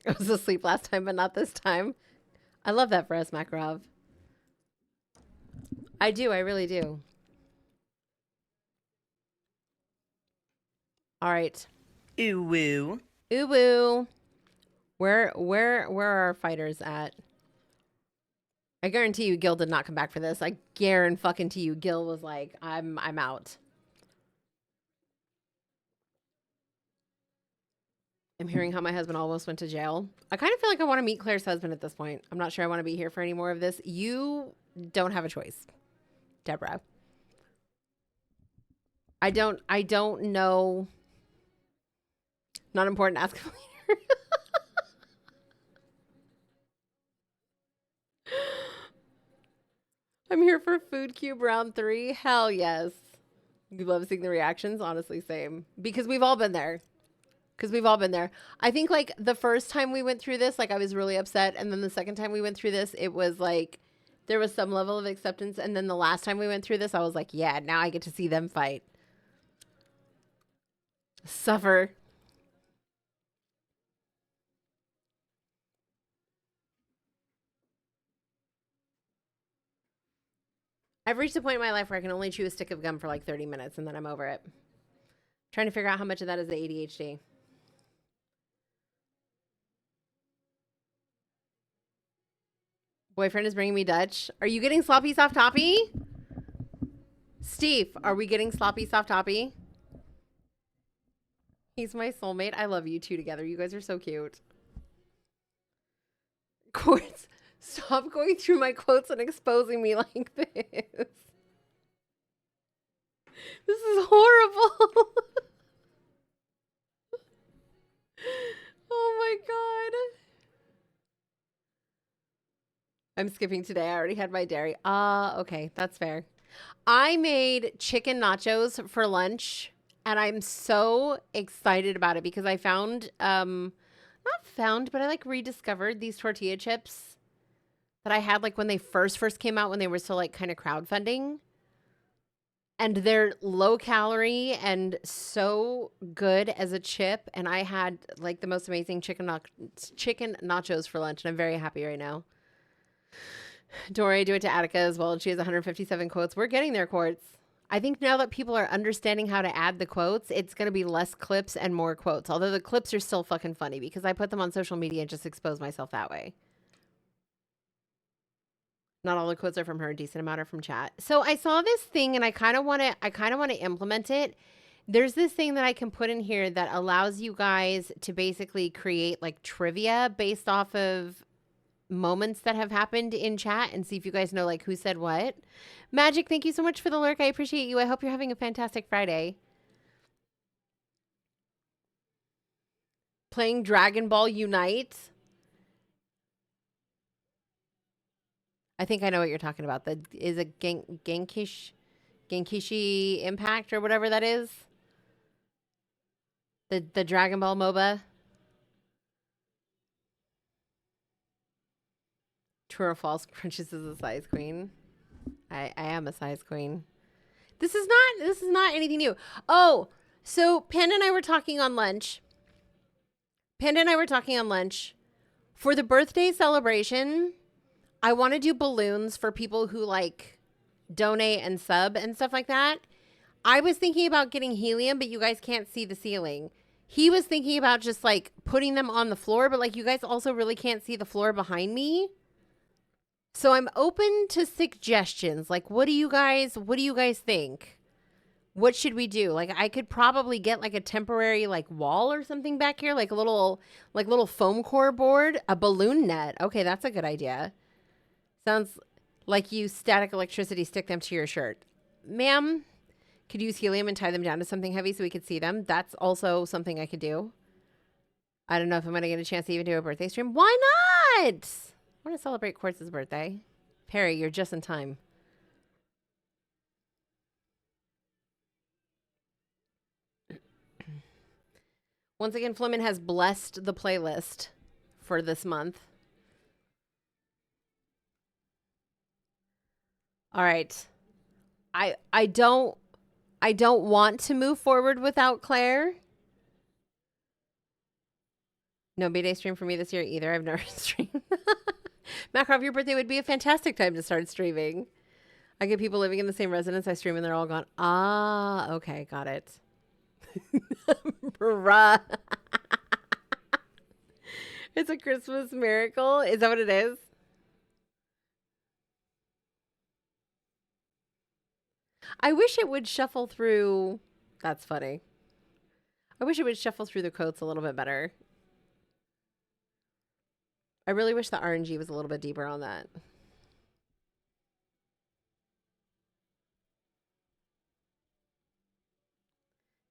I was asleep last time, but not this time. I love that for us, Makarov. I do. I really do. All right. Ooh woo. Ooh woo. Where are our fighters at? I guarantee you Gil did not come back for this. I guarantee you Gil was like, I'm out. I'm hearing how my husband almost went to jail. I kind of feel like I want to meet Claire's husband at this point. I'm not sure I want to be here for any more of this. You don't have a choice, Deborah. I don't know. Not important. Ask him later. I'm here for Food Cube round 3. Hell yes. You love seeing the reactions? Honestly, same. Because we've all been there. I think like the first time we went through this, like I was really upset. And then the second time we went through this, it was like there was some level of acceptance. And then the last time we went through this, I was like, yeah, now I get to see them fight. Suffer. I've reached a point in my life where I can only chew a stick of gum for like 30 minutes and then I'm over it. Trying to figure out how much of that is the ADHD. Boyfriend is bringing me Dutch. Are you getting sloppy soft toppy? Steve, are we getting sloppy soft toppy? He's my soulmate. I love you two together. You guys are so cute. Quotes. Stop going through my quotes and exposing me like this. This is horrible. Oh my God. I'm skipping today. I already had my dairy. Okay. That's fair. I made chicken nachos for lunch and I'm so excited about it because I found, not found, but I like rediscovered these tortilla chips that I had like when they first came out when they were still like kind of crowdfunding. And they're low calorie and so good as a chip. And I had like the most amazing chicken nachos for lunch. And I'm very happy right now. Don't worry, I do it to Attica as well. She has 157 quotes. We're getting there, Quartz. I think now that people are understanding how to add the quotes, it's going to be less clips and more quotes. Although the clips are still fucking funny because I put them on social media and just expose myself that way. Not all the quotes are from her. A decent amount are from chat. So I saw this thing and I kind of want to implement it. There's this thing that I can put in here that allows you guys to basically create like trivia based off of moments that have happened in chat and see if you guys know like who said what. Magic, thank you so much for the lurk. I appreciate you. I hope you're having a fantastic Friday. Playing Dragon Ball Unite. I think I know what you're talking about. Is a Genkishi Impact or whatever that is. The Dragon Ball MOBA. True or false? Crunches is a size queen. I am a size queen. This is not anything new. Oh, so Panda and I were talking on lunch. For the birthday celebration, I want to do balloons for people who like donate and sub and stuff like that. I was thinking about getting helium, but you guys can't see the ceiling. He was thinking about just like putting them on the floor, but like you guys also really can't see the floor behind me. So I'm open to suggestions. Like, what do you guys think? What should we do? Like, I could probably get like a temporary like wall or something back here, like a little foam core board, a balloon net. Okay, that's a good idea. Sounds like you static electricity stick them to your shirt. Ma'am, could use helium and tie them down to something heavy so we could see them. That's also something I could do. I don't know if I'm going to get a chance to even do a birthday stream. Why not? I want to celebrate Quartz's birthday. Perry, you're just in time. Once again, Fleming has blessed the playlist for this month. All right. I don't want to move forward without Claire. No B-Day stream for me this year either. I've never streamed. Macroff, your birthday would be a fantastic time to start streaming. I get people living in the same residence. I stream and they're all gone. Ah, okay. Got it. Bruh. It's a Christmas miracle. Is that what it is? I wish it would shuffle through. That's funny. I wish it would shuffle through the quotes a little bit better. I really wish the RNG was a little bit deeper on that.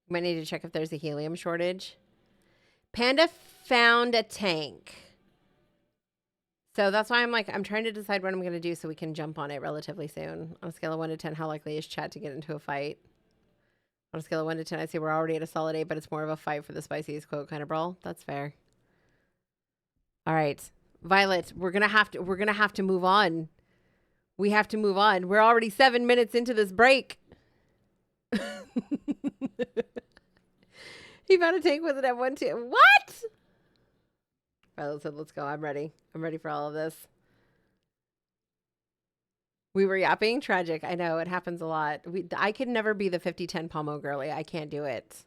Might need to check if there's a helium shortage. Panda found a tank. So that's why I'm trying to decide what I'm going to do so we can jump on it relatively soon. On a scale of 1 to 10, how likely is chat to get into a fight? On a scale of 1 to 10, I'd say we're already at a solid 8, but it's more of a fight for the spiciest quote kind of brawl. That's fair. All right. Violet, we're going to have to move on. We have to move on. We're already 7 minutes into this break. He found a tank with an M1 too. What? Violet said, let's go. I'm ready. I'm ready for all of this. We were yapping. Tragic. I know. It happens a lot. I could never be the 50-10 Pomo girly. I can't do it.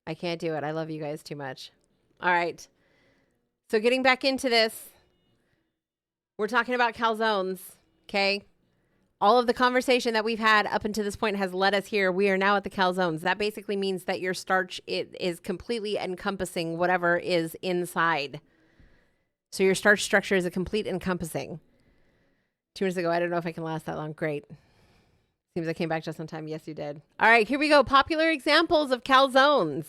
I can't do it. I love you guys too much. All right. So getting back into this, we're talking about calzones, okay? All of the conversation that we've had up until this point has led us here. We are now at the calzones. That basically means that your starch is completely encompassing whatever is inside. So your starch structure is a complete encompassing. 2 minutes ago, I don't know if I can last that long. Great. Seems I came back just on time. Yes, you did. All right, here we go. Popular examples of calzones.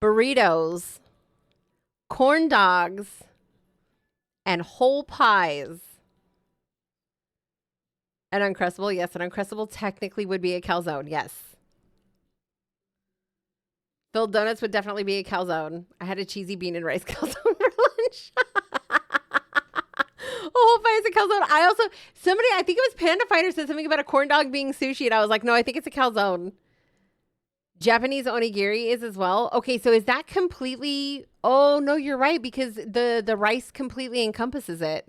Burritos, corn dogs, and whole pies. An Uncrustable, yes. An Uncrustable technically would be a calzone, yes. Filled donuts would definitely be a calzone. I had a cheesy bean and rice calzone for lunch. Whole pie is a calzone. I think it was Panda Fighter said something about a corn dog being sushi, and I was like, no, I think it's a calzone. Japanese onigiri is as well. Okay, so is that completely... Oh, no, you're right, because the rice completely encompasses it.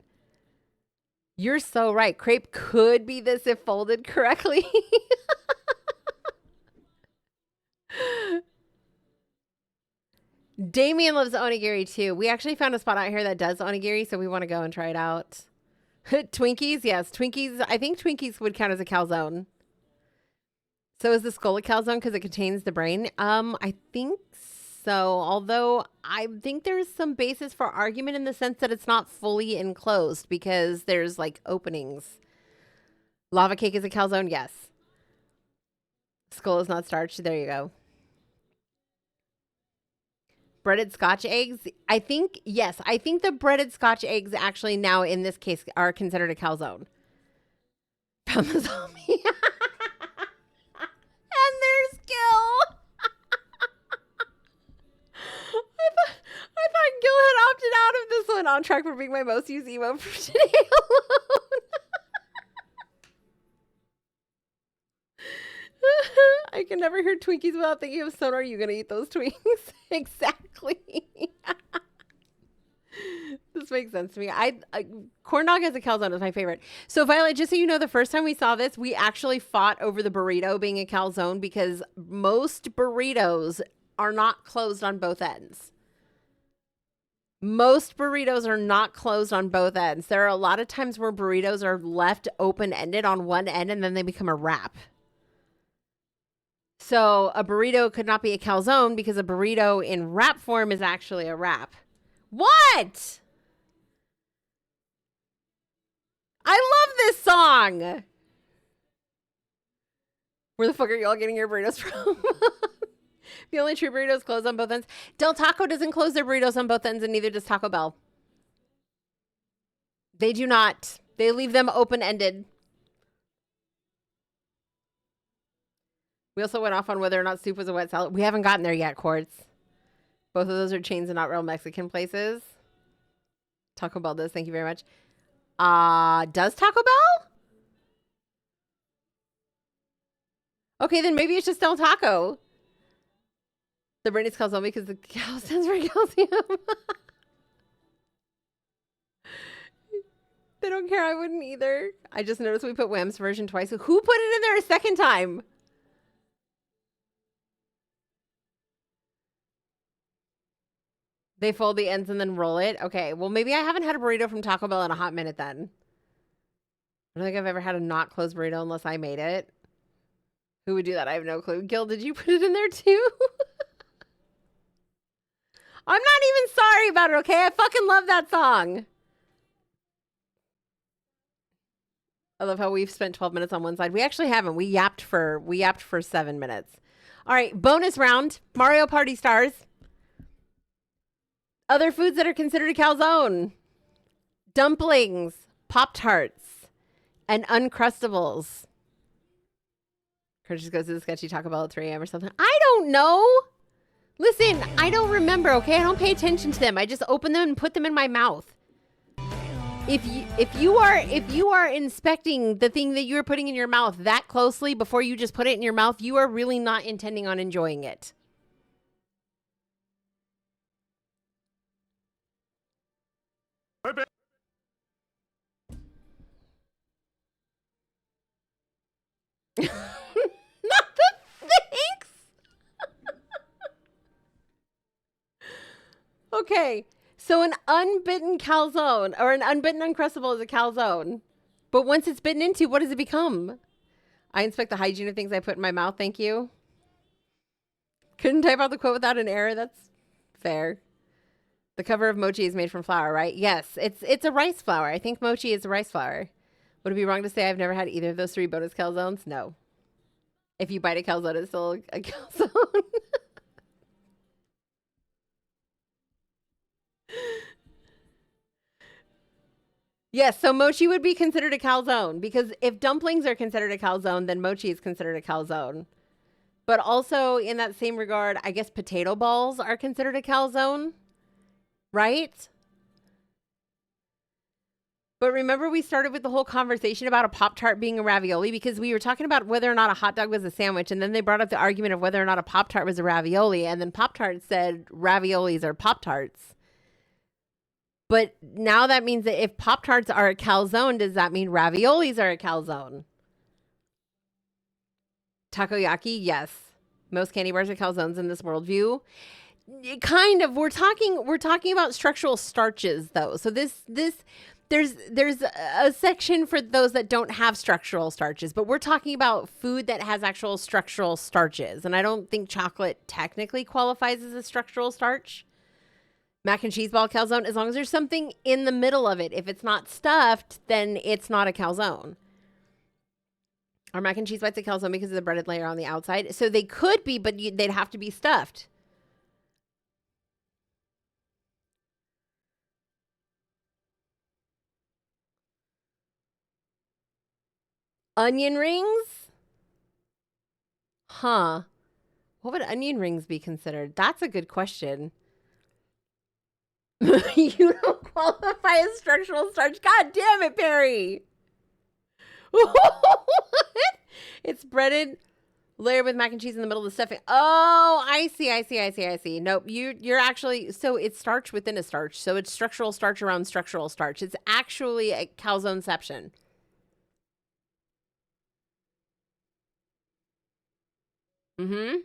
You're so right. Crepe could be this if folded correctly. Damien loves onigiri, too. We actually found a spot out here that does onigiri, so we want to go and try it out. Twinkies, yes. Twinkies, I think Twinkies would count as a calzone. So is the skull a calzone because it contains the brain? I think so. Although I think there's some basis for argument in the sense that it's not fully enclosed because there's like openings. Lava cake is a calzone, yes. Skull is not starch. There you go. Breaded Scotch eggs. I think, yes. I think the breaded Scotch eggs actually now in this case are considered a calzone. Found the zombie. And their skill. I thought Gil had opted out of this one. On track for being my most used emote for today alone. I can never hear Twinkies without thinking of Sonar. Are you going to eat those Twinkies? Exactly. This makes sense to me. Corn dog as a calzone is my favorite. So Violet, just so you know, the first time we saw this, we actually fought over the burrito being a calzone because most burritos are not closed on both ends. Most burritos are not closed on both ends. There are a lot of times where burritos are left open-ended on one end and then they become a wrap. So a burrito could not be a calzone because a burrito in wrap form is actually a wrap. What? I love this song. Where the fuck are y'all getting your burritos from? The only true burritos close on both ends. Del Taco doesn't close their burritos on both ends, and neither does Taco Bell. They do not. They leave them open-ended. We also went off on whether or not soup was a wet salad. We haven't gotten there yet, Quartz. Both of those are chains and not real Mexican places. Taco Bell does. Thank you very much. Does Taco Bell? Okay, then maybe it's just Del Taco. The Brittany's calzone because the cow stands for calcium. They don't care. I wouldn't either. I just noticed we put Wham's version twice. Who put it in there a second time? They fold the ends and then roll it. Okay, well, maybe I haven't had a burrito from Taco Bell in a hot minute then. I don't think I've ever had a not closed burrito unless I made it. Who would do that? I have no clue. Gil, did you put it in there too? I'm not even sorry about it, okay? I fucking love that song. I love how we've spent 12 minutes on one side. We actually haven't. We yapped for 7 minutes. All right, bonus round. Mario Party stars. Other foods that are considered a calzone. Dumplings, Pop-Tarts, and Uncrustables. Kurt just goes to the sketchy Taco Bell at 3 a.m. or something. I don't know. Listen, I don't remember, okay? I don't pay attention to them. I just open them and put them in my mouth. If you are inspecting the thing that you're putting in your mouth that closely before you just put it in your mouth, you are really not intending on enjoying it. Not the thanks. Okay. So an unbitten calzone or an unbitten Uncrustable is a calzone. But once it's bitten into, what does it become? I inspect the hygiene of things I put in my mouth. Thank you. Couldn't type out the quote without an error. That's fair. The cover of mochi is made from flour, right? Yes, it's a rice flour. I think mochi is a rice flour. Would it be wrong to say I've never had either of those 3 bonus calzones? No. If you bite a calzone, it's still a calzone. Yes, so mochi would be considered a calzone because if dumplings are considered a calzone, then mochi is considered a calzone. But also in that same regard, I guess potato balls are considered a calzone, right? But remember we started with the whole conversation about a Pop-Tart being a ravioli because we were talking about whether or not a hot dog was a sandwich, and then they brought up the argument of whether or not a Pop-Tart was a ravioli, and then Pop-Tart said raviolis are Pop-Tarts. But now that means that if Pop-Tarts are a calzone, does that mean raviolis are a calzone? Takoyaki, yes. Most candy bars are calzones in this worldview. Kind of. We're talking about structural starches though. So there's a section for those that don't have structural starches, but we're talking about food that has actual structural starches. And I don't think chocolate technically qualifies as a structural starch. Mac and cheese ball calzone, as long as there's something in the middle of it. If it's not stuffed, then it's not a calzone. Are mac and cheese bites a calzone because of the breaded layer on the outside? So they could be, but they'd have to be stuffed. Onion rings? Huh. What would onion rings be considered? That's a good question. You don't qualify as structural starch. God damn it, Perry. What? It's breaded layer with mac and cheese in the middle of the stuffing. Oh, I see. Nope. You're actually, so it's starch within a starch. So it's structural starch around structural starch. It's actually a calzoneception. Mm-hmm.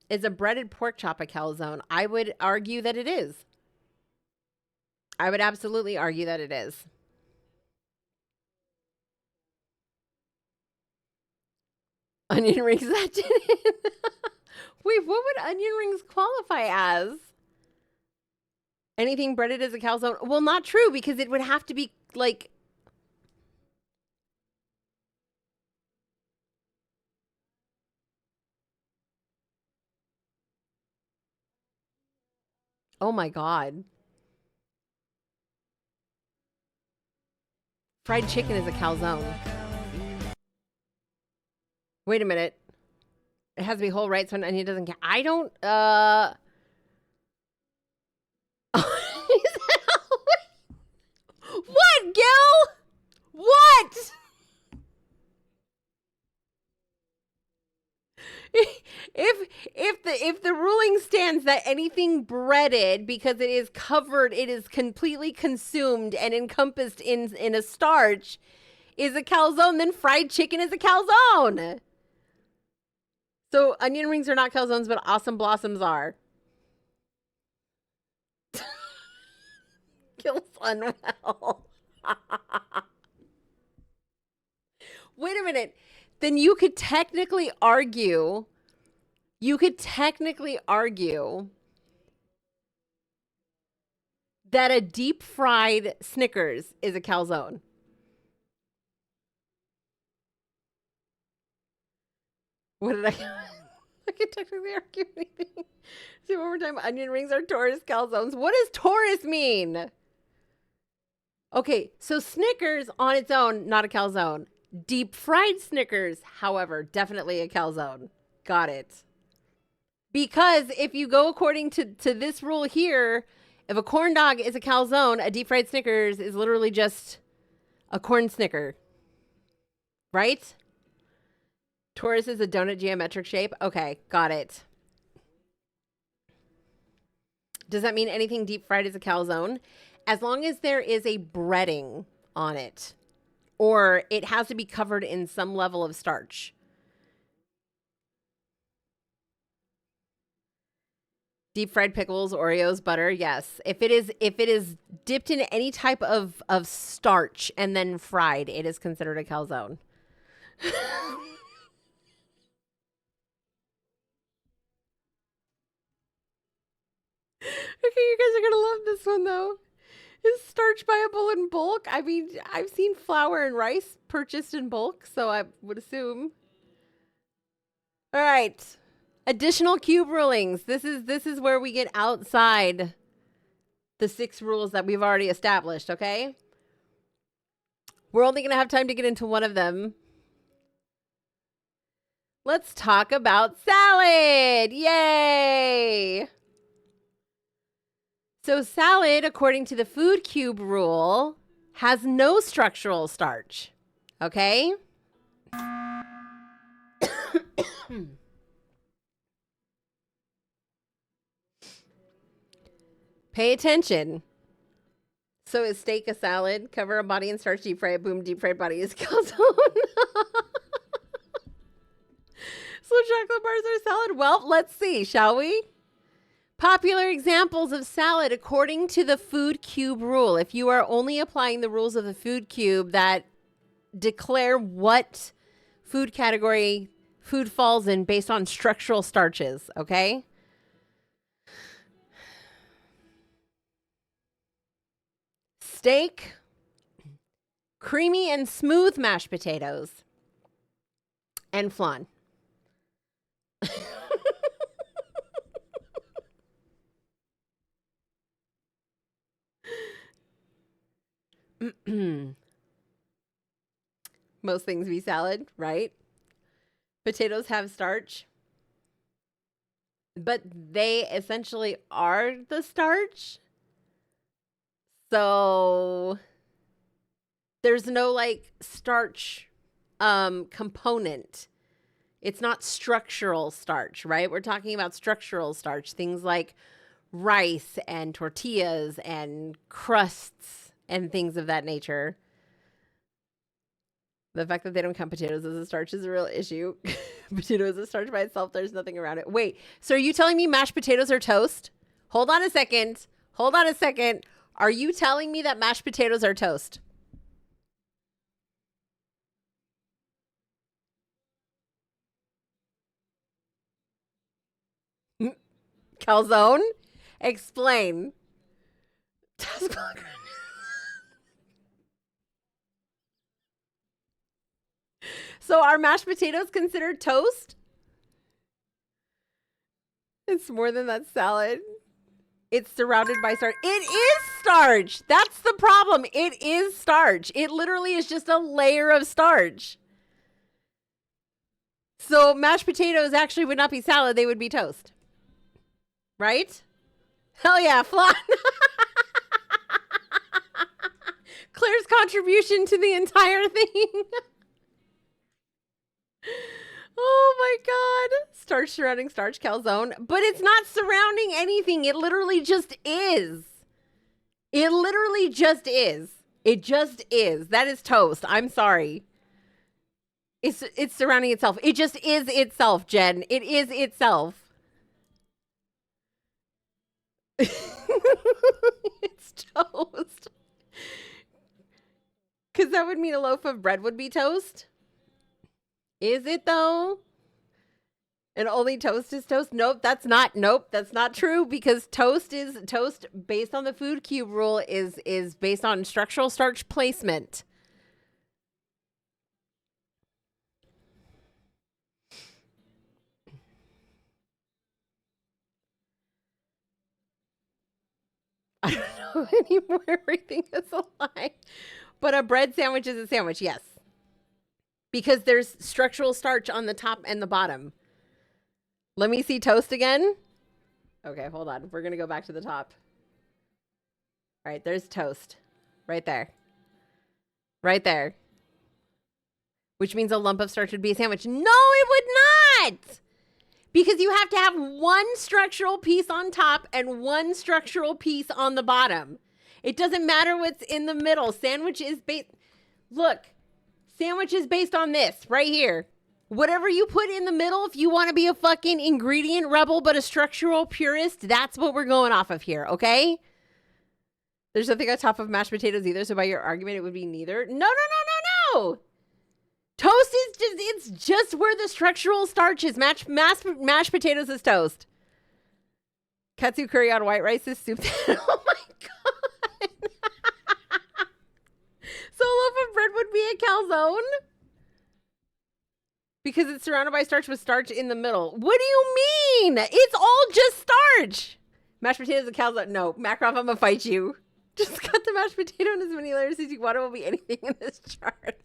Is a breaded pork chop a calzone? I would argue that it is. I would absolutely argue that it is. Onion rings, that didn't. Wait, what would onion rings qualify as? Anything breaded as a calzone? Well, not true, because it would have to be like... Oh my God. Fried chicken is a calzone. Wait a minute. It has to be whole, right? So an onion doesn't count. I don't, understands that anything breaded, because it is covered, it is completely consumed and encompassed in a starch, is a calzone, then fried chicken is a calzone. So onion rings are not calzones, but awesome blossoms are. Kills unwell. Wait a minute. Then you could technically argue that a deep fried Snickers is a calzone. What did I can technically argue anything. Say one more time. Onion rings are Taurus calzones. What does Taurus mean? Okay, so Snickers on its own, not a calzone. Deep fried Snickers, however, definitely a calzone. Got it. Because if you go according to this rule here, if a corn dog is a calzone, a deep fried Snickers is literally just a corn Snicker. Right? Taurus is a donut geometric shape. Okay, got it. Does that mean anything deep fried is a calzone? As long as there is a breading on it, or it has to be covered in some level of starch. Deep fried pickles, Oreos, butter, yes. If it is dipped in any type of starch and then fried, it is considered a calzone. Okay, you guys are gonna love this one though. Is starch buyable in bulk? I mean, I've seen flour and rice purchased in bulk, so I would assume. All right. Additional cube rulings. This is where we get outside the 6 rules that we've already established, okay? We're only going to have time to get into one of them. Let's talk about salad. Yay! So salad, according to the food cube rule, has no structural starch. Okay? Pay attention. So is steak a salad? Cover a body in starch, deep fry it, boom, deep fried body is calzone. So chocolate bars are salad? Well, let's see, shall we? Popular examples of salad according to the food cube rule. If you are only applying the rules of the food cube that declare what food category food falls in based on structural starches, okay? Steak, creamy and smooth mashed potatoes, and flan. Most things be salad, right? Potatoes have starch, but they essentially are the starch. So there's no like starch component. It's not structural starch, right? We're talking about structural starch, things like rice and tortillas and crusts and things of that nature. The fact that they don't count potatoes as a starch is a real issue. Potato is a starch by itself. There's nothing around it. Wait, so are you telling me mashed potatoes are toast? Hold on a second. Hold on a second. Are you telling me that mashed potatoes are toast? Calzone? Explain. So are mashed potatoes considered toast? It's more than that salad. It's surrounded by starch. It is starch. That's the problem. It is starch. It literally is just a layer of starch. So mashed potatoes actually would not be salad. They would be toast. Right? Hell yeah, flan. Claire's contribution to the entire thing. Oh my God. Starch surrounding starch calzone. But it's not surrounding anything. It literally just is. It literally just is. It just is. That is toast. I'm sorry. It's surrounding itself. It just is itself, Jen. It is itself. It's toast. Because that would mean a loaf of bread would be toast. Is it though? And only toast is toast? Nope, that's not true, because toast is toast based on the food cube rule is based on structural starch placement. I don't know anymore. Everything is a lie. But a bread sandwich is a sandwich, yes. Because there's structural starch on the top and the bottom. Let me see toast again. Okay, hold on. We're going to go back to the top. All right, there's toast. Right there. Right there. Which means a lump of starch would be a sandwich. No, it would not! Because you have to have one structural piece on top and one structural piece on the bottom. It doesn't matter what's in the middle. Sandwich is based... Look, sandwich is based on this right here. Whatever you put in the middle, if you want to be a fucking ingredient rebel but a structural purist, that's what we're going off of here, okay? There's nothing on top of mashed potatoes either, so by your argument, it would be neither. No, no, no, no, no! Toast is just, it's just where the structural starch is. Mashed potatoes is toast. Katsu curry on white rice is soup. Oh my God. So a loaf of bread would be a calzone? Because it's surrounded by starch with starch in the middle. What do you mean? It's all just starch. Mashed potatoes and calzone. No, Macroff, I'm gonna fight you. Just cut the mashed potato in as many layers as you want. It will be anything in this chart.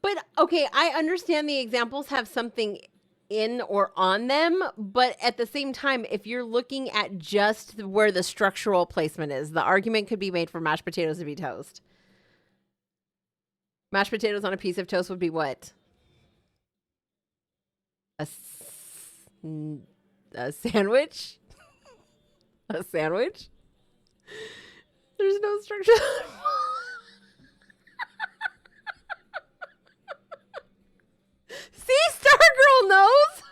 But, okay, I understand the examples have something in or on them, but at the same time, if you're looking at just where the structural placement is, the argument could be made for mashed potatoes to be toast. Mashed potatoes on a piece of toast would be what? A sandwich? A sandwich? There's no structure. See, Stargirl knows.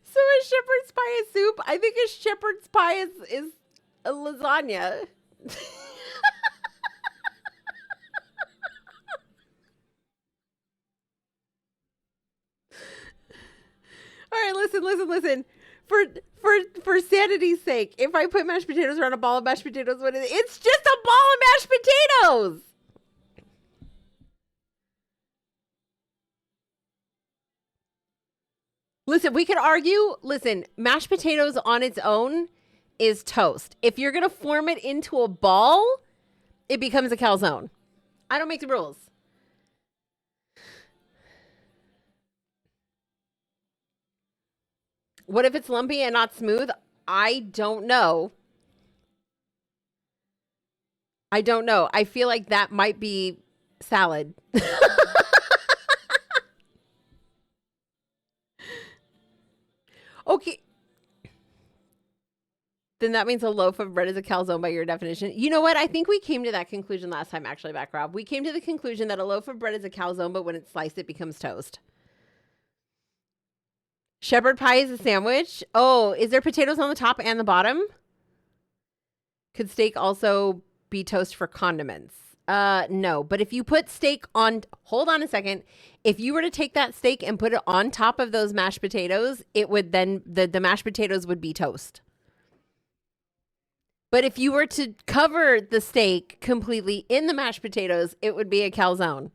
So a shepherd's pie is soup. I think a shepherd's pie is a lasagna. All right, listen. For sanity's sake, if I put mashed potatoes around a ball of mashed potatoes, what is it? It's just a ball of mashed potatoes. Listen, we could argue, mashed potatoes on its own is toast. If you're going to form it into a ball, it becomes a calzone. I don't make the rules. What if it's lumpy and not smooth? I don't know. I feel like that might be salad. Okay. Then that means a loaf of bread is a calzone by your definition. You know what? I think we came to that conclusion last time, actually, back, Rob. We came to the conclusion that a loaf of bread is a calzone, but when it's sliced, it becomes toast. Shepherd pie is a sandwich. Oh, is there potatoes on the top and the bottom? Could steak also be toast for condiments? No. But if you put steak on... Hold on a second. If you were to take that steak and put it on top of those mashed potatoes, it would then... The mashed potatoes would be toast. But if you were to cover the steak completely in the mashed potatoes, it would be a calzone.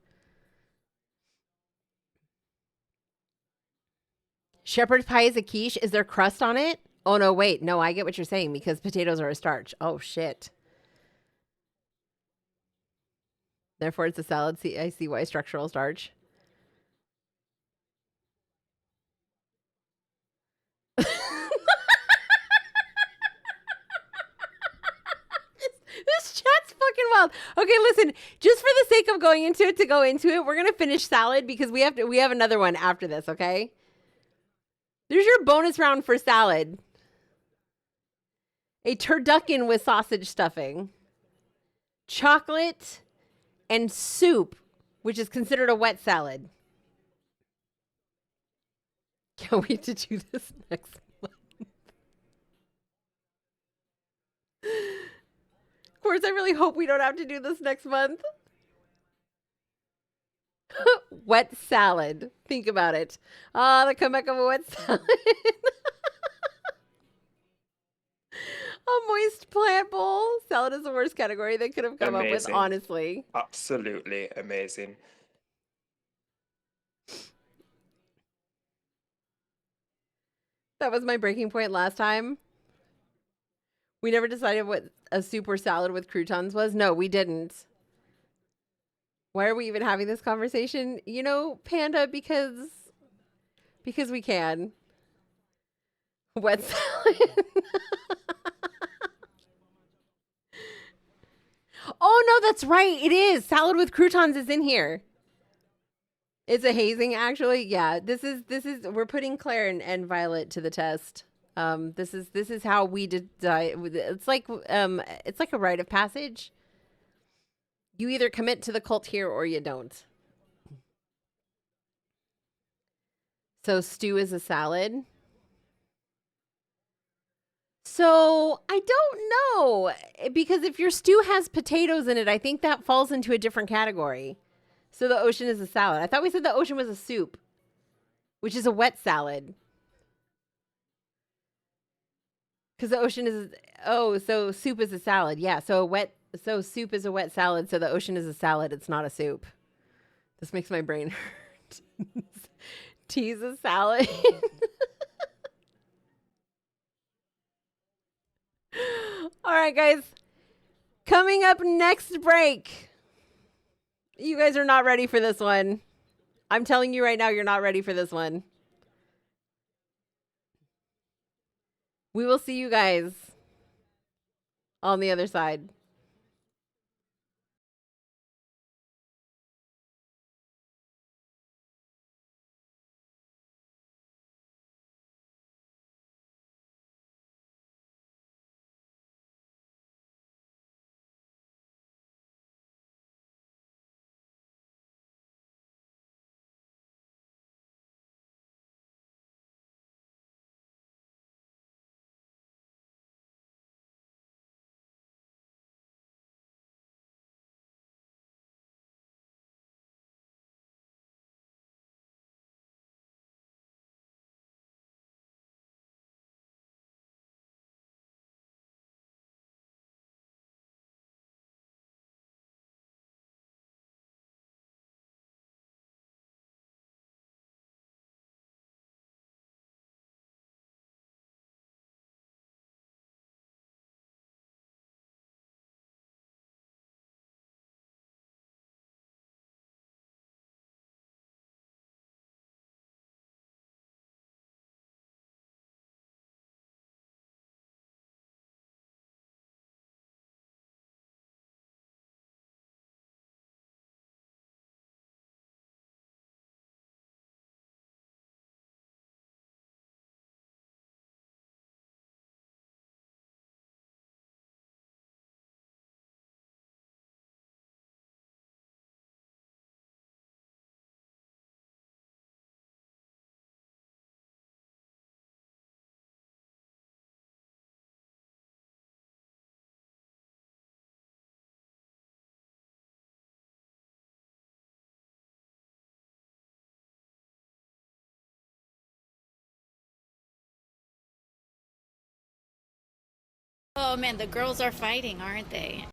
Shepherd's pie is a quiche. Is there crust on it? Oh, no, wait. No, I get what you're saying because potatoes are a starch. Oh, shit. Therefore, it's a salad. See, I see why structural starch. Okay, listen, just for the sake of going into it, we're going to finish salad because we have another one after this, okay? There's your bonus round for salad. A turducken with sausage stuffing. Chocolate and soup, which is considered a wet salad. Can't wait to do this next month. Of course, I really hope we don't have to do this next month. Wet salad. Think about it. Ah, the comeback of a wet salad. A moist plant bowl. Salad is the worst category they could have come up with, Amazing. honestly. Absolutely amazing. That was my breaking point last time. We never decided what a soup or salad with croutons was. No, we didn't. Why are we even having this conversation? You know, Panda, because we can. Wet salad. Oh, no, that's right. It is. Salad with croutons is in here. It's a hazing, actually. Yeah, this is we're putting Claire and Violet to the test. This is how we did. It's like a rite of passage. You either commit to the cult here or you don't. So stew is a salad. So I don't know, because if your stew has potatoes in it, I think that falls into a different category. So the ocean is a salad. I thought we said the ocean was a soup, which is a wet salad. Because the ocean is, so soup is a salad. Yeah, so soup is a wet salad, so the ocean is a salad. It's not a soup. This makes my brain hurt. Tea is a salad. All right, guys. Coming up next break. You guys are not ready for this one. I'm telling you right now, you're not ready for this one. We will see you guys on the other side. Oh man, the girls are fighting, aren't they?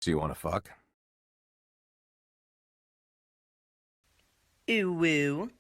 So you want to fuck? Ooh woo.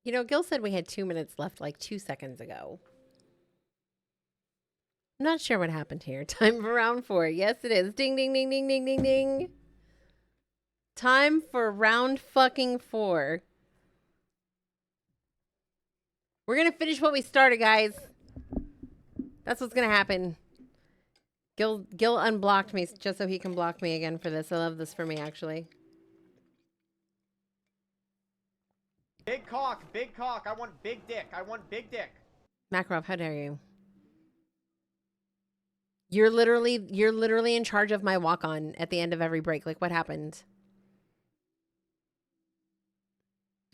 You know, Gil said we had 2 minutes left like 2 seconds ago. I'm not sure what happened here. Time for round 4. Yes, it is. Ding, ding, ding, ding, ding, ding, ding. Time for round fucking 4. We're going to finish what we started, guys. That's what's going to happen. Gil unblocked me just so he can block me again for this. I love this for me, actually. Big cock, big cock. I want big dick. I want big dick. Makarov, how dare you? You're literally in charge of my walk-on at the end of every break. Like, what happened?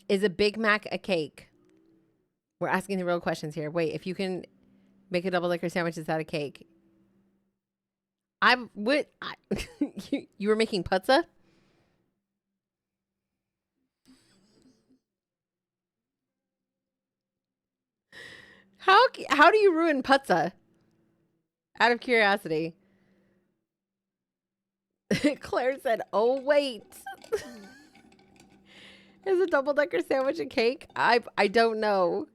Is a Big Mac a cake? We're asking the real questions here. Wait, if you can make a double-decker sandwich, is that a cake? You were making pizza? How do you ruin pizza? Out of curiosity. Claire said, "Oh wait, is a double-decker sandwich a cake?" I don't know.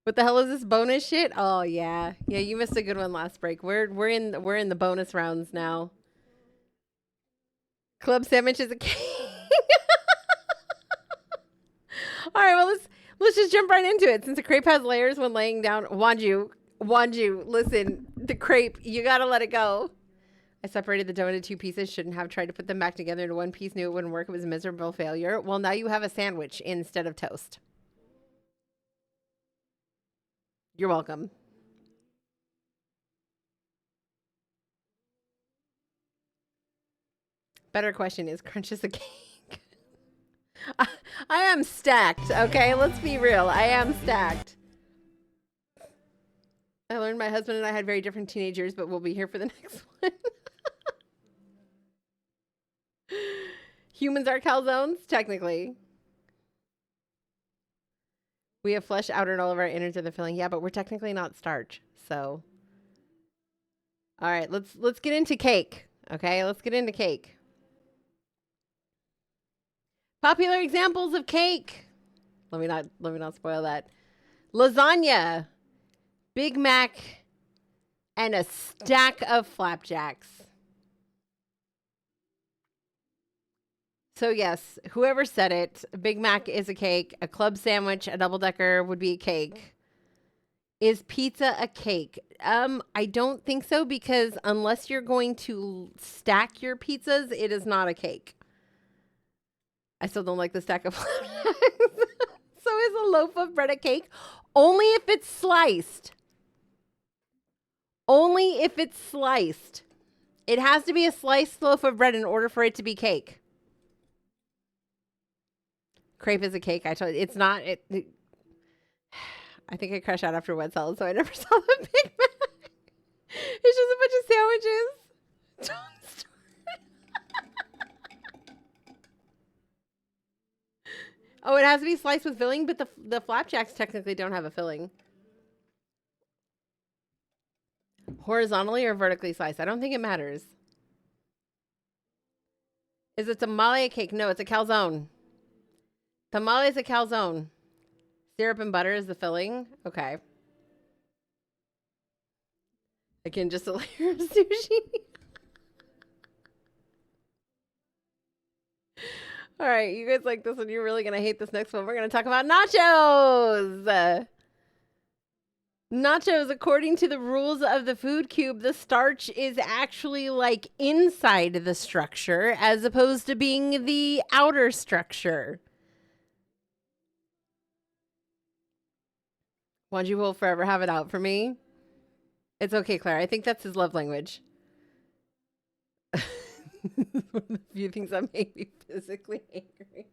What the hell is this bonus shit? Oh yeah, you missed a good one last break. We're in the bonus rounds now. Club sandwich is a cake. All right, well let's just jump right into it. Since a crepe has layers when laying down, Wanju, listen, the crepe, you gotta let it go. I separated the dough into 2 pieces. Shouldn't have tried to put them back together into 1 piece. Knew it wouldn't work. It was a miserable failure. Well, now you have a sandwich instead of toast. You're welcome. Better question is, crunch is a cake? I am stacked, okay? Let's be real. I am stacked. I learned my husband and I had very different teenagers, but we'll be here for the next one. Humans are calzones? Technically. We have flesh outer and all of our innards are the filling. Yeah, but we're technically not starch, so. All right, let's get into cake, okay? Let's get into cake. Popular examples of cake. Let me not spoil that. Lasagna, Big Mac, and a stack of flapjacks. So yes, whoever said it, a Big Mac is a cake. A club sandwich, a double-decker would be a cake. Is pizza a cake? I don't think so, because unless you're going to stack your pizzas, it is not a cake. I still don't like the stack of flapjacks. So is a loaf of bread a cake? Only if it's sliced. Only if it's sliced. It has to be a sliced loaf of bread in order for it to be cake. Crepe is a cake. I told you, it's not. I think I crashed out after wet salad, so I never saw the Big Mac. It's just a bunch of sandwiches. Don't start. Oh, it has to be sliced with filling, but the flapjacks technically don't have a filling. Horizontally or vertically sliced? I don't think it matters. Is a tamale a cake? No, it's a calzone. Tamale is a calzone. Syrup and butter is the filling. Okay. Again, just a layer of sushi. All right, you guys like this one. You're really going to hate this next one. We're going to talk about nachos. Nachos, according to the rules of the food cube, the starch is actually like inside the structure as opposed to being the outer structure. Wanji will forever have it out for me. It's okay, Claire. I think that's his love language. One of the few things that make me physically angry.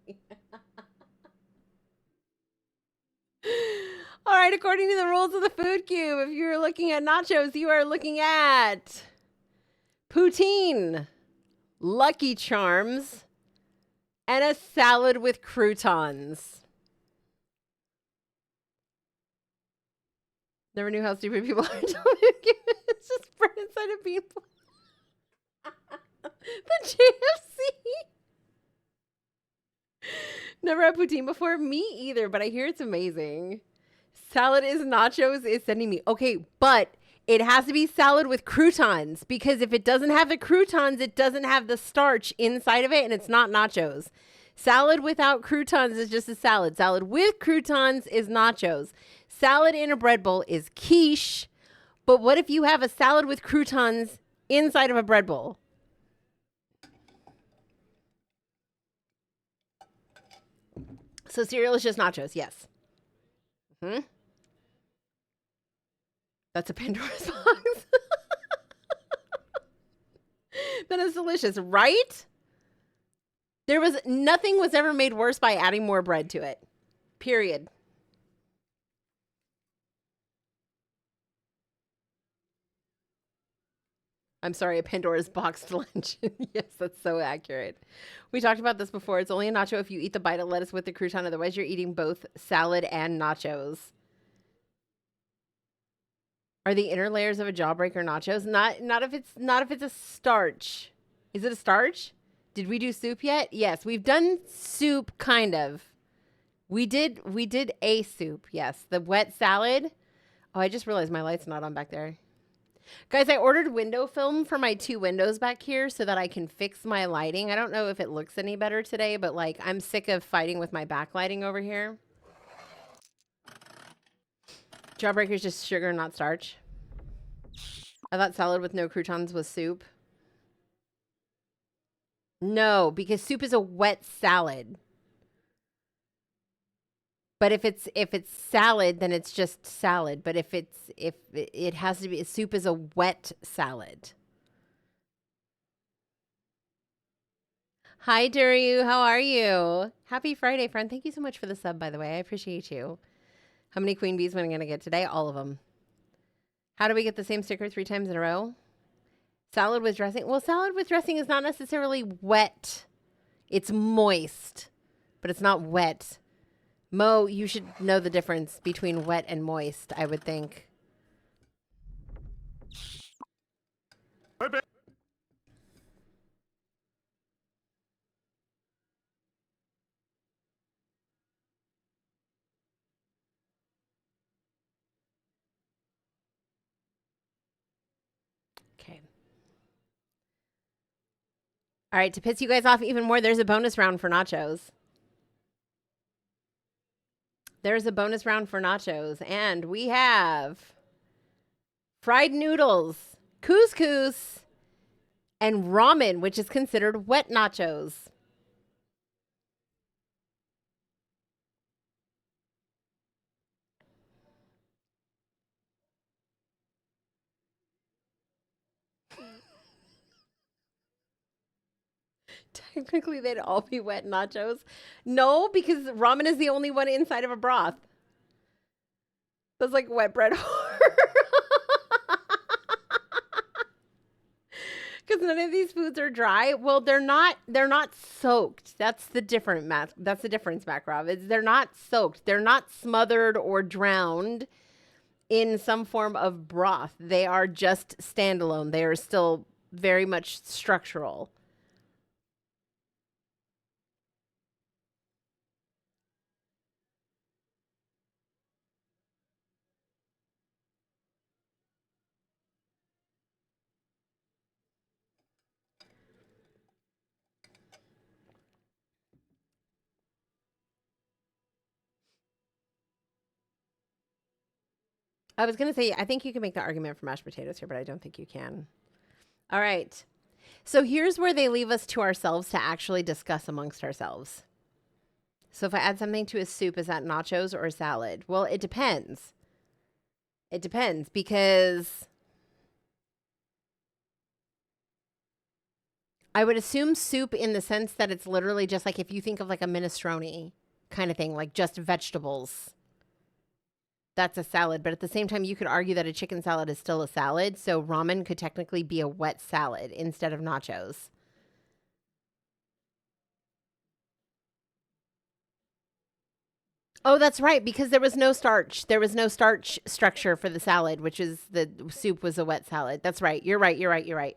All right, according to the rules of the food cube, if you're looking at nachos, you are looking at poutine, Lucky Charms, and a salad with croutons. Never knew how stupid people are until it's just bread inside a bean. The JFC. Never had poutine before. Me either, but I hear it's amazing. Salad is nachos is sending me. Okay, but it has to be salad with croutons because if it doesn't have the croutons, it doesn't have the starch inside of it and it's not nachos. Salad without croutons is just a salad. Salad with croutons is nachos. Salad in a bread bowl is quiche. But what if you have a salad with croutons inside of a bread bowl? So cereal is just nachos, yes. That's a Pandora's box. That is delicious, right? Nothing was ever made worse by adding more bread to it. Period. I'm sorry, a Pandora's box lunch. Yes, that's so accurate. We talked about this before. It's only a nacho if you eat the bite of lettuce with the crouton. Otherwise, you're eating both salad and nachos. Are the inner layers of a jawbreaker nachos? Not if it's a starch. Is it a starch? Did we do soup yet? Yes, we've done soup kind of. We did a soup. Yes, the wet salad. Oh, I just realized my light's not on back there. Guys, I ordered window film for my 2 windows back here so that I can fix my lighting. I don't know if it looks any better today, but like I'm sick of fighting with my backlighting over here. Jawbreaker is just sugar, not starch. I thought salad with no croutons was soup. No, because soup is a wet salad. But if it's salad, then it's just salad. But if it has to be, soup is a wet salad. Hi, Duryu. How are you? Happy Friday, friend. Thank you so much for the sub, by the way. I appreciate you. How many queen bees am I going to get today? All of them. How do we get the same sticker 3 times in a row? Salad with dressing. Well, salad with dressing is not necessarily wet. It's moist, but it's not wet. Mo, you should know the difference between wet and moist, I would think. Okay. All right, to piss you guys off even more, there's a bonus round for nachos. There's a bonus round for nachos, and we have fried noodles, couscous, and ramen, which is considered wet nachos. Technically, they'd all be wet nachos. No, because ramen is the only one inside of a broth. That's like wet bread. Because none of these foods are dry. Well, they're not soaked. That's the difference, Makrov. They're not soaked. They're not smothered or drowned in some form of broth. They are just standalone. They are still very much structural. I was going to say, I think you can make the argument for mashed potatoes here, but I don't think you can. All right. So here's where they leave us to ourselves to actually discuss amongst ourselves. So if I add something to a soup, is that nachos or a salad? Well, it depends. It depends because I would assume soup in the sense that it's literally just like if you think of like a minestrone kind of thing, like just vegetables. That's a salad, but at the same time, you could argue that a chicken salad is still a salad, so ramen could technically be a wet salad instead of nachos. Oh, that's right, because there was no starch. There was no starch structure for the salad, which is the soup was a wet salad. That's right. You're right.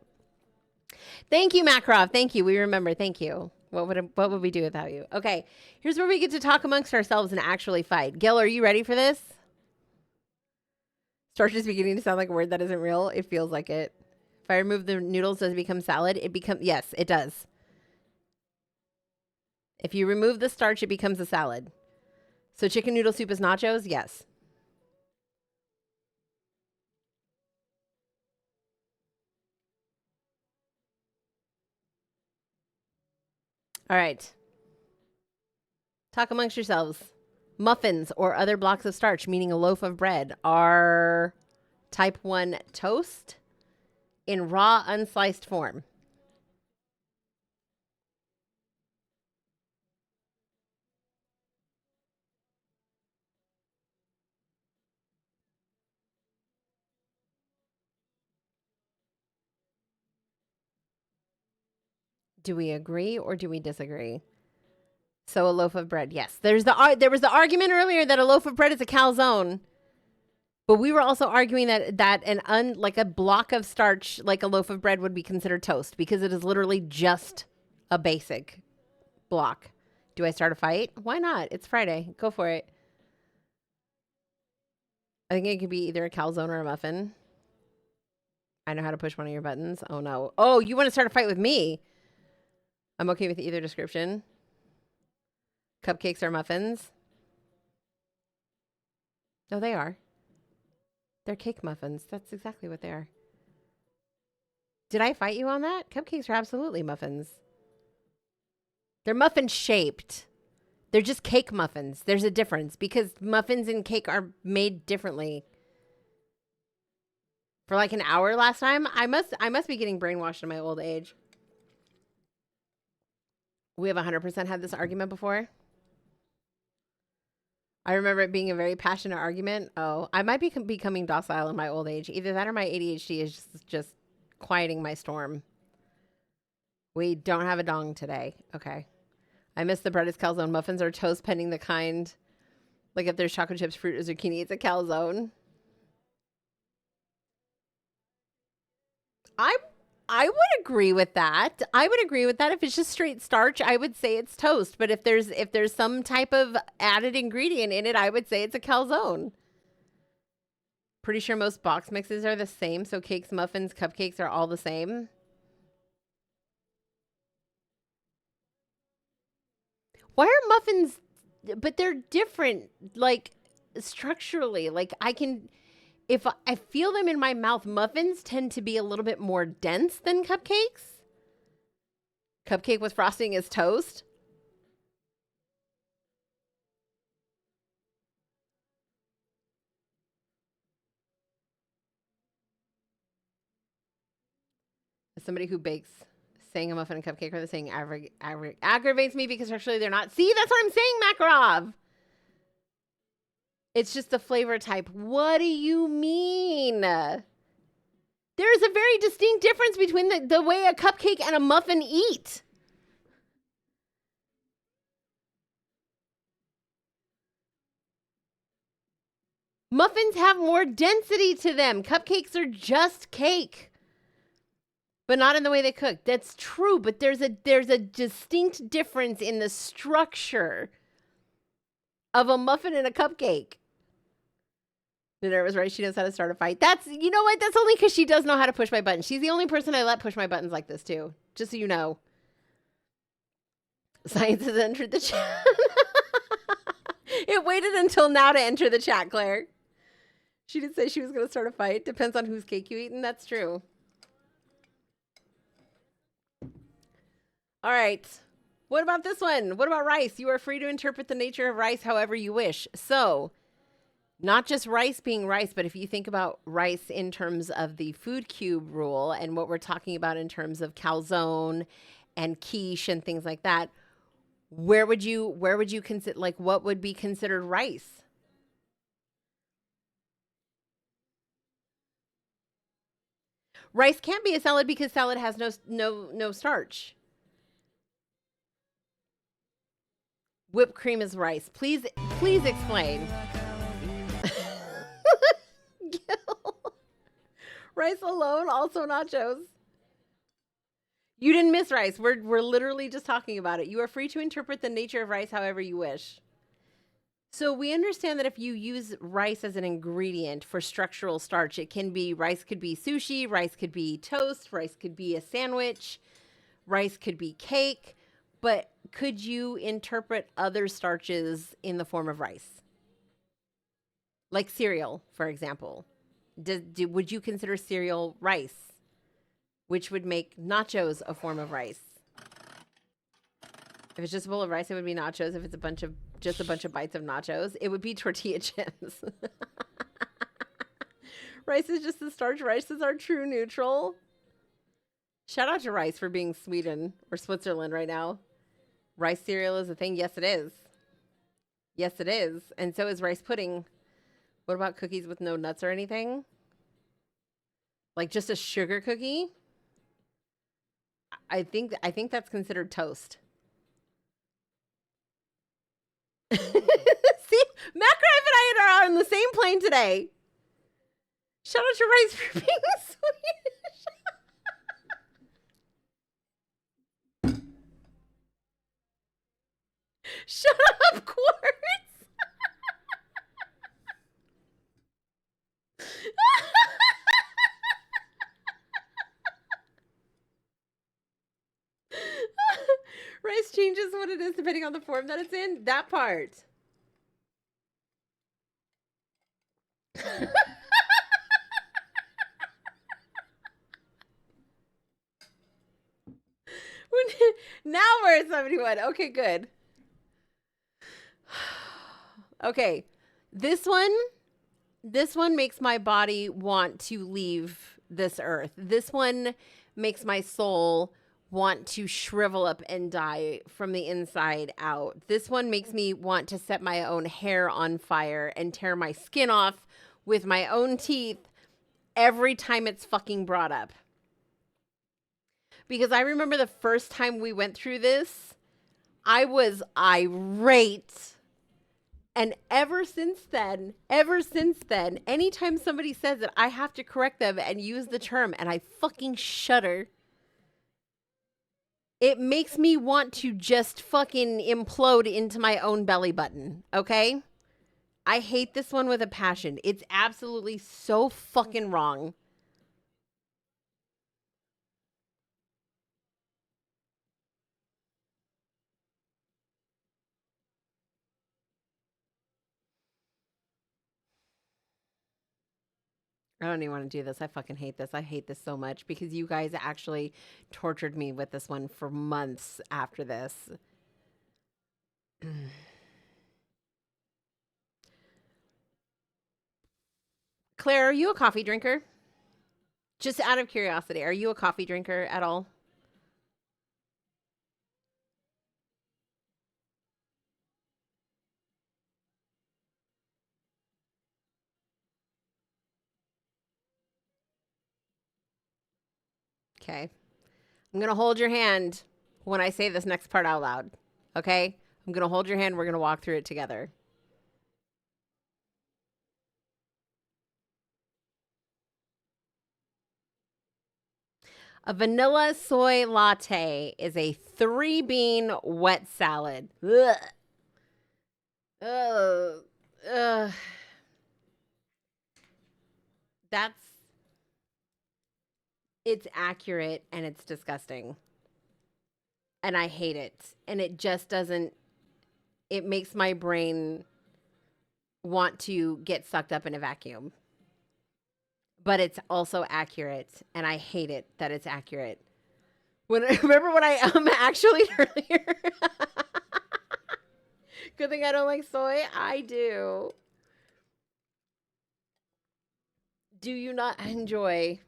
Thank you, Makrov. Thank you. We remember. Thank you. What would we do without you? Okay, here's where we get to talk amongst ourselves and actually fight. Gil, are you ready for this? Starch is beginning to sound like a word that isn't real. It feels like it. If I remove the noodles, does it become salad? Yes, it does. If you remove the starch, it becomes a salad. So chicken noodle soup is nachos? Yes. All right. Talk amongst yourselves. Muffins or other blocks of starch, meaning a loaf of bread, are type 1 toast in raw, unsliced form. Do we agree or do we disagree? So a loaf of bread, yes. There was the argument earlier that a loaf of bread is a calzone, but we were also arguing that like a block of starch, like a loaf of bread, would be considered toast because it is literally just a basic block. Do I start a fight? Why not? It's Friday. Go for it. I think it could be either a calzone or a muffin. I know how to push one of your buttons. Oh no. Oh, you want to start a fight with me? I'm okay with either description. Cupcakes are muffins. No, they are. They're cake muffins. That's exactly what they are. Did I fight you on that? Cupcakes are absolutely muffins. They're muffin shaped. They're just cake muffins. There's a difference because muffins and cake are made differently. For like an hour last time, I must be getting brainwashed in my old age. We have 100% had this argument before. I remember it being a very passionate argument. Oh, I might be becoming docile in my old age. Either that or my ADHD is just quieting my storm. We don't have a dong today. Okay. I miss the bread is calzone. Muffins are toast pending the kind. Like if there's chocolate chips, fruit, or zucchini, it's a calzone. I would agree with that. I would agree with that. If it's just straight starch, I would say it's toast. But if there's some type of added ingredient in it, I would say it's a calzone. Pretty sure most box mixes are the same. So cakes, muffins, cupcakes are all the same. Why are muffins, but they're different, like structurally, like if I feel them in my mouth, muffins tend to be a little bit more dense than cupcakes. Cupcake with frosting is toast. As somebody who bakes, saying a muffin and cupcake are the same aggravates me because actually they're not. See, that's what I'm saying, Makarov. It's just the flavor type. What do you mean? There is a very distinct difference between the way a cupcake and a muffin eat. Muffins have more density to them. Cupcakes are just cake, but not in the way they cook. That's true, but there's a distinct difference in the structure of a muffin and a cupcake. Minerva's right. She knows how to start a fight. You know what? That's only because she does know how to push my buttons. She's the only person I let push my buttons like this too. Just so you know. Science has entered the chat. It waited until now to enter the chat, Claire. She did say she was going to start a fight. Depends on whose cake you eat, and that's true. All right. What about this one? What about rice? You are free to interpret the nature of rice however you wish. So, not just rice being rice, but if you think about rice in terms of the food cube rule and what we're talking about in terms of calzone and quiche and things like that, where would you consider, like, what would be considered rice? Rice can't be a salad because salad has no starch. Whipped cream is rice. Please explain. Rice alone, also nachos. You didn't miss rice. We're literally just talking about it. You are free to interpret the nature of rice however you wish. So we understand that if you use rice as an ingredient for structural starch, it can be rice could be sushi, rice could be toast, rice could be a sandwich, rice could be cake, but could you interpret other starches in the form of rice? Like cereal, for example. Would you consider cereal rice? Which would make nachos a form of rice. If it's just a bowl of rice, it would be nachos. If it's just a bunch of bites of nachos, it would be tortilla chips. Rice is just the starch. Rice is our true neutral. Shout out to rice for being Sweden or Switzerland right now. Rice cereal is a thing. Yes, it is. Yes, it is. And so is rice pudding. What about cookies with no nuts or anything? Like just a sugar cookie? I think that's considered toast. See, Macrave and I are on the same plane today. Shout out to rice for being Swedish. Shut up, Quartz. Rice changes what it is depending on the form that it's in. That part. Now we're at 71. Okay, good. Okay. This one makes my body want to leave this earth. This one makes my soul want to shrivel up and die from the inside out. This one makes me want to set my own hair on fire and tear my skin off with my own teeth every time it's fucking brought up. Because I remember the first time we went through this, I was irate. And ever since then, anytime somebody says it, I have to correct them and use the term, and I fucking shudder. It makes me want to just fucking implode into my own belly button, okay? I hate this one with a passion. It's absolutely so fucking wrong. I don't even want to do this. I fucking hate this. I hate this so much because you guys actually tortured me with this one for months after this. Claire, are you a coffee drinker? Just out of curiosity, are you a coffee drinker at all? Okay. I'm going to hold your hand when I say this next part out loud. Okay? I'm going to hold your hand. We're going to walk through it together. A vanilla soy latte is a 3-bean wet salad. Ugh. Ugh. It's accurate and it's disgusting. And I hate it. And it just doesn't, it makes my brain want to get sucked up in a vacuum. But it's also accurate, and I hate it that it's accurate. Remember when I actually earlier? Good thing I don't like soy. I do. Do you not enjoy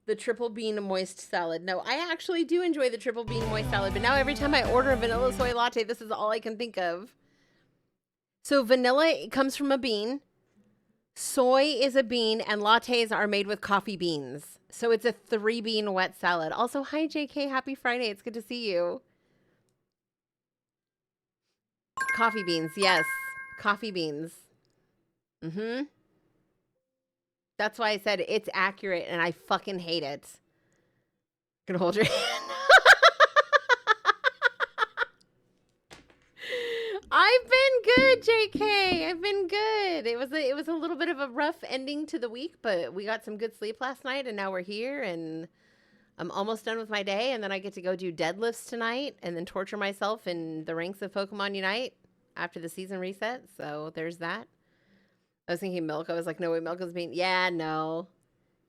the triple bean moist salad? No, I actually do enjoy the triple bean moist salad, but now every time I order a vanilla soy latte, this is all I can think of. So vanilla comes from a bean. Soy is a bean, and lattes are made with coffee beans. So it's a 3-bean wet salad. Also, hi, JK. Happy Friday. It's good to see you. Coffee beans. Yes. Coffee beans. Mm-hmm. That's why I said it's accurate, and I fucking hate it. I'm gonna hold your hand. been good, JK. I've been good. It was a little bit of a rough ending to the week, but we got some good sleep last night, and now we're here, and I'm almost done with my day, and then I get to go do deadlifts tonight, and then torture myself in the ranks of Pokemon Unite after the season reset. So there's that. I was thinking milk. I was like, no way, milk is bean. Yeah, no,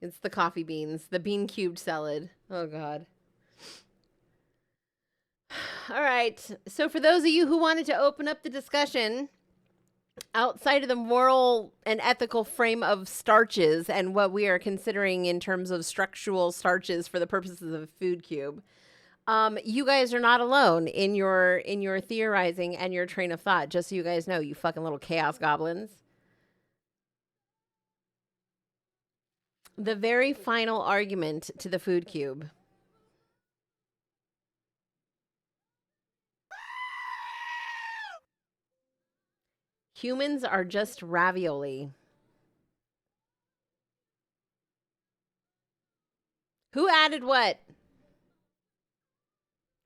it's the coffee beans, the bean cubed salad. Oh God. All right. So for those of you who wanted to open up the discussion outside of the moral and ethical frame of starches and what we are considering in terms of structural starches for the purposes of a food cube, you guys are not alone in your theorizing and your train of thought. Just so you guys know, you fucking little chaos goblins. The very final argument to the food cube. Humans are just ravioli. Who added what?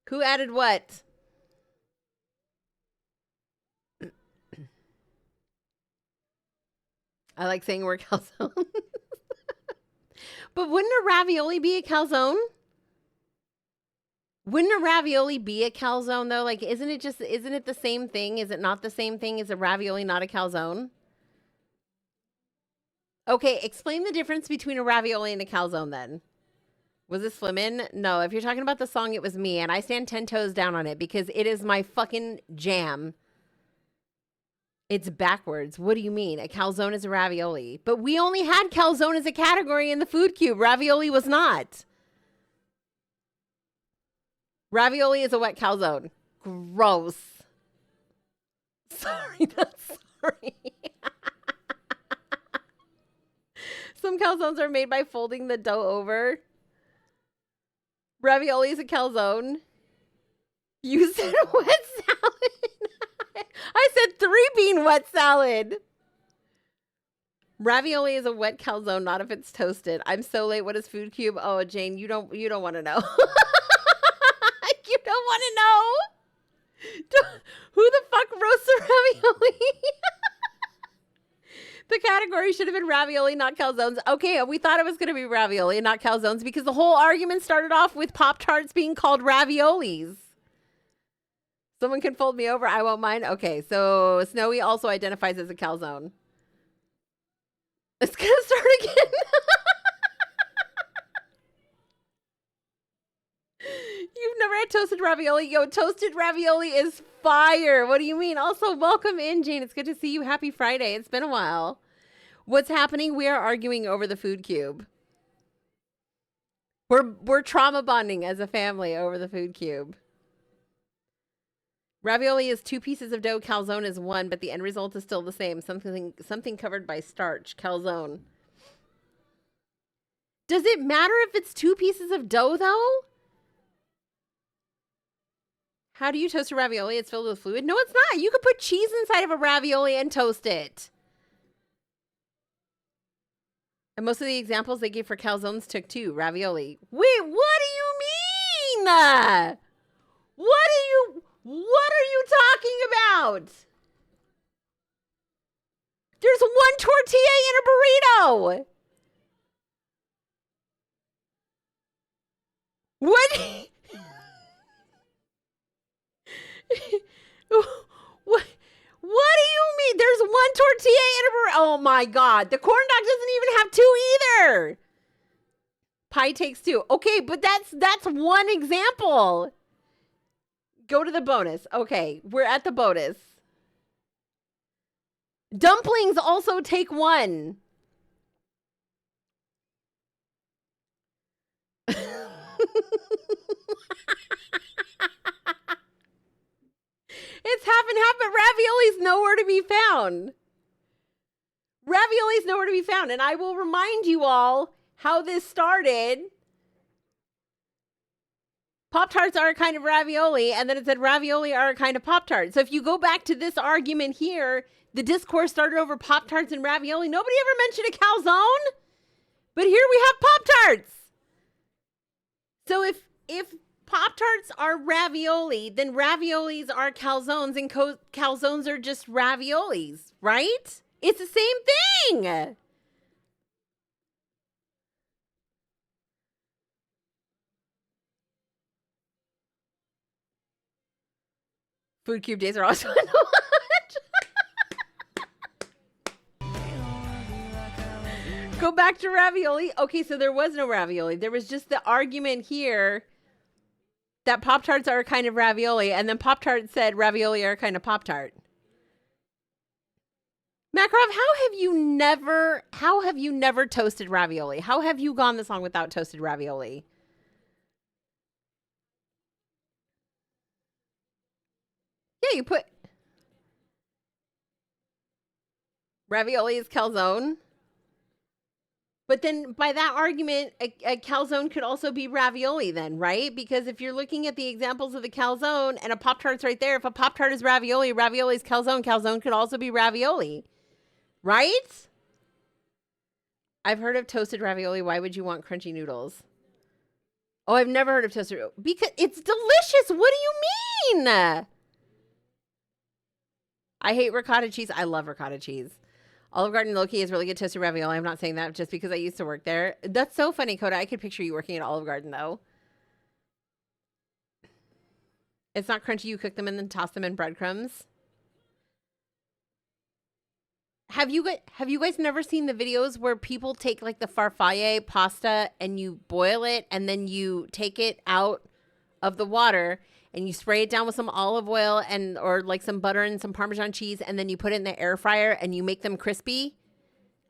Who added what? I like saying we're calzone. But wouldn't a ravioli be a calzone? Wouldn't a ravioli be a calzone though? Like, isn't it the same thing? Is it not the same thing? Is a ravioli not a calzone? Okay, explain the difference between a ravioli and a calzone then. Was this Flimin? No, if you're talking about the song, it was me, and I stand 10 toes down on it because it is my fucking jam. It's backwards. What do you mean? A calzone is a ravioli. But we only had calzone as a category in the food cube. Ravioli was not. Ravioli is a wet calzone. Gross. Sorry, not sorry. Some calzones are made by folding the dough over. Ravioli is a calzone. You said wet salad. I said 3-bean wet salad. Ravioli is a wet calzone, not if it's toasted. I'm so late. What is food cube? Oh, Jane, you don't want to know. You don't want to know? Who the fuck roasts a ravioli? The category should have been ravioli, not calzones. Okay, we thought it was going to be ravioli and not calzones because the whole argument started off with Pop-Tarts being called raviolis. Someone can fold me over. I won't mind. Okay, so Snowy also identifies as a calzone. It's going to start again. You've never had toasted ravioli? Yo, toasted ravioli is fire. What do you mean? Also, welcome in, Jane. It's good to see you. Happy Friday. It's been a while. What's happening? We are arguing over the food cube. We're trauma bonding as a family over the food cube. Ravioli is 2 pieces of dough. Calzone is 1, but the end result is still the same. Something covered by starch. Calzone. Does it matter if it's 2 pieces of dough, though? How do you toast a ravioli? It's filled with fluid. No, it's not. You could put cheese inside of a ravioli and toast it. And most of the examples they gave for calzones took 2. Ravioli. Wait, what do you mean? What are you talking about? There's 1 tortilla in a burrito. What? What do you mean? There's 1 tortilla in a burrito. Oh my God. The corn dog doesn't even have 2 either. Pie takes 2. Okay, but that's 1 example. Go to the bonus. Okay, we're at the bonus. Dumplings also take 1. It's half and half, but ravioli's nowhere to be found. Ravioli's nowhere to be found. And I will remind you all how this started. Pop-Tarts are a kind of ravioli, and then it said ravioli are a kind of Pop-Tart. So if you go back to this argument here, the discourse started over Pop-Tarts and ravioli. Nobody ever mentioned a calzone, but here we have Pop-Tarts. So if Pop-Tarts are ravioli, then raviolis are calzones, and calzones are just raviolis, right? It's the same thing. Food Cube days are also fun to watch. Go back to ravioli. Okay, so there was no ravioli. There was just the argument here that Pop-Tarts are a kind of ravioli, and then Pop-Tart said ravioli are a kind of Pop-Tart. Makarov, how have you never toasted ravioli? How have you gone this long without toasted ravioli? Yeah, you put ravioli is calzone. But then by that argument, a calzone could also be ravioli then, right? Because if you're looking at the examples of the calzone and a Pop-Tart's right there, if a Pop-Tart is ravioli, ravioli is calzone, calzone could also be ravioli. Right? I've heard of toasted ravioli. Why would you want crunchy noodles? Oh, I've never heard of toasted. Because it's delicious. What do you mean? I hate ricotta cheese. I love ricotta cheese. Olive Garden low-key is really good toasted ravioli. I'm not saying that just because I used to work there. That's so funny, Coda. I could picture you working at Olive Garden, though. It's not crunchy. You cook them and then toss them in breadcrumbs. Have you guys never seen the videos where people take like the farfalle pasta and you boil it and then you take it out of the water and you spray it down with some olive oil and or like some butter and some Parmesan cheese and then you put it in the air fryer and you make them crispy?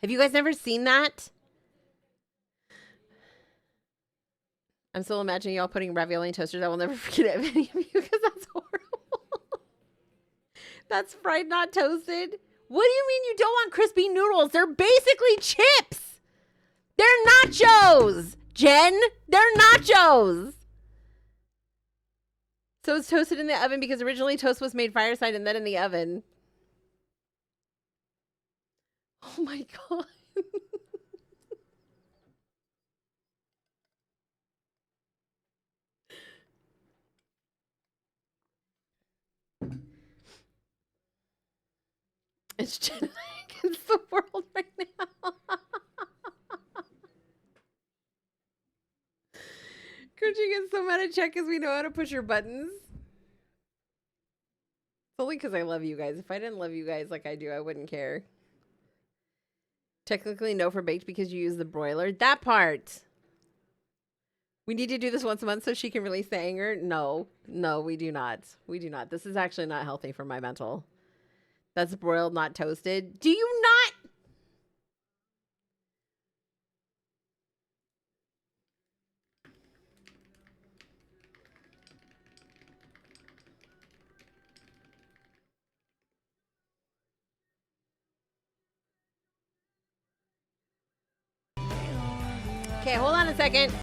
Have you guys never seen that? I'm still imagining y'all putting ravioli in toasters. I will never forget it of any of you because that's horrible. That's fried, not toasted. What do you mean you don't want crispy noodles? They're basically chips. They're nachos, Jen. They're nachos. So it's toasted in the oven because originally toast was made fireside and then in the oven. Oh my God. It's Jen against the world right now. Crunchy gets so mad at Chet because we know how to push your buttons. It's only because I love you guys. If I didn't love you guys like I do, I wouldn't care. Technically no for baked because you use the broiler. That part. We need to do this once a month so she can release the anger. No, we do not. We do not. This is actually not healthy for my mental. That's broiled, not toasted. Do you not? Okay, hold on a second.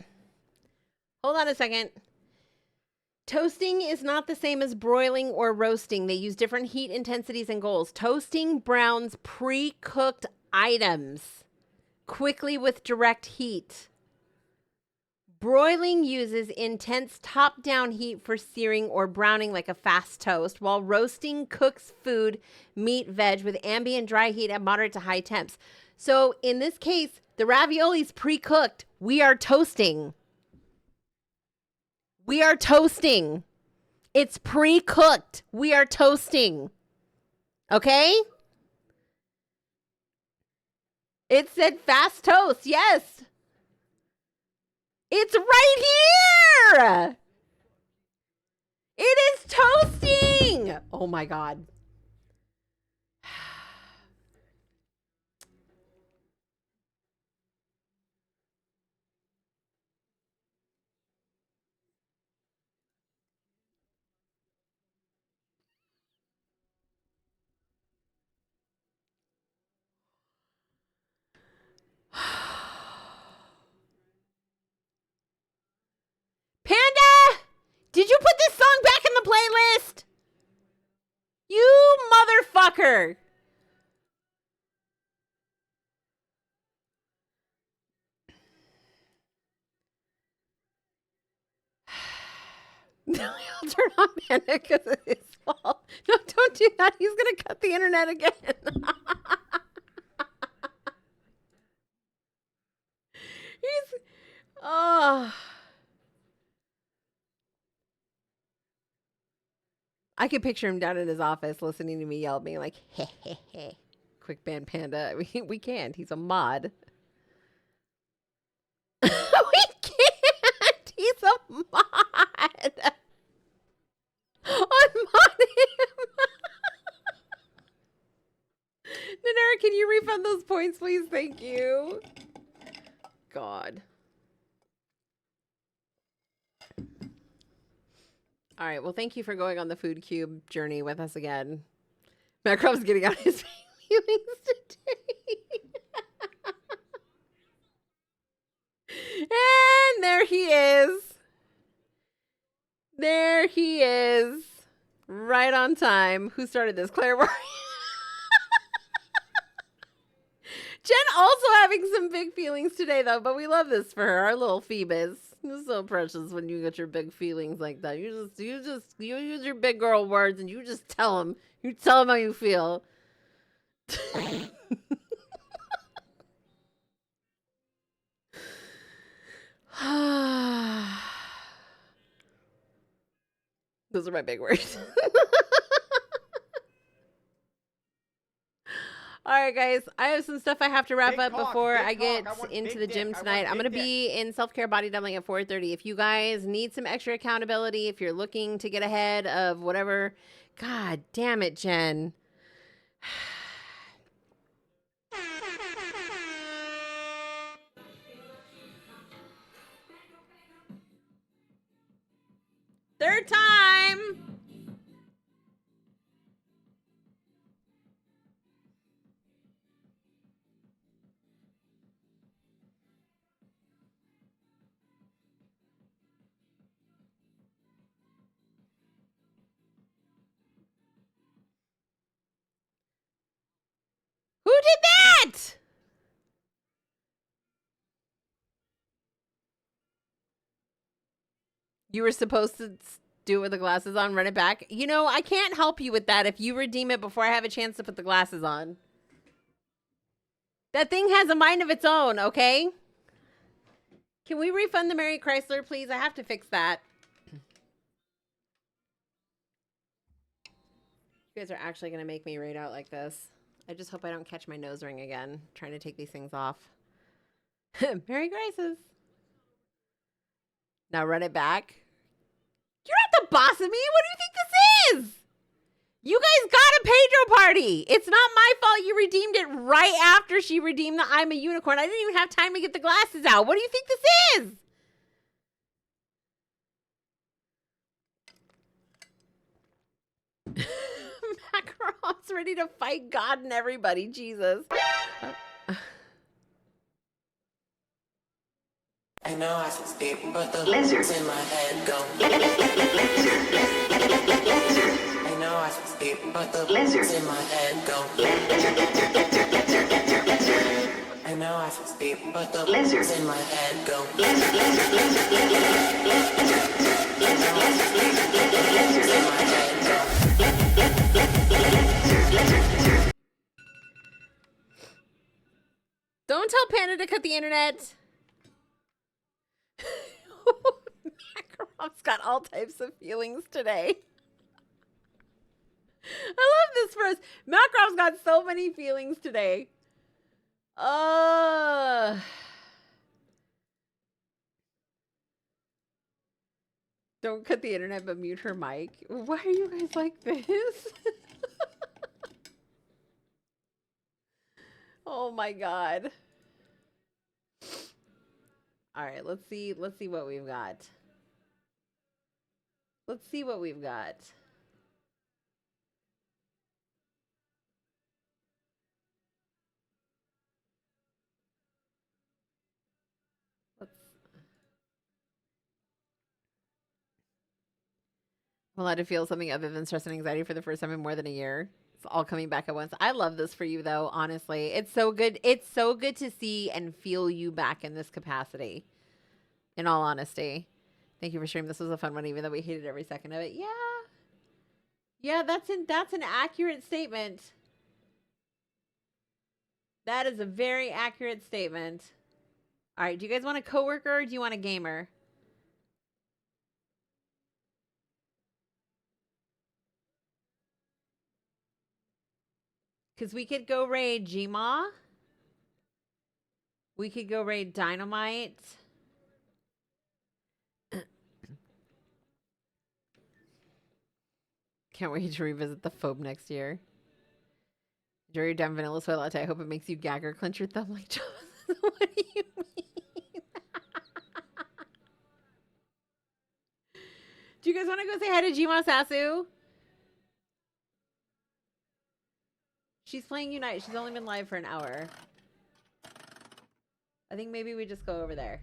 Hold on a second. Toasting is not the same as broiling or roasting. They use different heat intensities and goals. Toasting browns pre-cooked items quickly with direct heat. Broiling uses intense top-down heat for searing or browning like a fast toast, while roasting cooks food, meat, veg with ambient dry heat at moderate to high temps. So in this case, the ravioli's pre-cooked. We are toasting. We are toasting. It's pre-cooked. We are toasting. Okay? It said fast toast. Yes. It's right here. It is toasting. Oh my God. Panda! Did you put this song back in the playlist? You motherfucker! He'll turn on Panda because it's his fault. No, don't do that. He's going to cut the internet again. He's... Oh... I could picture him down in his office listening to me yell at me like, hey, hey, hey. Quick Band Panda. We can't. He's a mod. We can't. He's a mod. Unmod him. Nanera, can you refund those points, please? Thank you. God. All right. Well, thank you for going on the food cube journey with us again. Macrop's getting out his feelings today. And there he is. There he is. Right on time. Who started this? Claire. Jen also having some big feelings today, though, but we love this for her. Our little Phoebus. It's so precious when you get your big feelings like that. You use your big girl words and you just tell them. You tell them how you feel. Those are my big words. All right, guys. I have some stuff I have to wrap up before I get into the gym tonight. I'm going to be in self-care body doubling at 4:30. If you guys need some extra accountability, if you're looking to get ahead of whatever, God damn it, Jen. Third time. Who did that? You were supposed to do it with the glasses on, run it back. You know, I can't help you with that if you redeem it before I have a chance to put the glasses on. That thing has a mind of its own, okay? Can we refund the Mary Chrysler, please? I have to fix that. You guys are actually going to make me read out like this. I just hope I don't catch my nose ring again, trying to take these things off. Merry Graces. Now run it back. You're not the boss of me. What do you think this is? You guys got a Pedro party. It's not my fault you redeemed it right after she redeemed the I'm a Unicorn. I didn't even have time to get the glasses out. What do you think this is? Macaron's ready to fight God and everybody. Jesus. I know I should speak, but the lizards in my head go. I know I should speak, but the lizards in my head go. I know I should speak, but the lizards in my head go. Don't tell Panda to cut the internet. Makarov's got all types of feelings today. I love this for us. Makarov's got so many feelings today. Don't cut the internet, but mute her mic. Why are you guys like this? Oh my God. All right, let's see what we've got. Let's see what we've got. I'm allowed to feel something other than stress and anxiety for the first time in more than a year. It's all coming back at once. I love this for you, though, honestly. It's so good. It's so good to see and feel you back in this capacity, in all honesty. Thank you for streaming. This was a fun one, even though we hated every second of it. Yeah. Yeah, that's an accurate statement. That is a very accurate statement. All right, do you guys want a coworker or do you want a gamer? Because we could go raid Gma. We could go raid Dynamite. Can't wait to revisit the phobe next year. Jerry done vanilla soy latte. I hope it makes you gag or clench your thumb like Jaws. What do you mean? Do you guys want to go say hi to Jima Sasu? She's playing Unite. She's only been live for an hour. I think maybe we just go over there.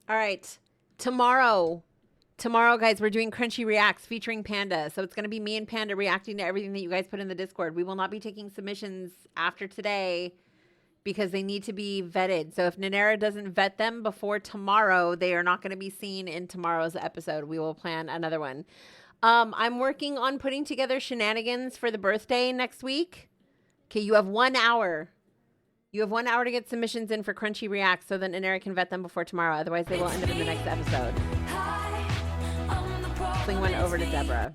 All right. Tomorrow, guys, we're doing Crunchy Reacts featuring Panda. So it's going to be me and Panda reacting to everything that you guys put in the Discord. We will not be taking submissions after today because they need to be vetted. So if Nanera doesn't vet them before tomorrow, they are not going to be seen in tomorrow's episode. We will plan another one. I'm working on putting together shenanigans for the birthday next week. Okay, you have 1 hour. You have 1 hour to get submissions in for Crunchy Reacts so that Nanera can vet them before tomorrow. Otherwise, they will end up in the next episode. Fling one over to Deborah.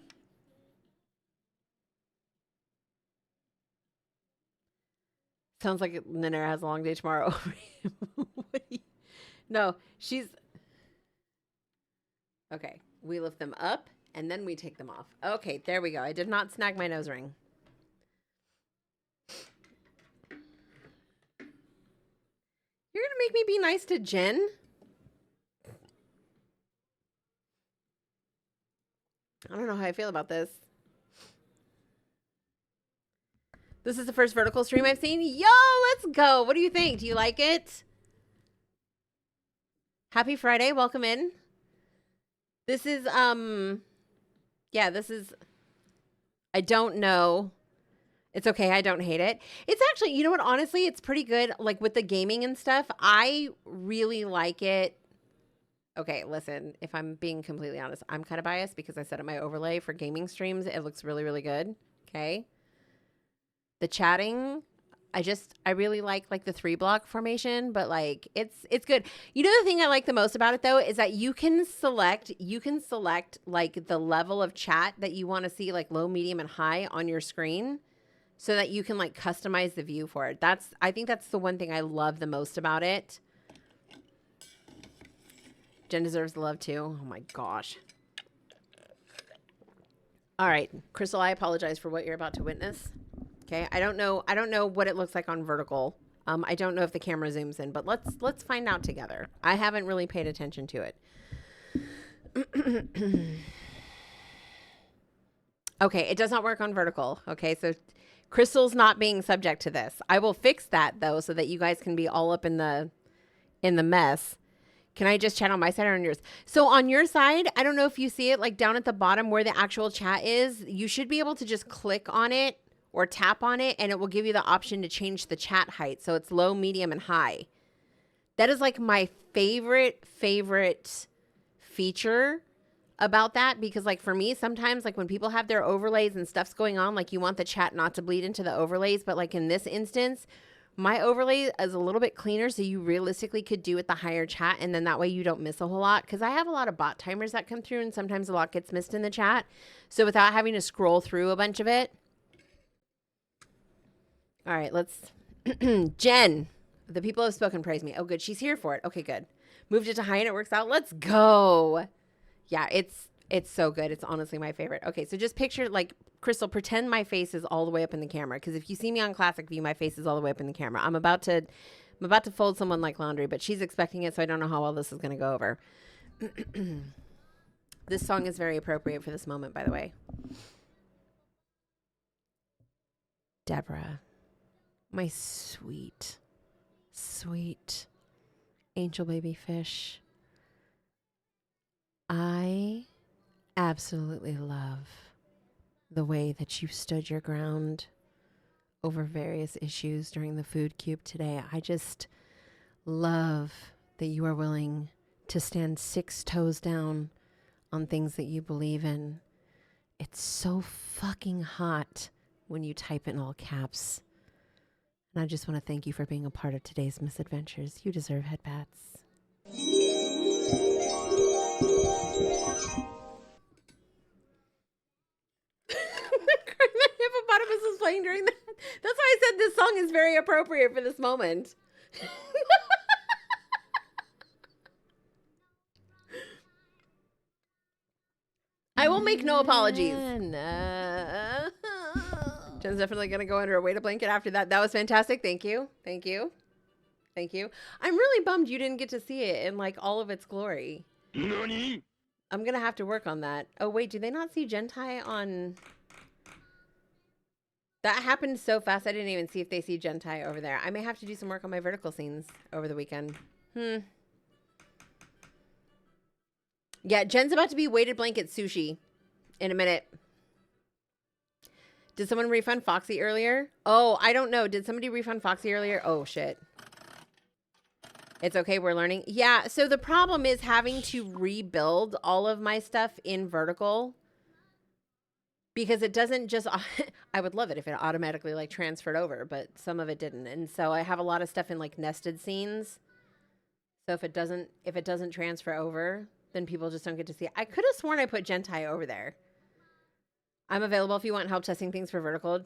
Sounds like Nanera has a long day tomorrow. No, she's... Okay, we lift them up, and then we take them off. Okay, there we go. I did not snag my nose ring. You're going to make me be nice to Jen? I don't know how I feel about this. This is the first vertical stream I've seen. Yo, let's go. What do you think? Do you like it? Happy Friday. Welcome in. This is, yeah, this is, I don't know. It's okay. I don't hate it. It's actually, you know what? Honestly, it's pretty good. Like with the gaming and stuff, I really like it. Okay, listen, if I'm being completely honest, I'm kind of biased because I set up my overlay for gaming streams. It looks really, really good. Okay. The chatting, I really like the 3-block formation, but like it's good. You know, the thing I like the most about it though, is that you can select like the level of chat that you want to see, like low, medium, and high on your screen so that you can like customize the view for it. I think that's the one thing I love the most about it. Jen deserves the love too. Oh my gosh. All right, Crystal, I apologize for what you're about to witness. Okay, I don't know what it looks like on vertical. I don't know if the camera zooms in, but let's find out together. I haven't really paid attention to it. Okay, it does not work on vertical. Okay, so Crystal's not being subject to this. I will fix that though, so that you guys can be all up in the mess. Can I just chat on my side or on yours? So on your side, I don't know if you see it like down at the bottom where the actual chat is. You should be able to just click on it or tap on it and it will give you the option to change the chat height. So it's low, medium, and high. That is like my favorite feature about that, because like for me, sometimes like when people have their overlays and stuff's going on, like you want the chat not to bleed into the overlays. But like in this instance, my overlay is a little bit cleaner, so you realistically could do with the higher chat, and then that way you don't miss a whole lot. Because I have a lot of bot timers that come through, and sometimes a lot gets missed in the chat. So without having to scroll through a bunch of it. All right, let's... Jen, the people have spoken, praise me. Oh, good. She's here for it. Okay, good. Moved it to high and it works out. Let's go. Yeah, it's so good. It's honestly my favorite. Okay, so just picture, like, Crystal, pretend my face is all the way up in the camera. Because if you see me on Classic View, my face is all the way up in the camera. I'm about to fold someone like laundry, but she's expecting it, so I don't know how well this is going to go over. This song is very appropriate for this moment, by the way. Deborah, my sweet, sweet angel baby fish. I absolutely love the way that you stood your ground over various issues during the food cube today. I just love that you are willing to stand 6 toes down on things that you believe in. It's so fucking hot when you type in all caps. And I just want to thank you for being a part of today's misadventures. You deserve headbats. The hippopotamus was playing during that. That's why I said this song is very appropriate for this moment. I will make no apologies. Jen's definitely going to go under a weighted blanket after that. That was fantastic. Thank you. Thank you. Thank you. I'm really bummed you didn't get to see it in like all of its glory. Nani? I'm going to have to work on that. Oh, wait. Do they not see Gentai on... That happened so fast, I didn't even see if they see Gentai over there. I may have to do some work on my vertical scenes over the weekend. Yeah, Jen's about to be weighted blanket sushi in a minute. Did someone refund Foxy earlier? Oh, I don't know. Did somebody refund Foxy earlier? Oh, shit. It's okay. We're learning. Yeah, so the problem is having to rebuild all of my stuff in vertical. Because it doesn't just, I would love it if it automatically like transferred over, but some of it didn't. And so I have a lot of stuff in like nested scenes. So if it doesn't transfer over, then people just don't get to see it. I could have sworn I put Gentai over there. I'm available if you want help testing things for vertical.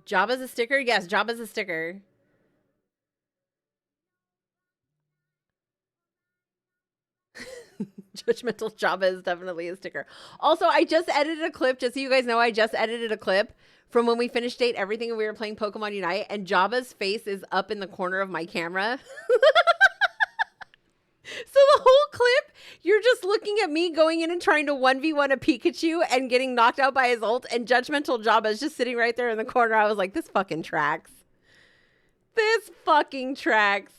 Jabba's a sticker? Yes, Jabba's a sticker. Judgmental Jabba is definitely a sticker. Also, I just edited a clip, just so you guys know, I just edited a clip from when we finished Date Everything and we were playing Pokemon Unite, and Jabba's face is up in the corner of my camera. So the whole clip, you're just looking at me going in and trying to 1v1 a Pikachu and getting knocked out by his ult, and Judgmental Jabba is just sitting right there in the corner. I was like, this fucking tracks. This fucking tracks.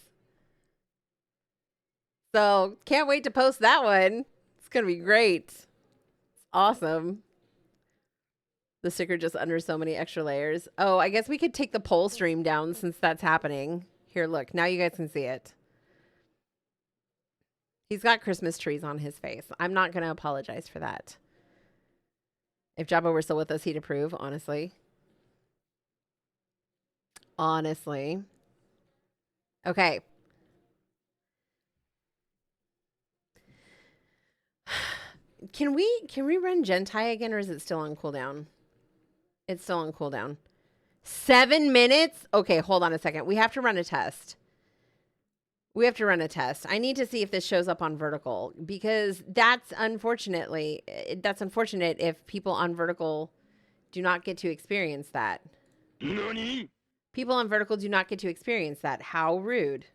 So, can't wait to post that one. It's going to be great. It's awesome. The sticker just under so many extra layers. Oh, I guess we could take the poll stream down since that's happening. Here, look. Now you guys can see it. He's got Christmas trees on his face. I'm not going to apologize for that. If Jabba were still with us, he'd approve, honestly. Honestly. Okay. Can we run Gentai again, or is it still on cooldown? It's still on cooldown. 7 minutes? Okay, hold on a second. We have to run a test. We have to run a test. I need to see if this shows up on vertical, because that's unfortunate if people on vertical do not get to experience that. Nani? People on vertical do not get to experience that. How rude.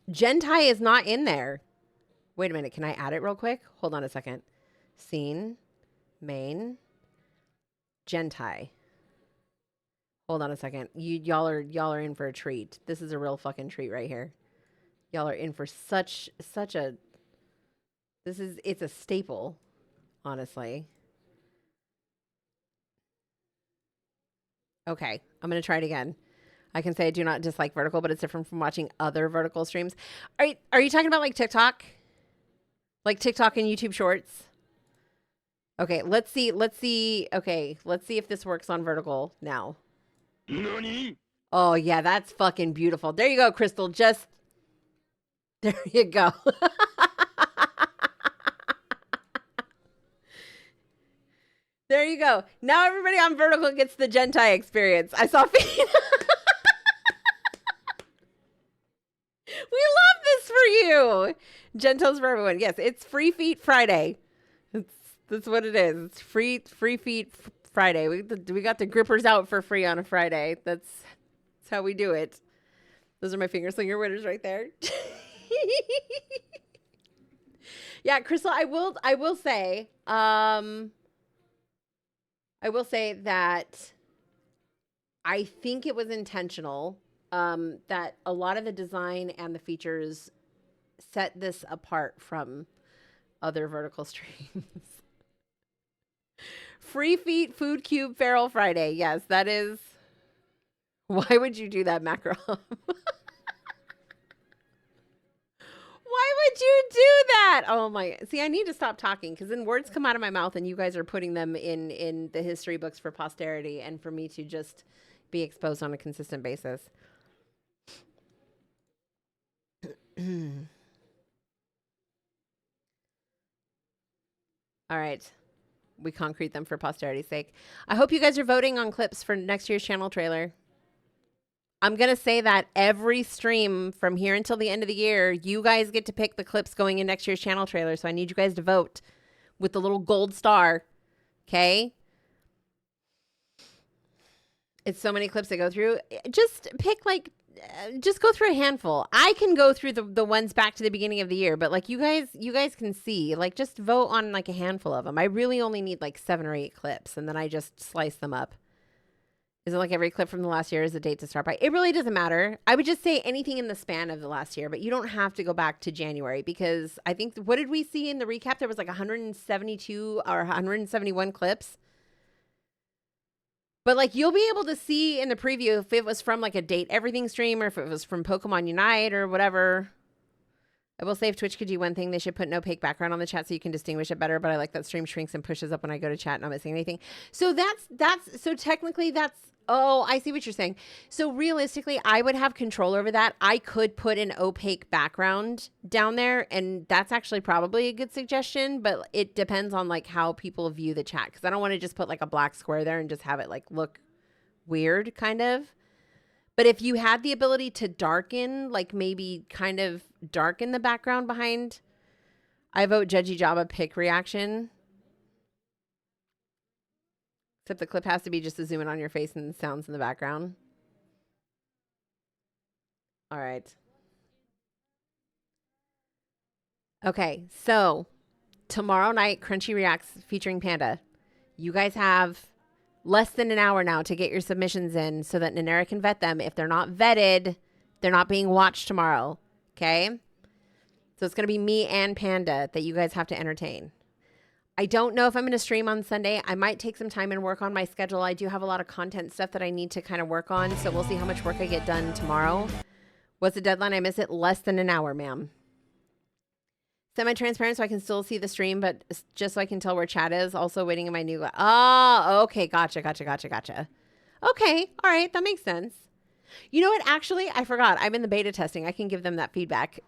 Gentai is not in there. Wait a minute. Can I add it real quick? Hold on a second. Scene. Main. Gentai. Hold on a second. Y'all are in for a treat. This is a real fucking treat right here. Y'all are in for such a... It's a staple, honestly. Okay. I'm going to try it again. I can say I do not dislike vertical, but it's different from watching other vertical streams. Are you talking about like TikTok? Like TikTok and YouTube Shorts? Okay, let's see. Okay, let's see if this works on vertical now. Nani? Oh, yeah, that's fucking beautiful. There you go, Crystal. Just... There you go. There you go. Now everybody on vertical gets the Gentai experience. I saw... We love this for you. Gentos for everyone. Yes, it's Free Feet Friday. That's what it is. It's free feet Friday. We got the grippers out for free on a Friday. That's how we do it. Those are my finger slinger winners right there. Yeah, Crystal, I will say that I think it was intentional. That a lot of the design and the features set this apart from other vertical streams. Free feet, food cube, feral Friday. Yes, that is. Why would you do that, Macro? Why would you do that? Oh my. See, I need to stop talking because then words come out of my mouth and you guys are putting them in the history books for posterity and for me to just be exposed on a consistent basis. All right. We concrete them for posterity's sake. I hope you guys are voting on clips for next year's channel trailer. I'm going to say that every stream from here until the end of the year, you guys get to pick the clips going in next year's channel trailer. So I need you guys to vote with the little gold star. Okay? It's so many clips that go through. Just pick just go through a handful. I can go through the ones back to the beginning of the year, but like you guys can see, like just vote on like a handful of them. I really only need like 7 or 8 clips and then I just slice them up. Is it like every clip from the last year is a date to start by? It really doesn't matter. I would just say anything in the span of the last year, but you don't have to go back to January because I think, what did we see in the recap? There was like 172 or 171 clips. But like you'll be able to see in the preview if it was from like a Date Everything stream or if it was from Pokemon Unite or whatever. I will say if Twitch could do one thing, they should put an opaque background on the chat so you can distinguish it better. But I like that stream shrinks and pushes up when I go to chat, not missing anything. So so technically that's, oh, I see what you're saying. So realistically, I would have control over that. I could put an opaque background down there, and that's actually probably a good suggestion, but it depends on like how people view the chat, because I don't want to just put like a black square there and just have it like look weird kind of. But if you had the ability to darken, like maybe kind of darken the background behind, I vote Judgy Jabba pick reaction. Except the clip has to be just to zoom in on your face and sounds in the background. All right. Okay, so tomorrow night, Crunchy Reacts featuring Panda. You guys have less than an hour now to get your submissions in so that Nanera can vet them. If they're not vetted, they're not being watched tomorrow. Okay? So it's going to be me and Panda that you guys have to entertain. I don't know if I'm going to stream on Sunday. I might take some time and work on my schedule. I do have a lot of content stuff that I need to kind of work on. So we'll see how much work I get done tomorrow. What's the deadline? I miss it. Less than an hour, ma'am. Semi-transparent so I can still see the stream, but just so I can tell where chat is. Also waiting in my new... Oh, okay. Gotcha. Okay. All right. That makes sense. You know what? Actually, I forgot. I'm in the beta testing. I can give them that feedback.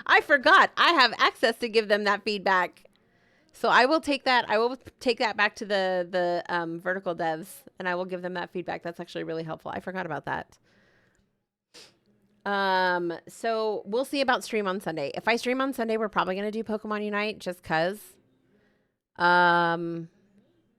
I forgot. I have access to give them that feedback. So I will take that. I will take that back to the vertical devs, and I will give them that feedback. That's actually really helpful. I forgot about that. So we'll see about stream on Sunday. If I stream on Sunday, we're probably going to do Pokemon Unite just cause. But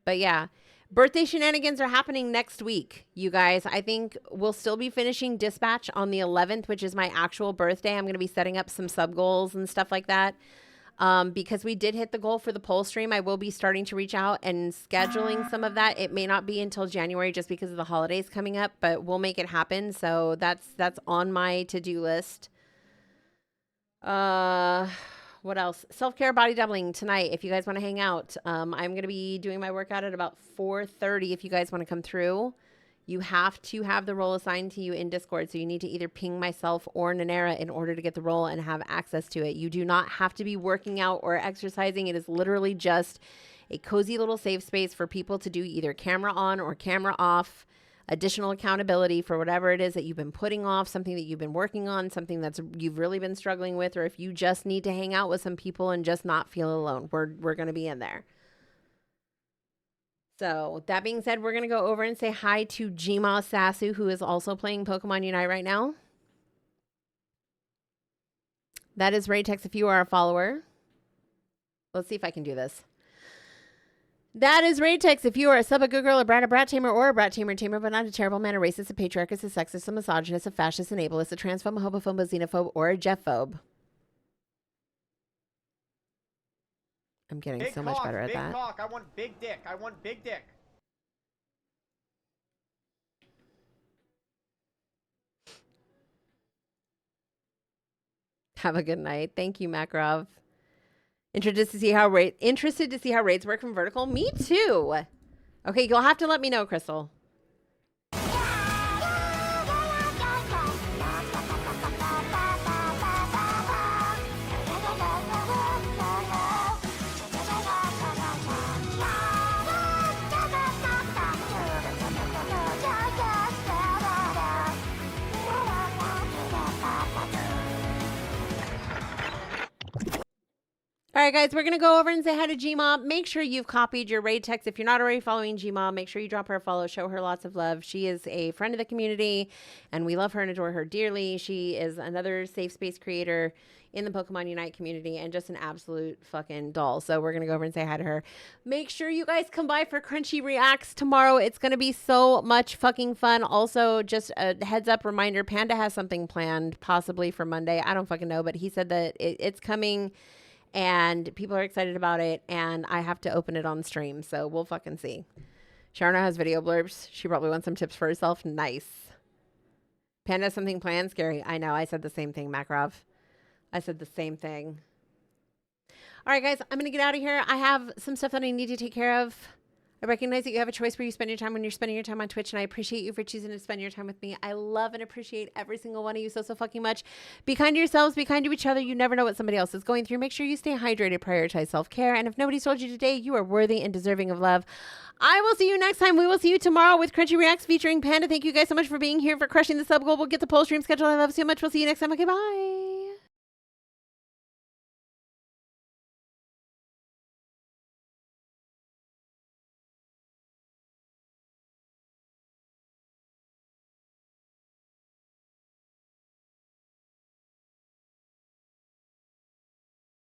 yeah, birthday shenanigans are happening next week, you guys. I think we'll still be finishing Dispatch on the 11th, which is my actual birthday. I'm going to be setting up some sub goals and stuff like that. Because we did hit the goal for the poll stream, I will be starting to reach out and scheduling some of that. It may not be until January just because of the holidays coming up, but we'll make it happen. So that's on my to-do list. What else? Self-care body doubling tonight. If you guys want to hang out, I'm going to be doing my workout at about 4:30. If you guys want to come through, you have to have the role assigned to you in Discord. So you need to either ping myself or Nanera in order to get the role and have access to it. You do not have to be working out or exercising. It is literally just a cozy little safe space for people to do either camera on or camera off, additional accountability for whatever it is that you've been putting off, something that you've been working on, something that's you've really been struggling with, or if you just need to hang out with some people and just not feel alone, we're going to be in there. So that being said, we're going to go over and say hi to Jima Sasu, who is also playing Pokemon Unite right now. That is Raytex if you are a follower. Let's see if I can do this. That is Raytex if you are a sub, a good girl, a brat tamer, or a brat tamer, but not a terrible man, a racist, a patriarchist, a sexist, a misogynist, a fascist, an ableist, a transphobe, a homophobe, a xenophobe, or a Jeffphobe. I'm getting Big so much cock, better at that. Big cock. I want big dick. I want big dick. Have a good night. Thank you, Makarov. Interested to see how raids work from vertical. Me too. Okay, you'll have to let me know, Crystal. All right, guys, we're going to go over and say hi to Gma. Make sure you've copied your raid text. If you're not already following Gma, make sure you drop her a follow. Show her lots of love. She is a friend of the community, and we love her and adore her dearly. She is another safe space creator in the Pokemon Unite community and just an absolute fucking doll. So we're going to go over and say hi to her. Make sure you guys come by for Crunchy Reacts tomorrow. It's going to be so much fucking fun. Also, just a heads up reminder, Panda has something planned possibly for Monday. I don't fucking know, but he said that it's coming. And people are excited about it, and I have to open it on stream, so we'll fucking see. Sharna has video blurbs. She probably wants some tips for herself. Nice. Panda has something planned. Scary. I know. I said the same thing, Makarov. I said the same thing. All right, guys. I'm going to get out of here. I have some stuff that I need to take care of. I recognize that you have a choice where you spend your time when you're spending your time on Twitch, and I appreciate you for choosing to spend your time with me. I love and appreciate every single one of you so fucking much. Be kind to yourselves. Be kind to each other. You never know what somebody else is going through. Make sure you stay hydrated. Prioritize self-care. And if nobody's told you today, you are worthy and deserving of love. I will see you next time. We will see you tomorrow with Crunchy Reacts featuring Panda. Thank you guys so much for being here, for crushing the sub goal. We'll get the poll stream schedule. I love you so much. We'll see you next time. Okay, bye.